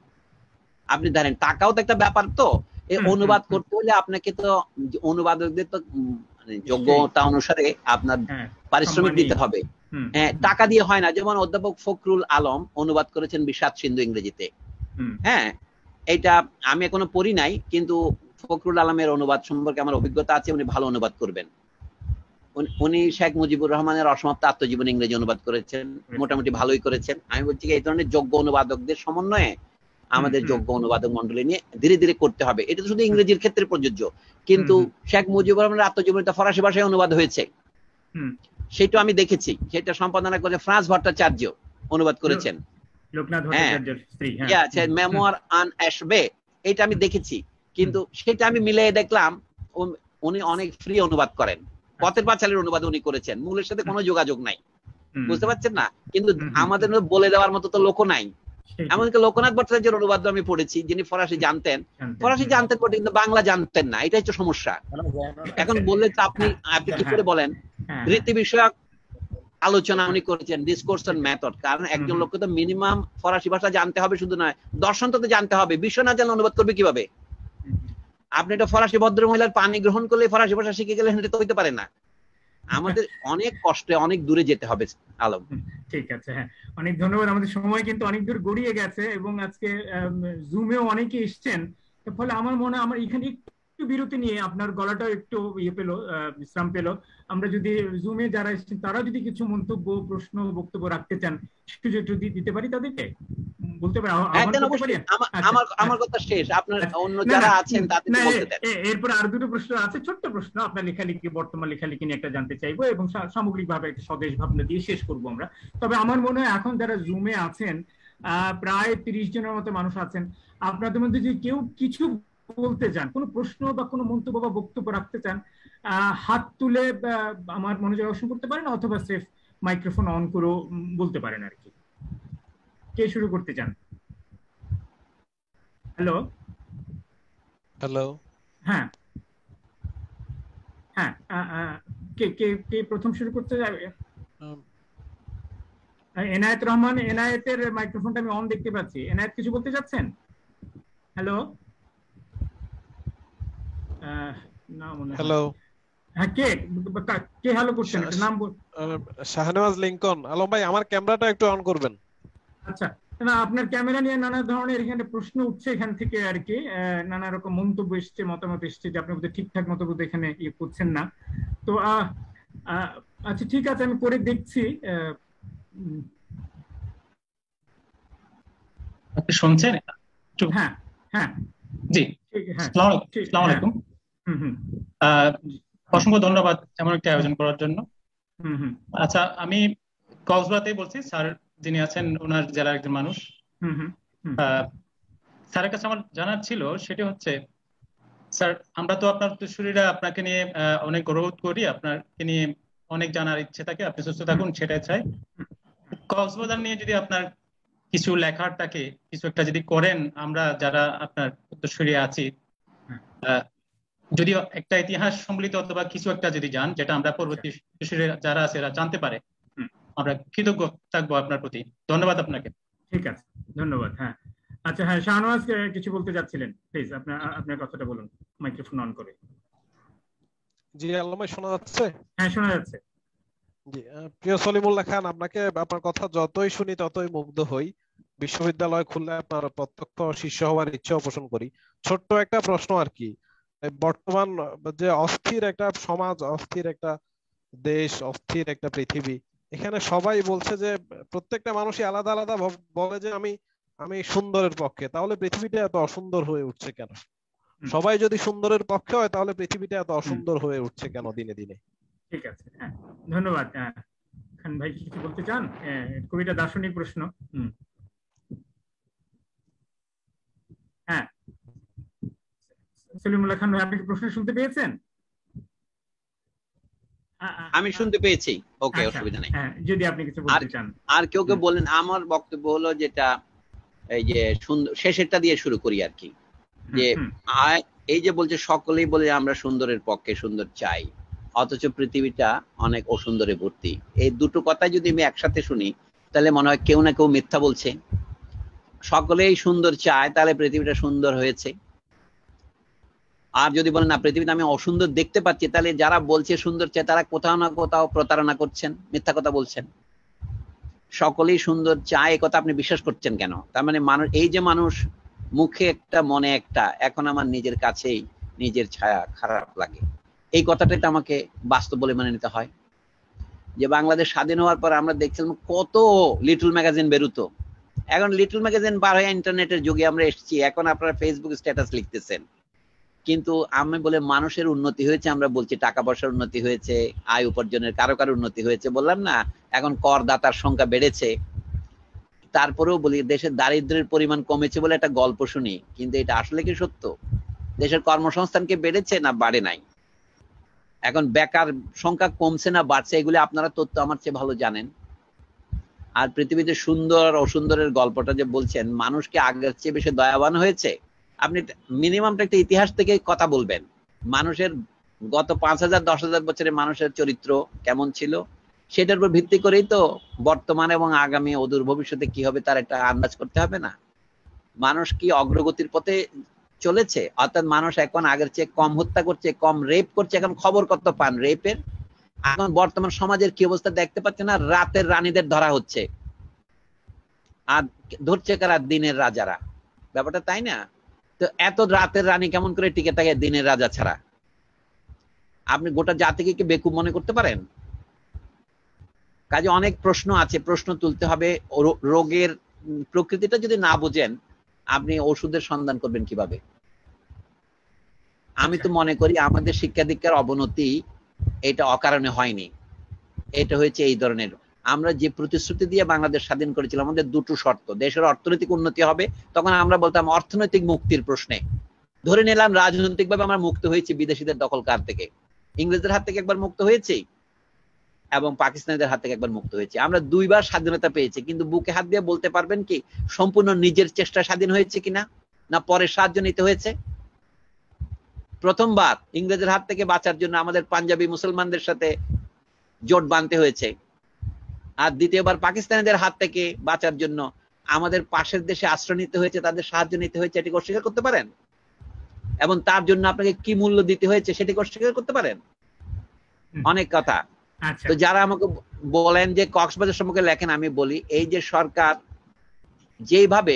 আপনি ধরেন টাকাও তো একটা ব্যাপার। তো এই অনুবাদ করতে হলে আপনাকে তো অনুবাদকদের তো যোগ্যতা অনুসারে আপনার পারিশ্রমিক দিতে হবে। হ্যাঁ, টাকা দিয়ে হয় না। যেমন অধ্যাপক ফখরুল আলম অনুবাদ করেছেন বিষাদ সিন্ধু ইংরেজিতে। হ্যাঁ, এটা আমি এখনো পড়ি নাই, কিন্তু ফখরুল আলমের অনুবাদ সম্পর্কে আমার অভিজ্ঞতা আছে, উনি ভালো অনুবাদ করবেন। উনি শেখ মুজিবুর রহমানের অসমাপ্ত আত্মজীবনী ইংরেজি অনুবাদ করেছেন, মোটামুটি ভালোই করেছেন। আমি বলছি এই ধরনের যোগ্য অনুবাদকদের সমন্বয়ে আমাদের যোগ্য অনুবাদক মন্ডলী নিয়ে ধীরে ধীরে করতে হবে। এটা তো শুধু ইংরেজির ক্ষেত্রে প্রযোজ্য, কিন্তু শেখ মুজিবুর রহমানের আত্মজীবনীটা ফরাসি ভাষায় অনুবাদ হয়েছে, সেটা আমি দেখেছি। সেটা সম্পাদনা করে ফ্রান্স ভট্টাচার্য অনুবাদ করেছেন, লোকনাথ ভট্টাচার্যের স্ত্রী। মেমোয়ার আন অ্যাশবে, এটা আমি দেখেছি। কিন্তু সেটা আমি মিলিয়ে দেখলাম উনি অনেক ফ্রি অনুবাদ করেন, পথের পাঁচালীর অনুবাদ উনি করেছেন, মূলের সাথে কোনো যোগাযোগ নাই, বুঝতে পারছেন না? কিন্তু আমাদের বলে দেওয়ার মতো তো লোক নাই। এমনকি লোকনাথ ভট্টাচার্যের অনুবাদ আমি পড়েছি, যিনি ফরাসি জানতেন বটে, কিন্তু বাংলা জানতেন না। এটাই তো সমস্যা। এখন বললে তো আপনি কি করে বলেন? রীতি বিষয়ক আলোচনা উনি করেছেন, ডিসকোর্স এন্ড মেথড। কারণ একজন লোককে তো মিনিমাম ফরাসি ভাষা জানতে হবে, শুধু নয় দর্শন তো জানতে হবে। বিষয় না জানলে অনুবাদ করবে কিভাবে? আপনি তো ফরাসি ভদ্র মহিলার পানি গ্রহণ করলে ফরাসি ভাষা শিখে গেলে এটা তো হইতে পারে না। আমাদের অনেক কষ্টে অনেক দূরে যেতে হবে। আলম, ঠিক আছে, হ্যাঁ, অনেক ধন্যবাদ। আমাদের সময় কিন্তু অনেক দূর গড়িয়ে গেছে এবং আজকে জুমেও অনেকে এসছেন, ফলে আমার মনে হয় আমার এখানে একটু বিরতি নিয়ে আপনার গলাটাও একটু পেলো, বিশ্রাম পেলো। আমরা যদি জুমে যারা এসেছেন তারা যদি কিছু মন্তব্য, প্রশ্ন, বক্তব্য রাখতে চান, সুযোগ একটু দিতে পারি তাদেরকে, বলতে পারি। আমার কথা শেষ, আপনার অন্য যারা আছেন তাদেরকে বলতে দেন। এরপর আর দুটো প্রশ্ন আছে, ছোট্ট প্রশ্ন। আপনার লেখালেখি, বর্তমান লেখালেখি নিয়ে একটা জানতে চাইবো এবং সামগ্রিকভাবে একটা স্বদেশ ভাবনা দিয়ে শেষ করবো আমরা। তবে আমার মনে হয় এখন যারা জুমে আছেন প্রায় 30 জনের মতো মানুষ আছেন, আপনাদের মধ্যে যদি কেউ কিছু বলতে চান, কোনো প্রশ্ন বা কোনো মন্তব্য বা বক্তব্য রাখতে চান, হাত তুলে আমার মনোযোগ আকর্ষণ করতে পারেন, অথবা সেফ মাইক্রোফোন অন করে বলতে পারেন আর কি। কে শুরু করতে চান? হ্যালো হ্যালো, হ্যাঁ হ্যাঁ, কে কে কে প্রথম শুরু করতে যাবে? এনায়েত রহমান, এনায়েতের মাইক্রোফোনটা আমি অন দেখতে পাচ্ছি। এনায়েত কিছু বলতে চাচ্ছেন? হ্যালো, না মনে হয়। হ্যালো, হ্যাঁ, কে কে হ্যালো করছেন? একটা নাম বল। শাহনেওয়াজ লিংকন। আলম ভাই, আমার ক্যামেরাটা একটু অন করবেন। আচ্ছা, না, আপনার ক্যামেরা নিয়ে নানা ধরনের এখানে প্রশ্ন উঠছে এখান থেকে আর কি, নানা রকম মন্তব্য এসছে, মতামত এসছে যে আপনি বোধহয় ঠিকঠাক মতো বোধহয় এখানে ইয়ে করছেন না। তো আচ্ছা, ঠিক আছে, আমি করে দেখছি। আপনি শুনছেন? হ্যাঁ হ্যাঁ, জি, হ্যাঁ, আসসালামু আলাইকুম। অসংখ্য ধন্যবাদ এমন একটা আয়োজন করার জন্য। আচ্ছা, আমি কক্সবাজারেই বলছি। স্যার যিনি আছেন ওনার জেলার একজন মানুষ। স্যারের কাছে আমার জানার ছিল, সেটা হচ্ছে, স্যার আমরা তো আপনার উত্তরসূরিরা আপনাকে নিয়ে অনেক গৌরব করি, আপনাকে নিয়ে অনেক জানার ইচ্ছে থাকে, আপনি সুস্থ থাকুন সেটাই চাই। কক্সবাজার নিয়ে যদি আপনার কিছু লেখার থাকে, কিছু একটা যদি করেন, আমরা যারা আপনার উত্তরসূরি আছি, যদিও একটা ইতিহাস সম্মিলিত অথবা কিছু একটা যদি জান, যেটা আমরা পরবর্তী যারা আছে এরা জানতে পারে, আমরা কৃতজ্ঞ থাকবো আপনার প্রতি। ধন্যবাদ আপনাকে। ঠিক আছে, ধন্যবাদ। হ্যাঁ, আচ্ছা, হ্যাঁ, শাহনওয়াজ কিছু বলতে যাচ্ছিলেন, প্লিজ আপনার কথাটা বলুন, মাইক্রোফোন অন করে। জি আলম ভাই, শোনা যাচ্ছে? হ্যাঁ, শোনা যাচ্ছে। জি, প্রিয় সলিমুল্লাহ খান, আপনাকে আপনার কথা যতই শুনি ততই মুগ্ধ হই। বিশ্ববিদ্যালয় খুললে আপনার প্রত্যক্ষ শিষ্য হওয়ার ইচ্ছা পোষণ করি। ছোট্ট একটা প্রশ্ন আর কি, বর্তমান যে অস্থির একটা সমাজ, অস্থির একটা দেশ, অস্থির একটা পৃথিবী, এখানে সবাই বলছে যে প্রত্যেকটা মানুষই আলাদা আলাদা বলে যে আমি সুন্দরের পক্ষে, তাহলে পৃথিবীটা এত অসুন্দর হয়ে উঠছে কেন? সবাই যদি সুন্দরের পক্ষে হয় তাহলে পৃথিবীটা এত অসুন্দর হয়ে উঠছে কেন দিনে দিনে? ঠিক আছে, হ্যাঁ, ধন্যবাদ। খান ভাই কিছু বলতে চান? কবিটা দার্শনিক প্রশ্ন। হ্যাঁ, সলিমুল্লাহ খান ভাই, আপনি কি প্রশ্ন শুনতে পেয়েছেন? আমি শুনতে পেয়েছি, ওকে, অসুবিধা নেই। যদি আপনি কিছু বলতে চান আর কেউ কেউ বলেন। আমার বক্তব্য হলো যেটা, এই যে শেষেরটা দিয়ে শুরু করি আর কি, যে এই যে বলছে সকলেই বলে আমরা সুন্দরের পক্ষে, সুন্দর চাই, অথচ পৃথিবীটা অনেক অসুন্দরে ভর্তি। এই দুটো কথা যদি আমি একসাথে শুনি তাহলে মনে হয় কেউ না কেউ মিথ্যা বলছে। সকলেই সুন্দর চায়, তাহলে পৃথিবীটা সুন্দর হয়েছে। আর যদি বলেন না, পৃথিবীতে আমি অসুন্দর দেখতে পাচ্ছি, তাহলে যারা বলছে সুন্দর চায় তারা কোথাও না কোথাও প্রতারণা করছেন, মিথ্যা কথা বলছেন। সকলেই সুন্দর চায়, কথা আপনি বিশ্বাস করছেন কেন? তার মানে মানুষ, এই যে মানুষ মুখে একটা মনে একটা, এখন আমার নিজের কাছেই নিজের ছায়া খারাপ লাগে, এই কথাটাই তো আমাকে বাস্তব বলে মেনে নিতে হয়। যে বাংলাদেশ স্বাধীন হওয়ার পর আমরা দেখছিলাম কত লিটল ম্যাগাজিন বেরোতো, এখন লিটল ম্যাগাজিন বার হয়ে ইন্টারনেটের যুগে আমরা এসেছি, এখন আপনারা ফেসবুক স্ট্যাটাস লিখতেছেন। কিন্তু আমি বলে মানুষের উন্নতি হয়েছে, আমরা বলছি টাকা পয়সার উন্নতি হয়েছে, আয় উপার্জনের কারো কারো উন্নতি হয়েছে, বললাম না এখন করদাতার সংখ্যা বেড়েছে। তারপরেও বলি দেশের দারিদ্র্যের পরিমাণ কমেছে বলে একটা গল্প শুনি, কিন্তু এটা আসলে কি সত্য? দেশের কর্মসংস্থান কি বেড়েছে না বাড়ে নাই? এখন বেকার সংখ্যা কমছে না বাড়ছে, এগুলি আপনারা তথ্য আমার চেয়ে ভালো জানেন। আর পৃথিবীতে সুন্দর অসুন্দরের গল্পটা যে বলছেন, মানুষ কি আগের চেয়ে বেশি দয়াবান হয়েছে? আপনি মিনিমামটা একটা ইতিহাস থেকে কথা বলবেন, মানুষের গত 5,000 10,000 বছরে মানুষের চরিত্র কেমন ছিল, সেটার উপর ভিত্তি করেই তো বর্তমান এবং আগামী অদূর ভবিষ্যতে কি হবে তার একটা আন্দাজ করতে হবে না? মানুষ কি অগ্রগতির পথে চলেছে? অর্থাৎ মানুষ এখন আগের চেয়ে কম হত্যা করছে, কম রেপ করছে। এখন খবর কত পান রেপের? এখন বর্তমান সমাজের কি অবস্থা দেখতে পাচ্ছে না? রাতের রানীদের ধরা হচ্ছে, আর ধরছে কারা? দিনের রাজারা। ব্যাপারটা তাই না? তো এত রাতের রানী কেমন করে টিকে থাকে দিনের রাজা ছাড়া? আপনি গোটা জাতিকে কি বেকুব মনে করতে পারেন? কাজে অনেক প্রশ্ন আছে, প্রশ্ন তুলতে হবে। রোগের প্রকৃতিটা যদি না বোঝেন, আপনি ওষুধের সন্ধান করবেন কিভাবে? আমি তো মনে করি আমাদের শিক্ষা দীক্ষার অবনতি এটা অকারণে হয়নি, এটা হয়েছে এই ধরনের। আমরা যে প্রতিশ্রুতি দিয়ে বাংলাদেশ স্বাধীন করেছিলাম, আমাদের দুটো শর্ত: দেশের অর্থনৈতিক উন্নতি হবে, তখন আমরা বলতাম অর্থনৈতিক মুক্তির প্রশ্নে ধরে নিলাম রাজনৈতিক ভাবে আমরা মুক্ত হয়েছি বিদেশিদের দখলকার থেকে, ইংরেজদের হাত থেকে একবার মুক্ত হয়েছি এবং পাকিস্তানিদের হাত থেকে একবার মুক্ত হয়েছে। আমরা দুইবার স্বাধীনতা পেয়েছি, কিন্তু বুকে হাত দিয়ে বলতে পারবেন কি সম্পূর্ণ নিজের চেষ্টা স্বাধীন হয়েছে কিনা, না পরে সাহায্য নিতে হয়েছে? প্রথমবার ইংরেজের হাত থেকে বাঁচার জন্য আমাদের পাঞ্জাবি মুসলমানদের সাথে জোট বাঁধতে হয়েছে, আর দ্বিতীয়বার পাকিস্তানিদের হাত থেকে বাঁচার জন্য আমাদের পাশের দেশে আশ্রয় নিতে হয়েছে, তাদের সাহায্য নিতে হয়েছে। এটিকে অস্বীকার করতে পারেন? এবং তার জন্য আপনাকে কি মূল্য দিতে হয়েছে সেটিকে অস্বীকার করতে পারেন? অনেক কথা। তো যারা আমাকে বলেন যে কক্সবাজার সম্পর্কে লেখেন, আমি বলি এই যে সরকার যেভাবে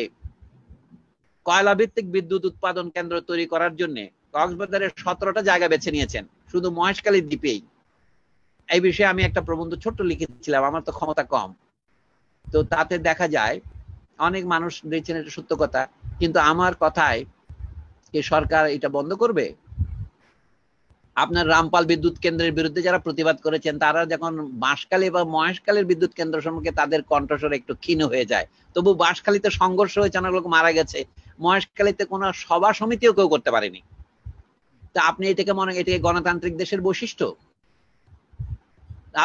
কয়লা ভিত্তিক বিদ্যুৎ উৎপাদন কেন্দ্র তৈরি করার জন্য কক্সবাজারের 17টা জায়গা বেছে নিয়েছেন শুধু মহেশখালী দ্বীপেই, এই বিষয়ে আমি একটা প্রবন্ধ ছোট্ট লিখেছিলাম, আমার তো ক্ষমতা কম। তো তাতে দেখা যায় অনেক মানুষ দিয়েছেন, এটা সত্য কথা, কিন্তু আমার কথায় কি সরকার এটা বন্ধ করবে? আপনার রামপাল বিদ্যুৎ কেন্দ্রের বিরুদ্ধে যারা প্রতিবাদ করেছেন, তারা যখন বাঁশখালী বা মহেশখালীর বিদ্যুৎ কেন্দ্র সম্পর্কে তাদের কণ্ঠস্বর একটু ক্ষীণ হয়ে যায়, তবু বাঁশখালীতে সংঘর্ষ হয়েছে, অনেক লোক মারা গেছে, মহেশখালীতে কোনো সভা সমিতিও কেউ করতে পারেনি। তা আপনি এটাকে এটাকে গণতান্ত্রিক দেশের বৈশিষ্ট্য?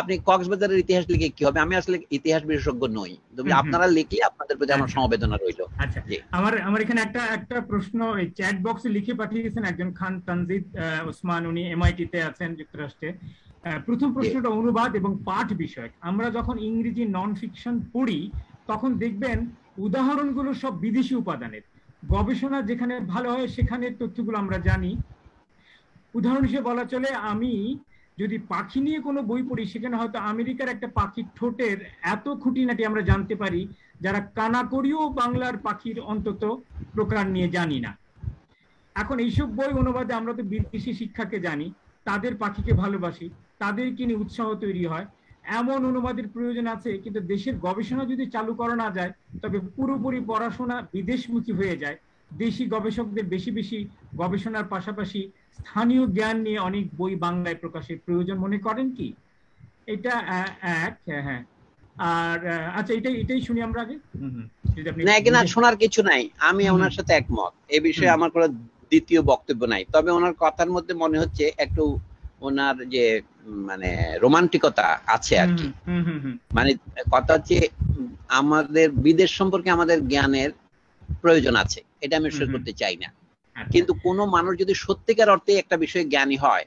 আপনি কক্সবাজারের ইতিহাস লিখে কি হবে? আমি আসলে ইতিহাস বিশেষজ্ঞ নই, তবে আপনারা লিখলে আপনাদের প্রতি আমার সমবেদনা রইল। আচ্ছা, আমার এখানে একটা প্রশ্ন এই চ্যাট বক্সে লিখে পাঠিয়েছেন একজন খান তানজিদ ওসমান, উনি এমআইটি তে আছেন যুক্তরাষ্ট্রে। প্রথম প্রশ্নটা অনুবাদ এবং পাঠ বিষয়ক। আমরা যখন ইংরেজি নন ফিকশন পড়ি তখন দেখবেন উদাহরণগুলো সব বিদেশি উপাদানের, গবেষণা যেখানে ভালো হয় সেখানে তথ্যগুলো আমরা জানি। উদাহরণ হিসেবে বলা চলে, আমি যদি পাখি নিয়ে কোনো বই পড়ি সেখানে হয়তো আমেরিকার একটা পাখির ঠোঁটের এত খুঁটিনাটি আমরা জানতে পারি, যারা কানাকড়িও বাংলার পাখির অন্তত প্রকার নিয়ে জানি না। এখন এইসব বই অনুবাদে আমরা তো বিদেশি শিক্ষাকে জানি, তাদের পাখিকে ভালোবাসি, তাদেরকে নিয়ে উৎসাহ তৈরি হয়, এমন অনুবাদের প্রয়োজন আছে। কিন্তু দেশের গবেষণা যদি চালু করা না যায়, তবে পুরোপুরি পড়াশোনা বিদেশমুখী হয়ে যায়। দেশি গবেষকদের বেশি বেশি গবেষণার পাশাপাশি স্থানীয় জ্ঞান নিয়ে অনেক বই বাংলায় প্রকাশের প্রয়োজন মনে করেন কি? এটা এক। হ্যাঁ, আর আচ্ছা, এটাই শুনি আমরা আগে। না, এখানে শোনার কিছু নাই, আমি ওনার সাথে একমত। এই বিষয়ে আমার কোনো দ্বিতীয় বক্তব্য নাই। তবে ওনার কথার মধ্যে মনে হচ্ছে একটু ওনার যে মানে রোমান্টিকতা আছে আর কি। মানে কথা হচ্ছে আমাদের বিদেশ সম্পর্কে আমাদের জ্ঞানের প্রয়োজন আছে, এটা আমি শেয়ার করতে চাই না। কিন্তু কোনো মানুষ যদি সত্যিকার অর্থে একটা বিষয়ে জ্ঞানী হয়,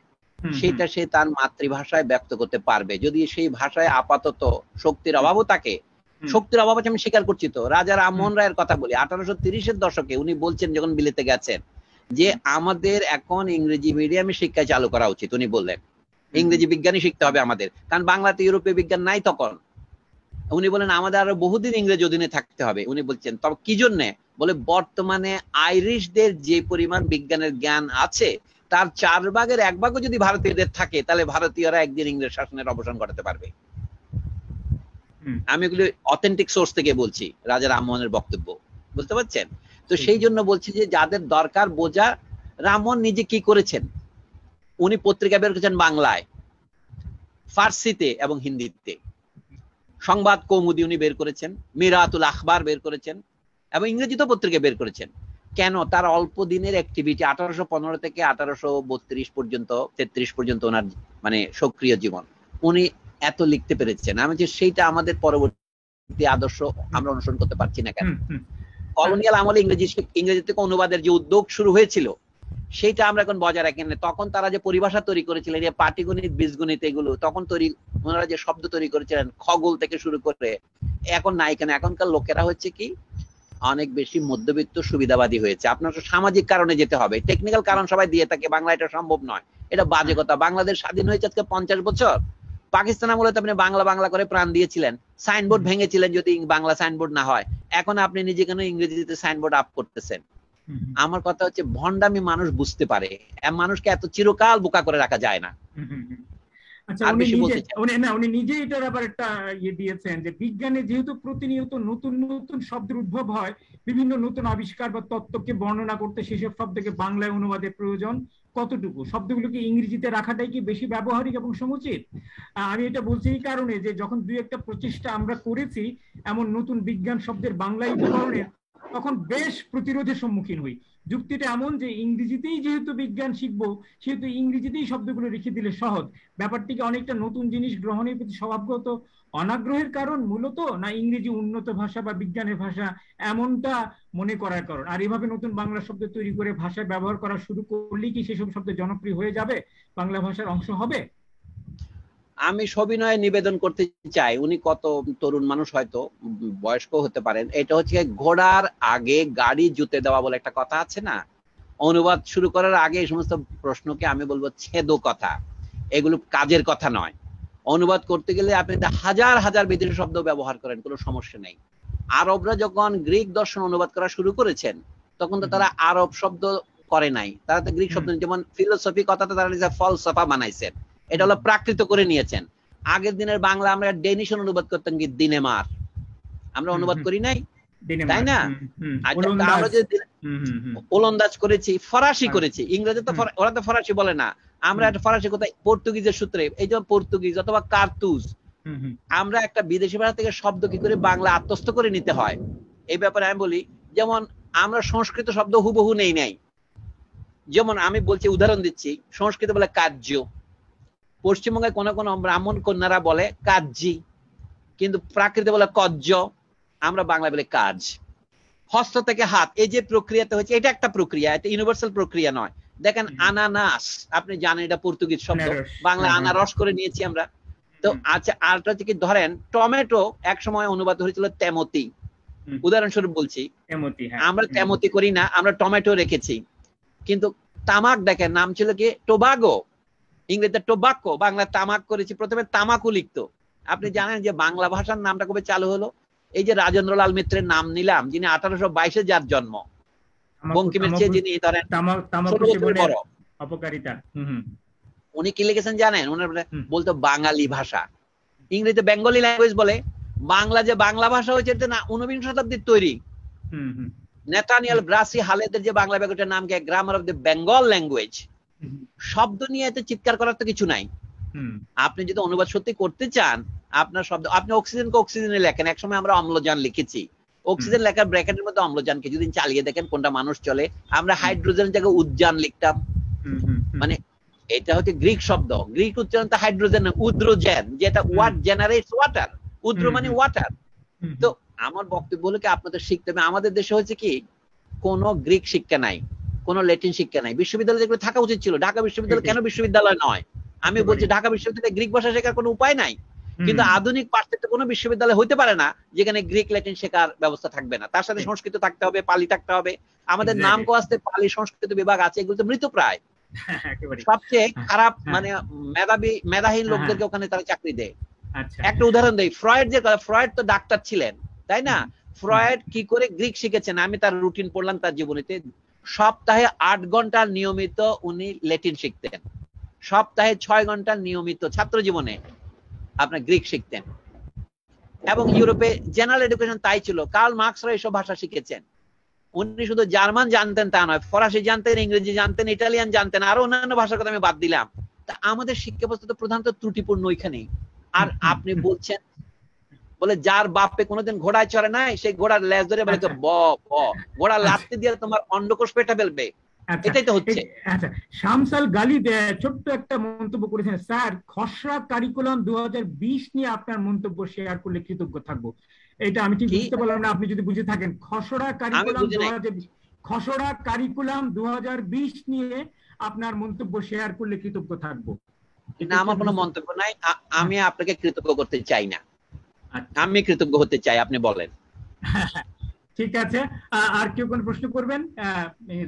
সেটা সে তার মাতৃভাষায় ব্যক্ত করতে পারবে। যদি সেই ভাষায় আপাতত শক্তির অভাবও থাকে, শক্তির অভাব আমি স্বীকার করছি। তো রাজা রামমোহন রায়ের কথা বলি, 1830-এর দশকে উনি বলছেন যখন বিলেতে গেছেন যে আমাদের এখন ইংরেজি মিডিয়ামে শিক্ষা চালু করা উচিত। উনি বললেন ইংরেজি বিজ্ঞানই শিখতে হবে আমাদের, কারণ বাংলাতে ইউরোপীয় বিজ্ঞান নাই তখন। উনি বলেন আমাদের আরো বহুদিন ইংরেজি অধীনে থাকতে হবে। উনি বলছেন তবে কি জন্যে? বলে বর্তমানে আইরিশদের যে পরিমাণ বিজ্ঞানের জ্ঞান আছে তার 1/4 যদি ভারতীয়দের থাকে, তাহলে ভারতীয়রা একদিন ইংরেজ শাসনের অবসান ঘটাতে পারবে। আমি এগুলো অথেন্টিক সোর্স থেকে বলছি, রাজা রামমোহনের বক্তব্য, বুঝতে পারছেন? তো সেই জন্য বলছি যে যাদের দরকার বোঝা, রামমোহন নিজে কি করেছেন, উনি পত্রিকা বের করেছেন বাংলায়, ফার্সিতে এবং হিন্দিতে। সংবাদ কৌমুদি উনি বের করেছেন, মিরাতুল আখবার বের করেছেন, এবং ইংরেজিতে পত্রিকা বের করেছেন। কেন? তার অল্প দিনের অ্যাক্টিভিটি, 1815 থেকে 1832 পর্যন্ত 33 পর্যন্ত ওনার মানে সক্রিয় জীবন, উনি এত লিখতে পেরেছেন। আমি যে সেইটা আমাদের পরবর্তী আদর্শ আমরা অনুসরণ করতে পারছি না কেন? কলোনিয়াল আমলে ইংরেজি থেকে অনুবাদের যে উদ্যোগ শুরু হয়েছিল, সেইটা আমরা এখন বজায় রাখি না। তখন তারা যে পরিভাষা তৈরি করেছিলেন, যে পাটিগণিত, বীজগণিত, এগুলো তখন তৈরি, ওনারা যে শব্দ তৈরি করেছিলেন খগোল থেকে শুরু করে, এখন নাই কেন? এখনকার লোকেরা হচ্ছে কি অনেক বেশি মধ্যবিত্ত সুবিধাবাদী হয়েছে। আপনার সামাজিক কারণে যেতে হবে, টেকনিক্যাল কারণ সবাই দিয়ে থাকে, বাংলা এটা সম্ভব নয়, এটা বাজে কথা। বাংলাদেশ স্বাধীন হয়েছে আজকে 50 বছর। পাকিস্তান আমলে তো আপনি বাংলা বাংলা করে প্রাণ দিয়েছিলেন, সাইনবোর্ড ভেঙেছিলেন যদি বাংলা সাইনবোর্ড না হয়। এখন আপনি নিজে কেন ইংরেজিতে সাইনবোর্ড আপ করতেছেন? আমার কথা হচ্ছে ভণ্ডামি মানুষ বুঝতে পারে, মানুষকে এত চিরকাল বোকা করে রাখা যায় না। আচ্ছা, আর উনি বেশি বলতে নিজে চাই উনি নিজে এটার আবার একটা দিয়েছেন যে বিজ্ঞানে যেহেতু প্রতিনিয়ত নতুন নতুন শব্দের উদ্ভব হয়, বিভিন্ন নতুন আবিষ্কার বা তত্ত্বকে বর্ণনা করতে সেসব শব্দকে বাংলায় অনুবাদের প্রয়োজন কতটুকু, শব্দগুলোকে ইংরেজিতে রাখাটাই কি বেশি ব্যবহারিক এবং সমুচিত? আমি এটা বলছি এই কারণে যে যখন দুই একটা প্রচেষ্টা আমরা করেছি এমন নতুন বিজ্ঞান শব্দের বাংলায়িতকরণের, তখন বেশ প্রতিরোধের সম্মুখীন হই। যুক্তিটা এমন যে ইংরেজিতেই যেহেতু বিজ্ঞান শিখবো, সেহেতু ইংরেজিতেই শব্দগুলো রেখে দিলে সহজ। ব্যাপারটিকে অনেকটা নতুন জিনিস গ্রহণের প্রতি স্বভাবগত অনাগ্রহের কারণ মূলত, না ইংরেজি উন্নত ভাষা বা বিজ্ঞানের ভাষা এমনটা মনে করার কারণ? আর এভাবে নতুন বাংলা শব্দ তৈরি করে ভাষায় ব্যবহার করা শুরু করলেই কি সেসব শব্দ জনপ্রিয় হয়ে যাবে, বাংলা ভাষার অংশ হবে? আমি সবিনয়ে নিবেদন করতে চাই, উনি কত তরুণ মানুষ, হয়তো বয়স্ক হতে পারেন, এটা হচ্ছে ঘোড়ার আগে গাড়ি জুতে দেওয়া বলে একটা কথা আছে না? অনুবাদ শুরু করার আগে এই সমস্ত প্রশ্নকে আমি বলবো ছেদ কথা, এগুলো কাজের কথা নয়। অনুবাদ করতে গেলে আপনি হাজার হাজার বিদেশি শব্দ ব্যবহার করেন, কোনো সমস্যা নেই। আরবরা যখন গ্রিক দর্শন অনুবাদ করা শুরু করেছেন, তখন তো তারা আরব শব্দ করে নাই, তারা তো গ্রিক শব্দ, যেমন ফিলোসফি কথাটা তারা ফলসফা বানাইছেন, এটা হলো প্রাকৃত করে নিয়েছেন। আগের দিনের বাংলা আমরা ডেনিশ অনুবাদ করতাম কি দিনেমার, আমরা অনুবাদ করি নাই, তাই না? আমরা যে ওলন্দাজ করেছি, ফরাসি করেছি, ইংরেজি তো ওরা তো ফরাসি বলে না, আমরা একটা ফরাসি কোথায় পর্তুগিজের সূত্রে, এই যে পর্তুগিজ অথবা কার্তুজ, আমরা একটা বিদেশি ভাষা থেকে শব্দ কি করে বাংলা আত্মস্থ করে নিতে হয়, এই ব্যাপারে আমি বলি। যেমন আমরা সংস্কৃত শব্দ হুবহু নেই নাই, যেমন আমি বলছি, উদাহরণ দিচ্ছি, সংস্কৃত বলে কার্য, পশ্চিমবঙ্গে কোন কোন ব্রাহ্মণ কন্যারা বলে কাজি, কিন্তু প্রাকৃতে বলে কজ্জ, আমরা বাংলা বলে কাজ। হস্ত থেকে হাত, এই যে প্রক্রিয়াতে হচ্ছে, এটা একটা প্রক্রিয়া, এটা ইউনিভার্সাল প্রক্রিয়া নয়। দেখেন আনানাস, আপনি জানেন এটা পর্তুগিজ শব্দ, বাংলা আনারস করে নিয়েছি আমরা। তো আচ্ছা, আরটা হচ্ছে কি, ধরেন টমেটো এক সময় অনুবাদ হয়েছিল তেমতি, উদাহরণস্বরূপ বলছি, আমরা তেমতি করি না, আমরা টমেটো রেখেছি। কিন্তু তামাক দেখেন, নাম ছিল কি টোবাগো, ইংরেজিতে টোবাকো, বাংলা তামাক করেছি, প্রথমে তামাকু লিখতো। আপনি জানেন যে বাংলা ভাষার নামটা কবে চালু হলো? এই যে রাজেন্দ্রলাল মিত্রের নাম নিলাম, যিনি 1822-এ যার জন্ম, বঙ্কিমের চেয়ে যিনি ধরেন বড়, অপকারিতা, উনি কি লিখেছেন জানেন? উনি বলতো বাঙালি ভাষা, ইংরেজিতে বেঙ্গলি ল্যাঙ্গুয়েজ বলে। বাংলা যে বাংলা ভাষা হয়েছে এটা না 19 শতাব্দীর তৈরি। নেথানিয়াল ব্রাসি হালেদের যে বাংলা ব্যাকরণের নাম কি grammar of the Bengal language, শব্দ নিয়ে এত চিৎকার করার তো কিছু নাই। আপনি যদি অনুবাদ সত্যি করতে চান, আপনার শব্দ, আপনি অক্সিজেনকে অক্সিজেনে লেখেন, একসময় আমরা অম্লজান লিখেছি, অক্সিজেন লেখার ব্র্যাকেটের মধ্যে অম্লজানকে যদি চালিয়ে দেখেন কোনটা মানুষ চলে। আমরা হাইড্রোজেন জায়গায় উদ্যান লিখতাম, মানে এটা হচ্ছে গ্রিক শব্দ, গ্রিক উচ্চারণ তো হাইড্রোজেন, উদ্রোজেন, যেটা ওয়াট জেনারেটস ওয়াটার, উদ্র মানে ওয়াটার। তো আমার বক্তব্য হলো কি, আপনাদের শিখতে হবে। আমাদের দেশে হচ্ছে কি, কোন গ্রিক শিক্ষা নাই, কোন ল্যাটিন শিক্ষা নাই। বিশ্ববিদ্যালয় যেগুলো থাকা উচিত ছিল, ঢাকা বিশ্ববিদ্যালয় কেন বিশ্ববিদ্যালয় নয়? আমি বলছি ঢাকা বিশ্ববিদ্যালয়ে গ্রিক ভাষা শেখার কোনো উপায় নাই, কিন্তু আধুনিক পাশ্চাত্য কোনো বিশ্ববিদ্যালয় হইতে পারে না যেখানে গ্রিক ল্যাটিন শেখার ব্যবস্থা থাকবে না। তার সাথে সংস্কৃত থাকতে হবে, পালি থাকতে হবে। আমাদের নাম কোয়াস্তে পালি সংস্কৃত বিভাগ আছে, এগুলো তো মৃতপ্রায়। সবচেয়ে খারাপ মানে মেধাহীন লোকদেরকে ওখানে তারা চাকরি দেয়। একটা উদাহরণ দেই, ফ্রয়েড যে, ফ্রয়েড তো ডাক্তার ছিলেন, তাই না? ফ্রয়েড কি করে গ্রিক শিখেছেন? আমি তার রুটিন পড়লাম তার জীবনীতে। সপ্তাহে 8 ঘন্টা নিয়মিত উনি ল্যাটিন শিখতেন, সপ্তাহে 6 ঘন্টা নিয়মিত ছাত্র জীবনে আপনার গ্রিক শিখতেন। এবং ইউরোপে জেনারেল এডুকেশন তাই ছিল, কার্ল মার্কসরা এইসব ভাষা শিখেছেন। উনি শুধু জার্মান জানতেন তা নয়, ফরাসি জানতেন, ইংরেজি জানতেন, ইটালিয়ান জানতেন, আরো অন্যান্য ভাষার কথা আমি বাদ দিলাম। তা আমাদের শিক্ষা ব্যবস্থা তো প্রধানত ত্রুটিপূর্ণ ওইখানেই। আর আপনি বলছেন বলে যার বাপে কোনোদিন ঘোড়ায় চড়ে নাই সেই ঘোড়ার লেজ ধরে বলে ব ব, ঘোড়া লাত্তি দিয়ে তোমার অন্ডকোষ পেটা ফেলবে, এটাই তো হচ্ছে। আচ্ছা, শামসাল গালি ছোট্ট একটা মন্তব্য করেছেন, স্যার খসড়া কারিকুলাম 2020 নিয়ে আপনার মন্তব্য শেয়ার করলে কৃতজ্ঞ থাকবো। এটা আমি ঠিক বুঝতে পারলাম না, আপনি যদি বুঝে থাকেন। খসড়া কারিকুলাম 2020 নিয়ে আপনার মন্তব্য শেয়ার করলে কৃতজ্ঞ থাকবো। না, আমার কোনো মন্তব্য নাই, আমি আপনাকে কৃতজ্ঞ করতে চাই না, আমি কৃতজ্ঞ হতে চাই, আপনি বলেন। ঠিক আছে, আর কেউ কোন প্রশ্ন করবেন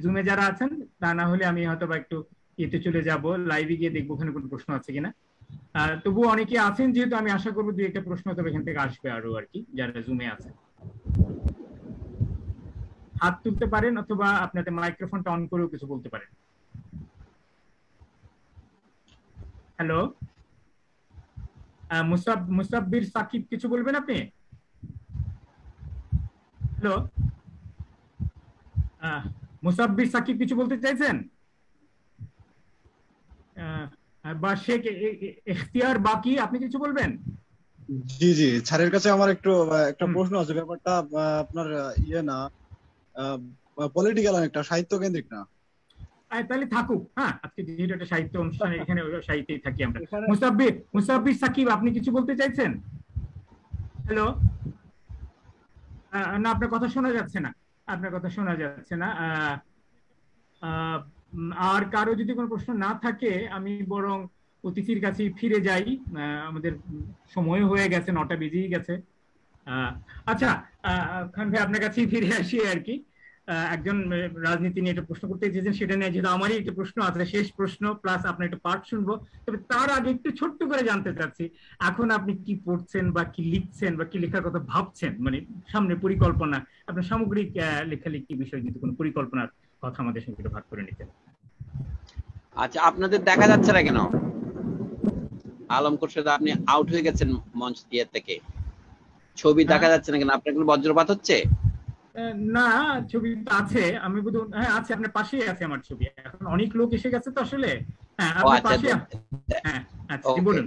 জুমে যারা আছেন? তা না হলে আমি হয়তো একটু ইতে চলে যাব, লাইভে গিয়ে দেখবো ওখানে কোনো প্রশ্ন আছে কিনা। তবু অনেকে আছেন যেহেতু, আমি আশা করবো দুই একটা প্রশ্ন তবে এখান থেকে আসবে আরো আর কি, যারা জুমে আছেন। হাত তুলতে পারেন অথবা আপনাদের মাইক্রোফোনটা অন করেও কিছু বলতে পারেন। হ্যালো, মুসাব্বির সাকিব, কিছু বলবেন আপনি? হ্যালো, মুসাব্বির সাকিব কিছু বলতে চাইছেন? বা শেখ ইখতিয়ার বাকি, আপনি কিছু বলবেন? জি জি, স্যারের কাছে আমার একটা প্রশ্ন আছে। ব্যাপারটা আপনার ইয়ে না, পলিটিক্যাল, একটা সাহিত্য কেন্দ্রিক না। তাহলে থাকুক। হ্যাঁ, আজকে যেহেতু একটা সাহিত্য অনুষ্ঠান, এখানে সাহিত্যেই থাকি আমরা। মুসাব্বির সাকিব, আপনি কিছু বলতে চাইছেন? হ্যালো, না, আপনার কথা শোনা যাচ্ছে না, আপনার কথা শোনা যাচ্ছে না। আর কারো যদি কোনো প্রশ্ন না থাকে আমি বরং অতিথির কাছে ফিরে যাই, আমাদের সময় হয়ে গেছে, 9টা বেজেই গেছে। আচ্ছা খান ভাই, আপনার কাছেই ফিরে আসি আর কি। একজন রাজনীতি নিয়ে একটা প্রশ্ন করতে চেয়েছেন, সেটা নিয়ে যেহেতু আমারই একটা প্রশ্ন আছে, শেষ প্রশ্ন প্লাস আপনার একটা পার্ট শুনবো। তবে তার আগে একটু ছোট্ট করে জানতে চাচ্ছি, এখন আপনি কি পড়ছেন বা কি লিখছেন বা কি লেখার কথা ভাবছেন, মানে সামনে পরিকল্পনা, আপনার সামগ্রিক লেখালেখি বিষয়ে যদি কোনো পরিকল্পনার কথা আমাদের সঙ্গে একটু ভাগ করে নিতেন। আচ্ছা, আপনাদের দেখা যাচ্ছে না কেন? আলম খোরশেদ, আপনি আউট হয়ে গেছেন মঞ্চ দিয়ে থেকে, ছবি দেখা যাচ্ছে না কেন? আপনার কোনো বজ্রপাত হচ্ছে? না, ছবি তো আছে, আমি বুঝুন, হ্যাঁ আছে, আপনার পাশেই আছে আমার ছবি। এখন অনেক লোক এসে গেছে তো আসলে। হ্যাঁ, আপনার পাশে। হ্যাঁ, আচ্ছা বলুন।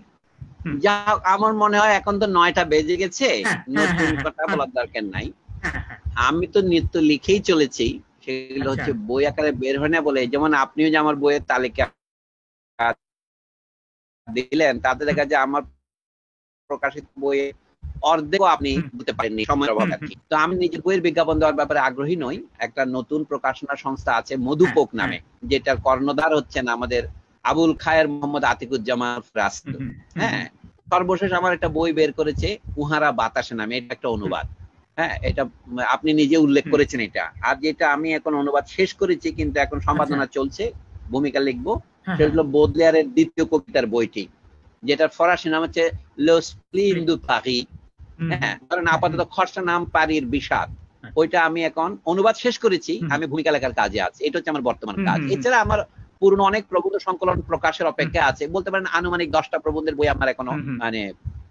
যা, আমার মনে হয় এখন তো 9টা বেজে গেছে, নতুন কথা বলার দরকার নাই। আমি তো নিত্য লিখেই চলেছি, সেগুলো হচ্ছে বই আকারে বের হয় না বলে। যেমন আপনিও যে আমার বইয়ের তালিকা দিলেন, তাতে দেখা যায় আমার প্রকাশিত বইয়ে অর্ধেকও আপনি দিতে পারেননি, সময়ের অভাব আর কি। তো আমি নিজের বইয়ের বিজ্ঞাপন দেওয়ার ব্যাপারে আগ্রহী নই। একটা নতুন প্রকাশনা সংস্থা আছে মধুপোক নামে, যেটার কর্ণধার হচ্ছেন আমাদের আবুল খায়ের মোহাম্মদ আতিকুজ্জামান রাসেল। হ্যাঁ, সর্বশেষ আমার একটা বই বের করেছে উহারা বাতাসে নামে, এটা একটা অনুবাদ। হ্যাঁ, এটা আপনি নিজে উল্লেখ করেছেন এটা। আর যেটা আমি এখন অনুবাদ শেষ করেছি, কিন্তু এখন সম্পাদনা চলছে, ভূমিকা লিখবো, সেটা হলো বোদলেয়ারের দ্বিতীয় কবিতার বইটি, যেটার ফরাসি নাম হচ্ছে লো স্প্লিন দু পারি। হ্যাঁ, কারণ আপাতত খসড়া নাম পারির বিষাদ, ওইটা আমি এখন অনুবাদ শেষ করেছি, আমি ভূমিকা লেখার কাজে আছি। এটা হচ্ছে আমার বর্তমান কাজ। এছাড়া আমার পুরনো অনেক প্রবন্ধ সংকলন প্রকাশের অপেক্ষা আছে, বলতে পারেন আনুমানিক 10টা প্রবন্ধের বই আমার এখনো মানে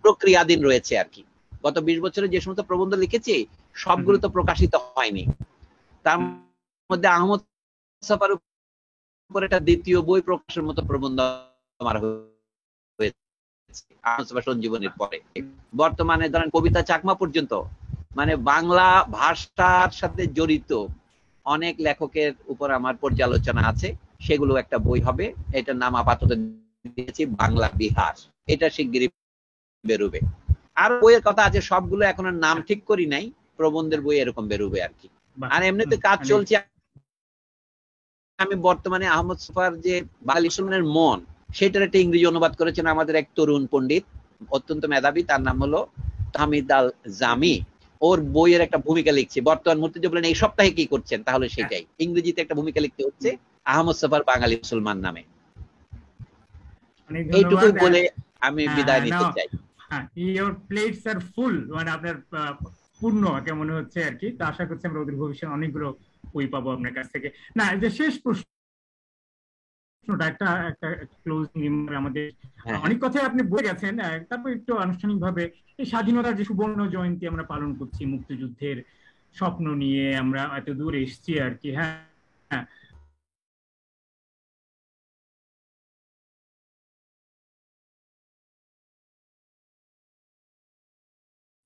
প্রক্রিয়াধীন রয়েছে আর কি। গত 20 বছরে যে সমস্ত প্রবন্ধ লিখেছি সবগুলো তো প্রকাশিত হয়নি। তার মধ্যে আহমদ সাফার উপর একটা দ্বিতীয় বই প্রকাশের মতো প্রবন্ধ আমার হয়েছে আহমদ সাফার সঞ্জীবনীর পরে। বর্তমানে ধরেন কবিতা চাকমা পর্যন্ত, মানে বাংলা ভাষার সাথে জড়িত অনেক লেখকের উপর আমার পর্যালোচনা আছে, সেগুলো একটা বই হবে। এটার নাম আপাতত দিয়েছি বাংলা বিহার, এটা শিগগিরই বেরোবে। আর বইয়ের কথা আছে, সবগুলো এখনো নাম ঠিক করি নাই, প্রবন্ধের বই এরকম বেরোবে আর কি। আর এমনিতে কাজ চলছে। আমি বর্তমানে আহমদ সাফার যে বাঙালি মুসলমানের মন, সেটার একটা ইংরেজি অনুবাদ করেছেন আমাদের এক তরুণ পণ্ডিত, অত্যন্ত মেধাবী, তার নাম হলো তাহমিদ আল জামি। ওর বইয়ের একটা ভূমিকা লিখছি বর্তমান মুহূর্তে। যে বলেন এই সপ্তাহে কি করছেন, তাহলে সেটাই ইংরেজিতে একটা ভূমিকা লিখতে হচ্ছে আহমদ সাফার বাঙালি মুসলমান নামে। এইটুকু বলে আমি বিদায় নিতে চাই। ইওর প্লেটস আর ফুল, মানে আপনার পূর্ণ মনে হচ্ছে আর কি। তো আশা করছি আমরা ওদের ভবিষ্যতে অনেকগুলো বই পাবো আপনার কাছ থেকে। না, যে শেষ প্রশ্নটা একটা একটা ক্লোজিং আমাদের অনেক কথাই আপনি বলে গেছেন, তারপর একটু আনুষ্ঠানিকভাবে এই স্বাধীনতার যে সুবর্ণ জয়ন্তী আমরা পালন করছি, মুক্তিযুদ্ধের স্বপ্ন নিয়ে আমরা এত দূর এসেছি আর কি। হ্যাঁ,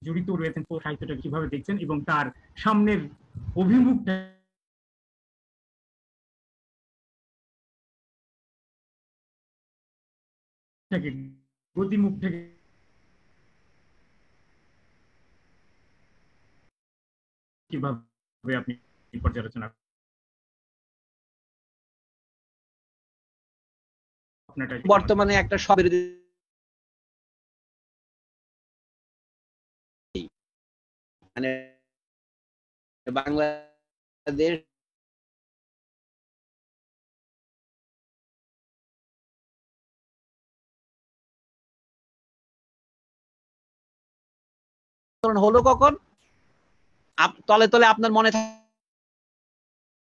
জড়িত রয়েছেন, সাহিত্যটা কিভাবে দেখছেন এবং তার সামনের অভিমুখটা গতিমুখটাকে কিভাবে আপনি পর্যালোচনা বর্তমানে একটা স্ববিরোধী মানে বাংলাদেশ হলো কখন? তলে তলে আপনার মনে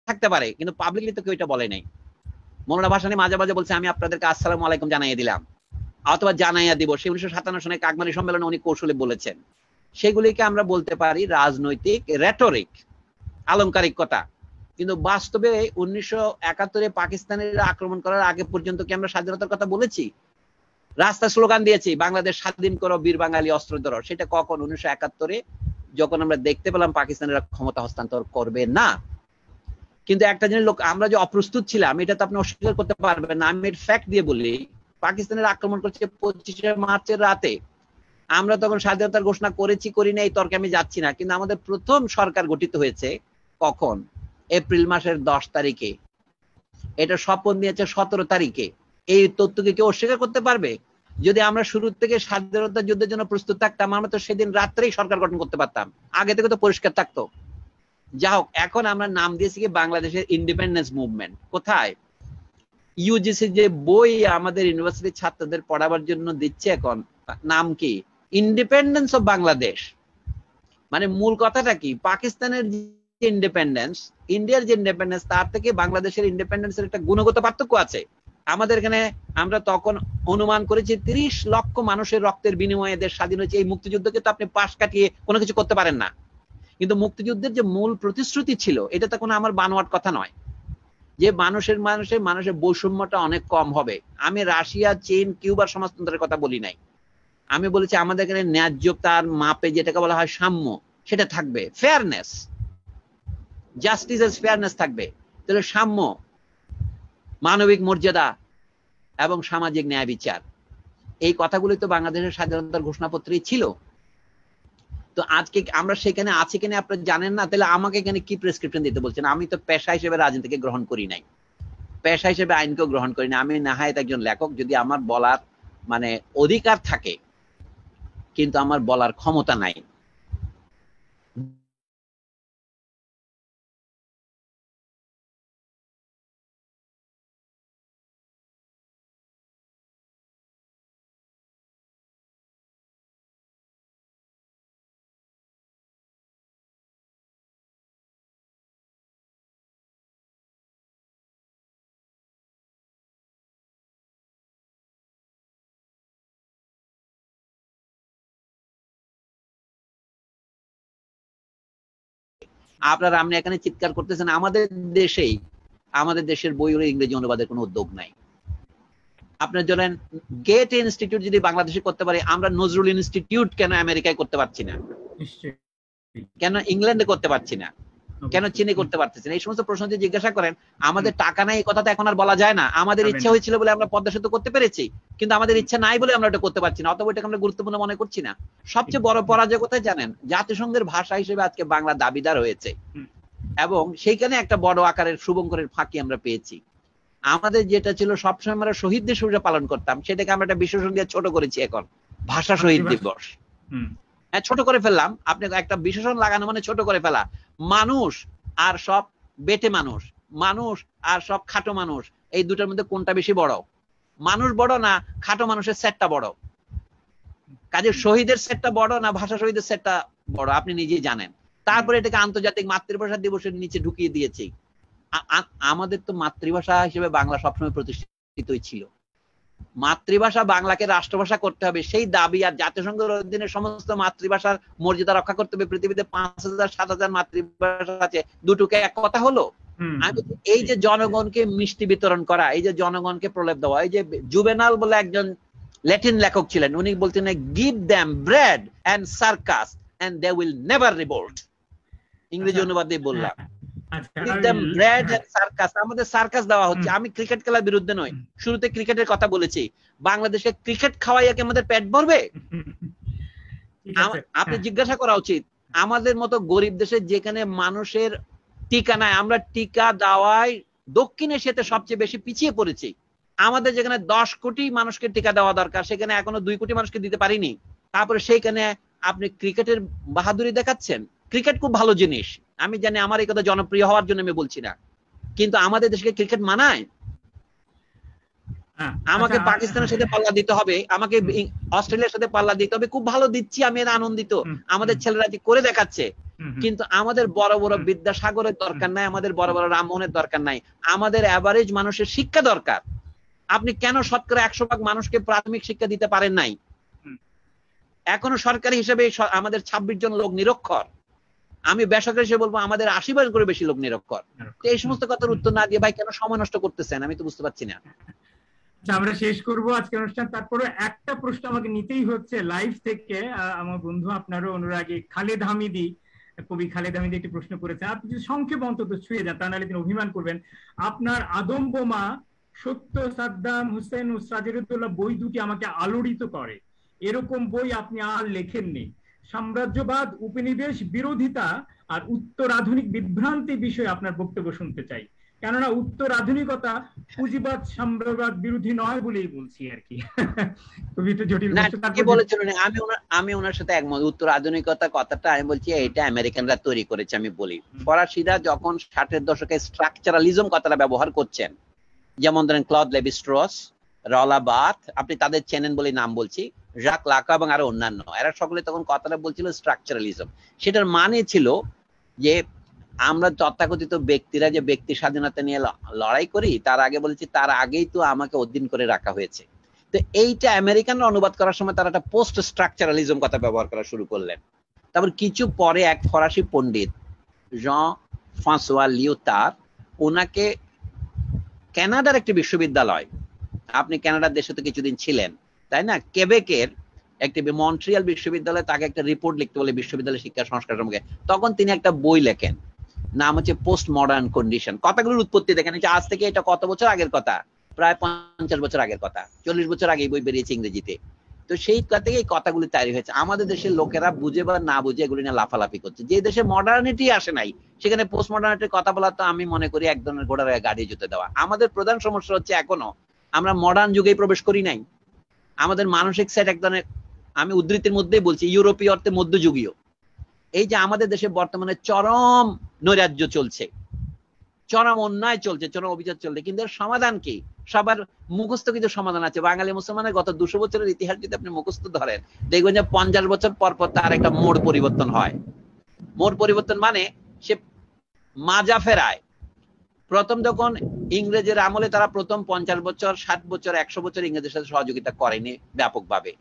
থাকতে পারে, কিন্তু পাবলিকলি তো কেউ এটা বলে নাই। মনোরা ভাসানী মাঝে মাঝে বলছে আমি আপনাদেরকে আসসালামু আলাইকুম জানাইয়া দিলাম, অথবা জানাইয়া দিব। সেই 1957 সনে কাকমারি সম্মেলনে উনি কৌশলে বলেছেন। সেগুলিকে আমরা বলতে পারি রাজনৈতিক রেটরিক, আলংকারিক কথা। কিন্তু বাস্তবে 1971 পাকিস্তানের আক্রমণ করার আগে পর্যন্ত কি আমরা স্বাধীনতার কথা বলেছি? রাস্তা স্লোগান দিয়েছি বাংলাদেশ স্বাধীন করো, বীর বাঙালি অস্ত্র ধরো। সেটা কখন? 1971 যখন আমরা দেখতে পেলাম পাকিস্তানের ক্ষমতা হস্তান্তর করবে না। কিন্তু একটা জিনিস লোক, আমরা যে অপ্রস্তুত ছিলাম এটা তো আপনি অস্বীকার করতে পারবেন না। আমি ফ্যাক্ট দিয়ে বলি, পাকিস্তানের আক্রমণ করছে 25 মার্চের রাতে। আমরা তখন স্বাধীনতার ঘোষণা করেছি করি না এই তর্কে আমি যাচ্ছি না, কিন্তু আমাদের প্রথম সরকার গঠিত হয়েছে কখন? এপ্রিল মাসের 10 তারিখে। এটা শপথ নিয়েছে 17 তারিখে। এই তথ্যকে কেউ অস্বীকার করতে পারবে? যদি আমরা শুরু থেকে স্বাধীনতা যুদ্ধের জন্য প্রস্তুত থাকতাম, আমরা তো সেদিন রাত্রেই সরকার গঠন করতে পারতাম, আগে থেকে তো পরিষ্কার থাকতো। যা হোক, এখন আমরা নাম দিয়েছি কি বাংলাদেশের ইন্ডিপেন্ডেন্স মুভমেন্ট। কোথায়? ইউজিসি যে বই আমাদের ইউনিভার্সিটির ছাত্রদের পড়াবার জন্য দিচ্ছে এখন, নাম কি? Independence of Bangladesh. মানে মূল কথাটা কি? পাকিস্তানের যে ইন্ডিপেন্ডেন্স, ইন্ডিয়ার যে ইন্ডিপেন্ডেন্স, তার থেকে বাংলাদেশের ইন্ডিপেন্ডেন্সের একটা গুণগত পার্থক্য আছে। আমাদের এখানে আমরা তখন অনুমান করেছি 30 লক্ষ মানুষের রক্তের বিনিময়ে দেশ স্বাধীন হয়েছে। এই মুক্তিযুদ্ধকে তো আপনি পাশ কাটিয়ে কোনো কিছু করতে পারেন না। কিন্তু মুক্তিযুদ্ধের যে মূল প্রতিশ্রুতি ছিল, এটা তো কোনো আমার বানোয়াট কথা নয়, যে মানুষের বৈষম্যটা অনেক কম হবে। আমি রাশিয়া, চীন, কিউবার সমাজতন্ত্রের কথা বলি নাই। আমি বলেছি আমাদের এখানে ন্যায্যতার মাপে যেটাকে বলা হয় সাম্য, সেটা থাকবে। ফেয়ারনেস, জাস্টিস এস ফেয়ারনেস থাকবে। তাহলে সাম্য, মানবিক মর্যাদা এবং সামাজিক ন্যায় বিচার, এই কথাগুলি তো বাংলাদেশের স্বাধীনতার ঘোষণাপত্রেই ছিল। তো আজকে আমরা সেখানে আছি কিনা আপনি জানেন না, তাহলে আমাকে এখানে কি প্রেসক্রিপশন দিতে বলছেন? আমি তো পেশা হিসেবে রাজনীতিকে গ্রহণ করি নাই, পেশা হিসেবে আইনকেও গ্রহণ করি না। আমি নাহায়েত একজন লেখক, যদি আমার বলার মানে অধিকার থাকে, কিন্তু আমার বলার ক্ষমতা নাই। আপনারা আপনি এখানে চিৎকার করতেছেন, আমাদের দেশের বইয়ের ইংরেজি অনুবাদের কোনো উদ্যোগ নাই। আপনার ধরেন গেট ইনস্টিটিউট যদি বাংলাদেশে করতে পারে, আমরা নজরুল ইনস্টিটিউট কেন আমেরিকায় করতে পারছি না? কেন ইংল্যান্ডে করতে পারছি না? কেন চীনে করতে পারতেছি না? এই সমস্ত প্রশ্ন যদি জিজ্ঞাসা করেন, আমাদের টাকা নাই এই কথা তো এখন আর বলা যায় না। আমাদের ইচ্ছা হয়েছিল বলে আমরা পদ্মা সেতু করতে পেরেছি, কিন্তু আমাদের ইচ্ছা নাই বলে আমরা এটা করতে পারছি না, অথবা এটাকে আমরা গুরুত্বপূর্ণ মনে করছি না। সবচেয়ে বড় পরাজয় কোথায় জানেন? জাতিসংঘের ভাষা হিসেবে আজকে বাংলা দাবিদার হয়েছে, এবং সেইখানে একটা বড় আকারের শুভঙ্করের ফাঁকি আমরা পেয়েছি। আমাদের যেটা ছিল সবসময় আমরা শহীদ দিবস পালন করতাম, সেটাকে আমরা একটা বিশেষণ দিয়ে ছোট করেছি এখন, ভাষা শহীদ দিবস। হ্যাঁ, ছোট করে ফেললাম। আপনি একটা বিশেষণ লাগানো মানে ছোট করে ফেলা। মানুষ আর সব বেটে মানুষ, মানুষ আর সব খাটো মানুষ, এই দুটার মধ্যে কোনটা বেশি বড়? মানুষ বড় না খাটো মানুষের সেটটা বড়? কাজে শহীদের সেটটা বড় না ভাষা শহীদের সেটটা বড়? আপনি নিজেই জানেন। তারপরে এটাকে আন্তর্জাতিক মাতৃভাষা দিবসের নিচে ঢুকিয়ে দিয়েছি। আমাদের তো মাতৃভাষা হিসেবে বাংলা সবসময় প্রতিষ্ঠিতই ছিল। মাতৃভাষা বাংলাকে রাষ্ট্রভাষা করতে হবে সেই দাবি, আর জাতিসংঘের অধীনে সমস্ত মাতৃভাষার মর্যাদা রক্ষা করতে হবে। পৃথিবীতে 5000 7000 মাতৃভাষা আছে, দুটোকে এক কথা হলো? এই যে জনগণকে মিষ্টি বিতরণ করা, এই যে জনগণকে প্রলেপ দেওয়া, এই যে জুভেনাল বলে একজন ল্যাটিন লেখক ছিলেন, উনি বলতেন give them bread and circus and they will never revolt. ইংরেজি অনুবাদ দিয়ে বললাম, give them bread and circus। আমাদের সার্কাস দেওয়া হচ্ছে। আমি ক্রিকেট খেলার বিরুদ্ধে নই, শুরুতে ক্রিকেটের কথা বলেছি। বাংলাদেশে ক্রিকেট খাওয়াইয়া কি আমাদের পেট ভরবে? আপনি জিজ্ঞাসা করা উচিত আমাদের মতো গরিব দেশে যেখানে মানুষের টিকা নাই, আমরা টিকা দেওয়ায় দক্ষিণ এশিয়াতে সবচেয়ে বেশি পিছিয়ে পড়েছি। আমাদের যেখানে 10 কোটি মানুষকে টিকা দেওয়া দরকার, সেখানে এখনো 2 কোটি মানুষকে দিতে পারিনি। তারপরে সেইখানে আপনি ক্রিকেটের বাহাদুরি দেখাচ্ছেন। ক্রিকেট খুব ভালো জিনিস, আমি জানি, আমার এই কথা জনপ্রিয় হওয়ার জন্য আমি বলছি না, কিন্তু আমাদের দেশকে ক্রিকেট মানায়? আমাকে পাকিস্তানের সাথে পাল্লা দিতে হবে, আমাকে অস্ট্রেলিয়ার সাথে পাল্লা দিতে হবে। খুব ভালো দিচ্ছি, আমি এর আনন্দিত, আমাদের ছেলেরা যে করে দেখাচ্ছে। কিন্তু আমাদের বড় বড় বিদ্যাসাগরের দরকার নাই, আমাদের বড় বড় রামমোহনের দরকার নাই, আমাদের এভারেজ মানুষের শিক্ষা দরকার। আপনি কেন শতকরা 100% মানুষকে প্রাথমিক শিক্ষা দিতে পারেন নাই? এখনো সরকারি হিসেবে আমাদের 26 জন লোক নিরক্ষর। আমি বেসরকারি হিসেবে বলবো আমাদের 80% করে বেশি লোক নিরক্ষর। তো এই সমস্ত কথার উত্তর না দিয়ে ভাই কেন সময় নষ্ট করতেছেন, আমি তো বুঝতে পারছি না। আমরা শেষ করব আজকের অনুষ্ঠান। তারপরে একটা প্রশ্ন আমাকে নিতেই হচ্ছে লাইভ থেকে, আমার বন্ধু আপনারও অনুরাগী খালেদ হামিদি, কবি খালেদ হামিদি একটি প্রশ্ন করেছে। আপনি যদি সংক্ষেপে অন্তত ছুঁয়ে যান, তা নাহলে তিনি অভিমান করবেন। আপনার আদম বোমা, সত্য, সাদ্দাম হুসেন ও সাজিরুদ্দৌলা বই দুটি আমাকে আলোড়িত করে। এরকম বই আপনি আর লেখেননি। সাম্রাজ্যবাদ, উপনিবেশ বিরোধিতা আর উত্তর আধুনিক বিভ্রান্তি বিষয়ে আপনার বক্তব্য শুনতে চাই। কেননা উত্তর আধুনিকতা পুঁজিবাদ সাম্রাজ্যবাদ বিরোধী নয় বলেই বলছি আর কি। খুবই একটু জটিল। আমি ওনার সাথে একমত। উত্তর আধুনিকতা কথাটা আমি বলছি এটা আমেরিকানরা তৈরি করেছে। আমি বলি ফরাসিরা যখন 60-এর দশকে স্ট্রাকচারালিজম কথাটা ব্যবহার করছেন, যেমন ধরেন ক্লদ লেভি-স্ট্রস, রলা বার্থ, আপনি তাদের চেনেন বলে নাম বলছি, জাক লাকা এবং আরো অন্যান্য, এরা সকলে তখন কথাটা বলছিল স্ট্রাকচারালিজম। সেটার মানে ছিল যে আমরা তথাকথিত ব্যক্তিরা যে ব্যক্তি স্বাধীনতা নিয়ে লড়াই করি, তার আগে বলেছি তার আগেই তো আমাকে অধীন করে রাখা হয়েছে। তো এইটা আমেরিকানরা অনুবাদ করার সময় তারা একটা পোস্ট স্ট্রাকচারালিজম কথা ব্যবহার করা শুরু করলেন। তারপর কিছু পরে এক ফরাসি পণ্ডিত জঁ ফ্রাঁসোয়া লিওতার, ওনাকে কানাডার একটি বিশ্ববিদ্যালয়, আপনি কানাডার দেশে তো কিছুদিন ছিলেন তাই না, কেবেকের একটি মন্ট্রিয়াল বিশ্ববিদ্যালয়ে তাকে একটা রিপোর্ট লিখতে বলে বিশ্ববিদ্যালয় শিক্ষা সংস্কার সম্পর্কে। তখন তিনি একটা বই লেখেন, নাম হচ্ছে পোস্ট মডার্ন কন্ডিশন। কথাগুলোর উৎপত্তি দেখেন, আজ থেকে এটা কত বছর আগের কথা, প্রায় 50 বছর আগের কথা, 40 বছর আগে বই বেরিয়েছে ইংরেজিতে। তো সেই থেকে এই কথাগুলি তৈরি হয়েছে। আমাদের দেশের লোকেরা বুঝে বা না বুঝে এগুলি নিয়ে লাফালাফি করছে। যে দেশে মডার্নিটি আসে নাই সেখানে পোস্ট মডার্নিটির কথা বলা তো আমি মনে করি এক ধরনের ঘোড়ার গাড়ি জুতে দেওয়া। আমাদের প্রধান সমস্যা হচ্ছে এখনো আমরা মডার্ন যুগেই প্রবেশ করি নাই। আমাদের মানসিক সেট এক ধরনের, আমি উদ্ধৃতির মধ্যেই বলছি, ইউরোপীয় অর্থে মধ্যযুগীয়। এই যে আমাদের দেশে বর্তমানে চরম নৈরাজ্য চলছে, চরম অন্যায় চলছে, চরম অভিযোগ চলছে, কিন্তু এর সমাধান কি? সবার মুখস্থ কিছু সমাধান আছে। বাঙালি মুসলমানের গত 200 বছরের ইতিহাস যদি আপনি মুখস্থ ধরেন, দেখবেন যে 50 বছর পর পর তার একটা মোড় পরিবর্তন হয়। মোড় পরিবর্তন মানে সে মাজা ফেরায়। প্রথম যখন ইংরেজের আমলে তারা প্রথম 50 বছর, 60 বছর, 100 বছর ইংরেজের সাথে সহযোগিতা করেনি ব্যাপকভাবে।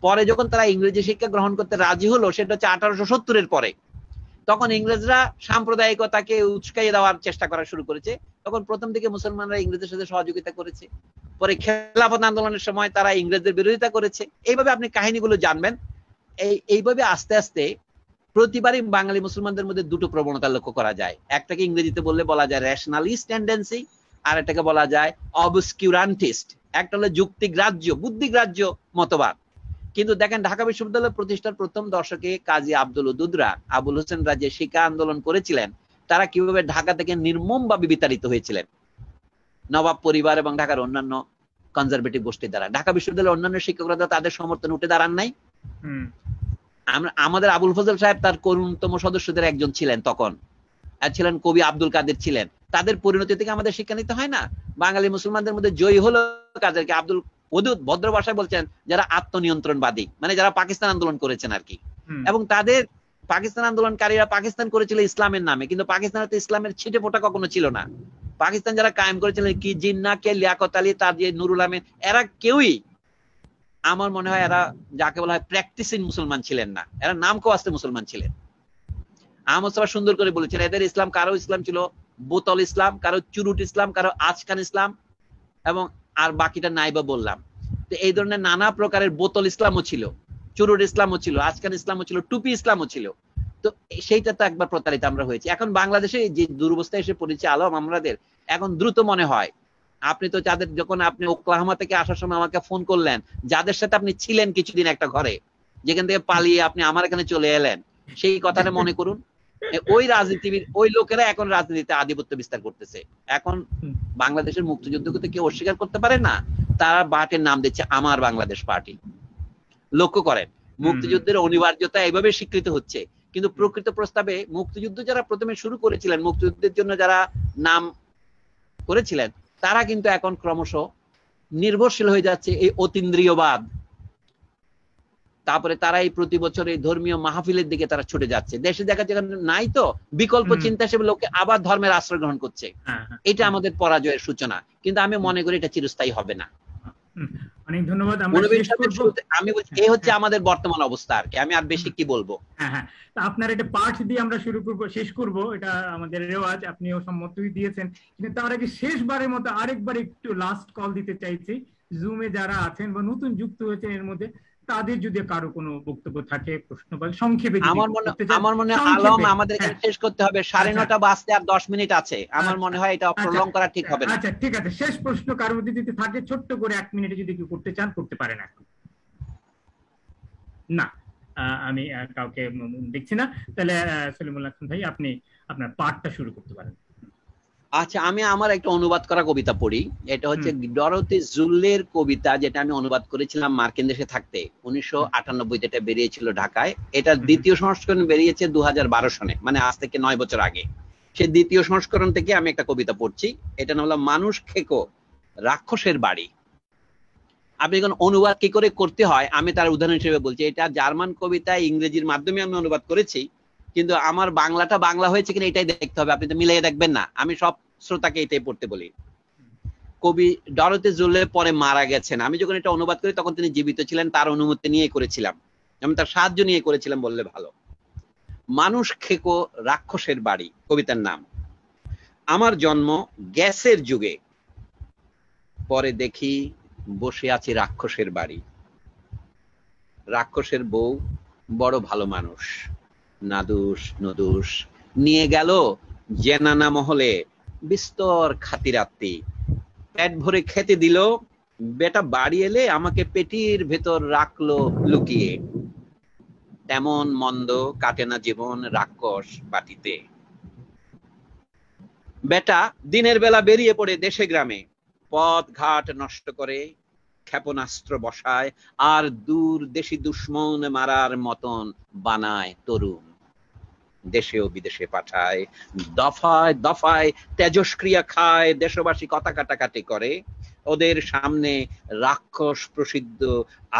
পরে যখন তারা ইংরেজি শিক্ষা গ্রহণ করতে রাজি হলো, সেটা হচ্ছে 1870-এর পরে। তখন ইংরেজরা সাম্প্রদায়িকতাকে উস্কাইয়ে দেওয়ার চেষ্টা করা শুরু করেছে। তখন প্রথম দিকে মুসলমানরা ইংরেজের সাথে সহযোগিতা করেছে, পরে খেলাফত আন্দোলনের সময় তারা ইংরেজদের বিরোধিতা করেছে। এইভাবে আপনি কাহিনীগুলো জানবেন। এইভাবে আস্তে আস্তে প্রতিবারই বাঙালি মুসলমানদের মধ্যে দুটো প্রবণতা লক্ষ্য করা যায়। একটাকে ইংরেজিতে বললে বলা যায় রেশনালিস্ট টেন্ডেন্সি, আর একটাকে বলা যায় অবস্কিউরান্টিস্ট। একটা হলো যুক্তিগ্রাহ্য, বুদ্ধিগ্রাহ্য মতবাদ। কিন্তু দেখেন ঢাকা বিশ্ববিদ্যালয় প্রতিষ্ঠার প্রথম দশকে কাজী আব্দুল উদুদরা, আবুল হোসেনরা যে শিক্ষা আন্দোলন করেছিলেন, তারা কিভাবে ঢাকা থেকে নির্মমভাবে বিতাড়িত হয়েছিলেন নবাব পরিবার এবং ঢাকার অন্যান্য কনজারভেটিভ গোষ্ঠী দ্বারা। ঢাকা বিশ্ববিদ্যালয়ের অন্যান্য শিক্ষকরা তাদের সমর্থনে উঠে দাঁড়ান নাই। আমাদের আবুল ফজল সাহেব তার করুণতম সদস্যদের একজন ছিলেন তখন, আর ছিলেন কবি আব্দুল কাদের ছিলেন। তাদের পরিণতি থেকে আমাদের শিক্ষা নিতে হয় না? বাঙালি মুসলমানদের মধ্যে জয়ী হলো কাদেরকে? আব্দুল ওদুদ ভদ্র ভাষায় বলছেন যারা আত্মনিয়ন্ত্রণবাদী, মানে যারা পাকিস্তান আন্দোলন করেছেন আর কি। এবং তাদের পাকিস্তান আন্দোলনকারীরা পাকিস্তান করেছিল ইসলামের নামে, কিন্তু পাকিস্তানে তো ইসলামের ছিটে ফোঁটা কখনো ছিল না। পাকিস্তান যারা কায়েম করেছিলেন কি জিন্না, কে লিয়াকত আলী, তাজিদ, নুরুল আমিন, এরা কেউই আমার মনে হয় এরা যাকে বলা হয় প্র্যাকটিসিং মুসলমান ছিলেন না, এরা নাম কোয়াস্তে মুসলমান ছিলেন। আহমদ সাহেব সুন্দর করে বলেছিলেন এদের ইসলাম, কারো ইসলাম ছিল বোতল ইসলাম, কারো চুরুট ইসলাম, কারো আজকান ইসলাম, এবং আর বাকিটা নাইবা বললাম। তো এই ধরনের নানা প্রকারের বোতল ইসলামও ছিল, চুরুট ইসলামও ছিল, আজকান ইসলামও ছিল, টুপি ইসলামও ছিল। তো সেইটা তো একবার প্রতারিত আমরা হয়েছি। এখন বাংলাদেশে যে দুরবস্থায় এসে পড়েছে আলম, আমাদের এখন দ্রুত মনে হয় আপনি তো যাদের, যখন আপনি ওকলাহোমা থেকে আসার সময় আমাকে ফোন করলেন, যাদের সাথে আপনি ছিলেন কিছুদিন একটা ঘরে, যেখান থেকে পালিয়ে আপনি আমার এখানে চলে এলেন, সেই কথাটা মনে করুন। ওই রাজনীতিবিদ, ওই লোকেরা এখন রাজনীতিতে আধিপত্য বিস্তার করতেছে। এখন বাংলাদেশের মুক্তিযুদ্ধকে তো কেউ অস্বীকার করতে পারে না, তারা পার্টির নাম দিচ্ছে আমার বাংলাদেশ পার্টি। লক্ষ্য করেন, মুক্তিযুদ্ধের অনিবার্যতা এইভাবে স্বীকৃত হচ্ছে, কিন্তু প্রকৃত প্রস্তাবে মুক্তিযুদ্ধ যারা প্রথমে শুরু করেছিলেন, মুক্তিযুদ্ধের জন্য যারা নাম করেছিলেন, তারা কিন্তু এখন ক্রমশ নির্ভরশীল হয়ে যাচ্ছে এই অতীন্দ্রিয়বাদ। তারপরে তারা এই প্রতি বছর এই ধর্মীয় মাহফিলের দিকে তারা ছুটে যাচ্ছে। দেশে দেখা যায় নাই তো বিকল্প চিন্তা হিসেবে লোকে আবার ধর্মের আশ্রয় গ্রহণ করছে। এটা আমাদের পরাজয়ের সূচনা, কিন্তু আমি মনে করি এটা চিরস্থায়ী হবে না। অনেক ধন্যবাদ। আমি বলছি এই হচ্ছে আমাদের বর্তমান অবস্থা, আর কি আমি আর বেশি কি বলবো। হ্যাঁ, আপনার এটা পাঠ দিয়ে আমরা শুরু করব, শেষ করব, এটা আমাদের রেওয়াজ, আপনিও সম্মতই দিয়েছেন। কিন্তু তার আগে শেষবারের মতো আরেকবার একটু লাস্ট কল দিতে চাইছি, জুমে যারা আছেন বা নতুন যুক্ত হয়েছেন এর মধ্যে, তাদের যদি কারো কোনো বক্তব্য থাকে, প্রশ্ন বা সংক্ষেপে। আমার মনে হয় আলম আমাদের শেষ করতে হবে, 9:30 বাজতে আর 10 মিনিট আছে। আমার মনে হয় এটা প্রলং করা ঠিক হবে না। আচ্ছা ঠিক আছে, শেষ প্রশ্ন কারোর মধ্যে যদি থাকে ছোট্ট করে 1 মিনিটে যদি কেউ করতে চান করতে পারেন। এখন না, আমি কাউকে দেখছি না, তাহলে সলিমুল্লাহ খান ভাই আপনি আপনার পাঠটা শুরু করতে পারেন। আচ্ছা, আমি আমার একটা অনুবাদ করা কবিতা পড়ি। এটা হচ্ছে ডরোথি জুল্লের কবিতা, যেটা আমি অনুবাদ করেছিলাম মার্কিন দেশে থাকতে। 1998 এটা বেরিয়েছিল ঢাকায়। এটা দ্বিতীয় সংস্করণ বেরিয়েছে 2012 সনে, মানে আজ থেকে 9 বছর আগে। সেই দ্বিতীয় সংস্করণ থেকে আমি একটা কবিতা পড়ছি। এটা নাম হলো মানুষ খেকো রাক্ষসের বাড়ি। আপনি এখন অনুবাদ কি করে করতে হয় আমি তার উদাহরণ হিসেবে বলছি। এটা জার্মান কবিতা, ইংরেজির মাধ্যমে আমি অনুবাদ করেছি, কিন্তু আমার বাংলাটা বাংলা হয়েছে কিনা এটাই দেখতে হবে। আপনি তো মিলিয়ে দেখবেন না, আমি সব শ্রোতাকে এটাই পড়তে বলি। কবি ডরোথি জুল্লে পরে মারা গেছেন। আমি যখন এটা অনুবাদ করি তখন তিনি জীবিত ছিলেন, তার অনুমতি নিয়ে করেছিলাম, আমি তার সাহায্য নিয়ে করেছিলাম বললে ভালো। মানুষ খেকো রাক্ষসের বাড়ি কবিতার নাম। আমার জন্ম গ্যাসের যুগে, পরে দেখি বসে আছি রাক্ষসের বাড়ি। রাক্ষসের বউ বড় ভালো মানুষ, নাদুস নদুস নিয়ে গেল জেনানা মহলে বিস্তর খাতিরাত্তি। পেট ভরে খেতে দিল, বেটা বাড়ি এলে আমাকে পেটির ভেতর রাখলো লুকিয়ে। তেমন মন্দ কাটে না জীবন রাক্ষস বাটিতে। বেটা দিনের বেলা বেরিয়ে পড়ে দেশে গ্রামে, পথ ঘাট নষ্ট করে ক্ষেপণাস্ত্র বসায়, আর দূর দেশি দুশ্মন মারার মতন বানায় তরুণ। দেশে ও বিদেশে পাঠায়, দফায় দফায় তেজস্ক্রিয়া খায়, দেশবাসী কথা কাটাকাটি করে। ওদের সামনে রাক্ষস প্রসিদ্ধ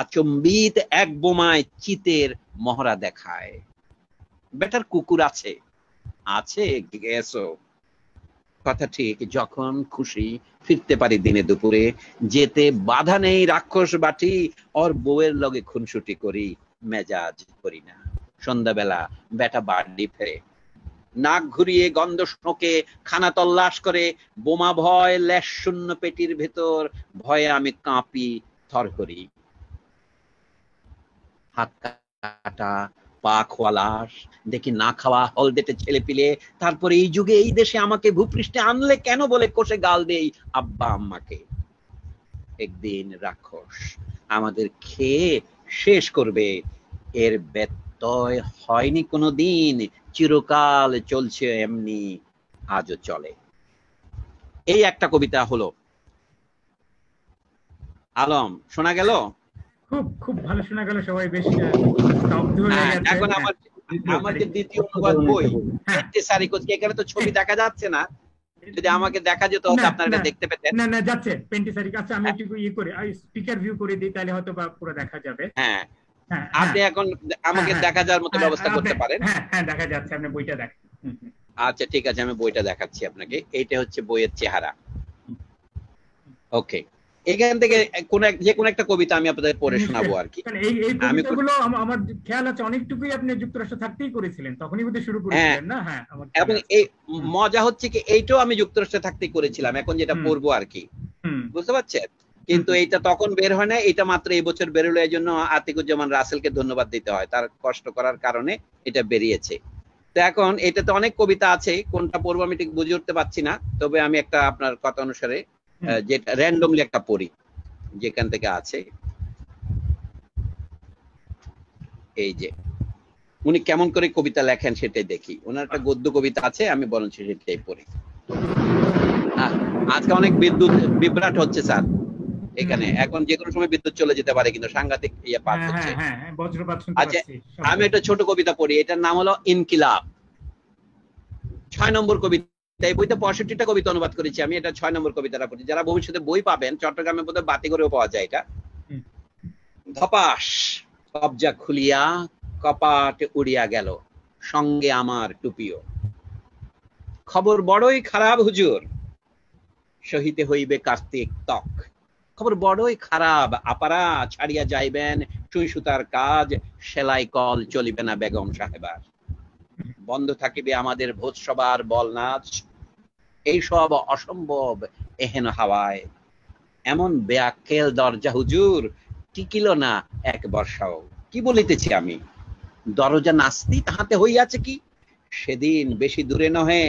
আচম্বিত এক বোমায় চিতের মহড়া দেখায়। বেটার কুকুর আছে, আছে গেছো কথা ঠিক, যখন খুশি ফিরতে পারি দিনে দুপুরে, যেতে বাধা নেই রাক্ষস বাটি, ওর বউয়ের লগে খুনসুটি করি, মেজাজ করি না। সন্ধ্যাবেলা বেটা বাড়ি ফেরে, নাক ঘুরিয়ে গন্ধ শোকে খানা তল্লাশ করে, বোমা ভয় লেশ শূন্য পেটির ভেতর, ভয়ে আমি কাঁপি থর করি। হাত কাটা পা খোয়া লাশ দেখি, না খাওয়া হলদেটে ছেলে পিলে। তারপরে এই যুগে এই দেশে আমাকে ভূপৃষ্ঠে আনলে কেন বলে কষে গাল দেই আব্বা আম্মাকে। একদিন রাক্ষস আমাদের খেয়ে শেষ করবে, এর ব্যত্যয় হয়নি কোনো দিন, চিরকাল চলছে এমনি, আজও চলে। এই একটা কবিতা হলো। আলম, শোনা গেল? খুব খুব ভালো শোনা গেল, সবাই বেশ স্তব্ধ হয়ে গেছে। এখন আমার যে দ্বিতীয় অনুবাদ বই এখানে তো ছবি দেখা যাচ্ছে না, যদি আমাকে দেখা যেত আপনারা এটা দেখতে পেতেন। না না যাচ্ছে পেন্টিসারিক। আচ্ছা আমি একটু ইয়ে করে স্পিকার ভিউ করে দিই, তাহলে হয়তো বা পুরো দেখা যাবে। হ্যাঁ হ্যাঁ, আপনি এখন আমাকে হ্যাঁ, দেখা যাওয়ার মতো হ্যাঁ, ব্যবস্থা করতে পারেন? হ্যাঁ হ্যাঁ দেখা যাচ্ছে, আপনি বইটা দেখেন। আচ্ছা ঠিক আছে, আমি বইটা দেখাচ্ছি আপনাকে। এইটা হচ্ছে বইয়ের চেহারা। ওকে, এখান থেকে যে কোনো একটা কবিতা আমি আপনাদের পড়ে শোনাবো আর কি। এই কবিতাগুলো আমার খেয়াল আছে অনেকটুকুই আপনি যুক্তরাষ্ট্র থাকতেই করেছিলেন, তখনই বোধহয় শুরু করেছিলেন না? হ্যাঁ, আমার খেয়াল এবং আছে। এই মজা হচ্ছে কি, এইটাও আমি যুক্তরাষ্ট্রে থাকতেই করেছিলাম, এখন যেটা পড়বো আর কি, বুঝতে পারছেন? কিন্তু এইটা তখন বের হয় না, এটা মাত্র এই বছর বেরোলো, এই জন্য আতিকুজ্জামান রাসেলকে ধন্যবাদ দিতে হয়, তার কষ্ট করার কারণে এটা বেরিয়েছে। তো এখন এটাতে অনেক কবিতা আছে, কোনটা পড়বো আমি ঠিক বুঝে উঠতে পারছি না, তবে আমি একটা আপনার কথা অনুসারে যেটা র্যান্ডমলি একটা পড়ি যেখান থেকে আছে। এই যে উনি কেমন করে কবিতা লেখেন সেটাই দেখি। ওনার একটা গদ্য কবিতা আছে, আমি বরঞ্চ সেটাই পড়ি। আজকে অনেক বিদ্যুৎ বিভ্রাট হচ্ছে স্যার এখানে, এখন যে কোনো সময় বিদ্যুৎ চলে যেতে পারে, কিন্তু সাংঘাতিক পাস হচ্ছে। আচ্ছা, আমি একটা ছোট কবিতা পড়ি, এটার নাম হলো ইনকিলাব। 6 নম্বর কবিতা। এই বইতে 65টা কবিতা অনুবাদ করেছি আমি, এটা 6 নম্বর কবিতাটা পড়ি। যারা ভবিষ্যতে বই পাবেন, চট্টগ্রামে বোধহয় বাতি করেও পাওয়া যায় এটা। ধপাস কবজা খুলিয়া কপাট উড়িয়া গেল, সঙ্গে আমার টুপিও। খবর বড়ই খারাপ হুজুর, সহিতে হইবে কার্তিক তক। খবর বড়ই খারাপ, আপারা ছাড়িয়া যাইবেন সুই সুতার কাজ, সেলাই কল চলিবে না বেগম সাহেবার। বন্ধ থাকিবে আমাদের ভোজসভার বল নাচ, এইসব অসম্ভব এহেন হাওয়ায়। এমন বেয়াক্কেল দরজা হুজুর, টিকিল না এক বর্ষাও। কি বলিতেছি আমি, দরজা নাস্তি তাহাতে হইয়াছে কি? সেদিন বেশি দূরে নহে,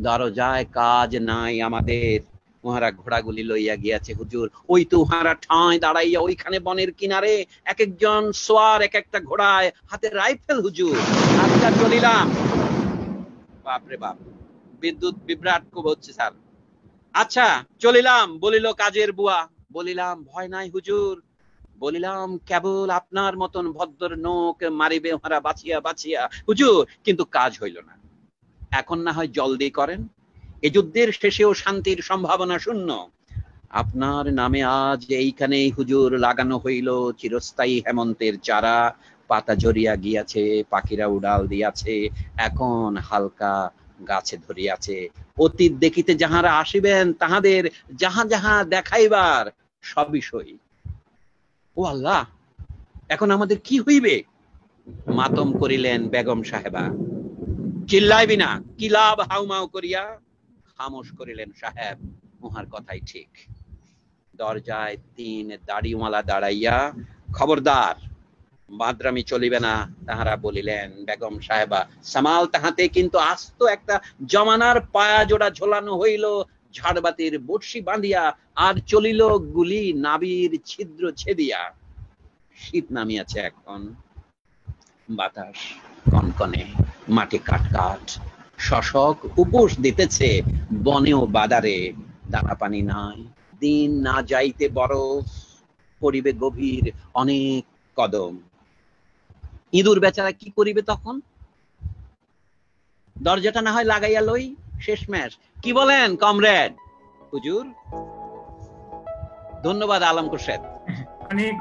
দরজায় কাজ নাই আমাদের, উহারা ঘোড়াগুলি লইয়া গিয়াছে হুজুর। ওই তো উহারা ঠাঁই দাঁড়াইয়া ওইখানে বনের কিনারে, এক একজন সোয়ার এক একটা ঘোড়ায়, হাতে রাইফেল হুজুর। আচ্ছা চলিলাম। বাপরে বাপ, বিদ্যুৎ বিভ্রাট খুব হচ্ছে স্যার। আচ্ছা চলিলাম, বলিল কাজের বুয়া। বলিলাম ভয় নাই হুজুর, বলিলাম কেবল আপনার মতন ভদ্র নোক মারিবে ওরা বাঁচিয়া বাঁচিয়া হুজুর, কিন্তু কাজ হইল না। এখন না হয় জলদি করেন, এ যুদ্ধের শেষেও শান্তির সম্ভাবনা শূন্য। আপনার নামে আজ এইখানেই হুজুর লাগানো হইল চিরস্থায়ী হেমন্তের চারা। পাতা ঝরিয়া গিয়াছে, পাখিরা উড়াল দিয়াছে, এখন হালকা গাছে ধরিয়াছে। অতীত দেখিতে যাহারা আসিবেন, তাহাদের যাহা যাহা দেখাইবার সবই সই। ও আল্লাহ, এখন আমাদের কি হইবে? মাতম করিলেন বেগম সাহেবা। চিল্লাইবি না, কি লাভ হাউমাউ করিয়া? খামোশ করিলেন সাহেব, উহার কথাই ঠিক। দরজায় 3 দাড়িওয়ালা দাঁড়াইয়া, খবরদার বাদরামি চলিবে না, তাহারা বলিলেন। বেগম সাহেবা সামাল তাহাতে, কিন্তু আস্ত একটা জমানার পায়া জোড়া ঝোলানো হইল ঝাড়বাতির বড়শি বাঁধিয়া, আর চলিল গুলি নাবির ছিদ্র ছেদিয়া। শীত নামিয়াছে এখন, বাতাস কনকনে, মাটি কাটকাট, শশক উপোস দিতেছে বনেও বাদারে। দানা পানি নাই, দিন না যাইতে বরফ, পড়িবে গভীর অনেক কদম। ইঁদুর বেচারা কি করিবে তখন? দরজাটা না হয় লাগাইয়া লই, শেষমেশ। কি বলেন কমরেড? হুজুর ধন্যবাদ আলম খোরশেদ। অনেক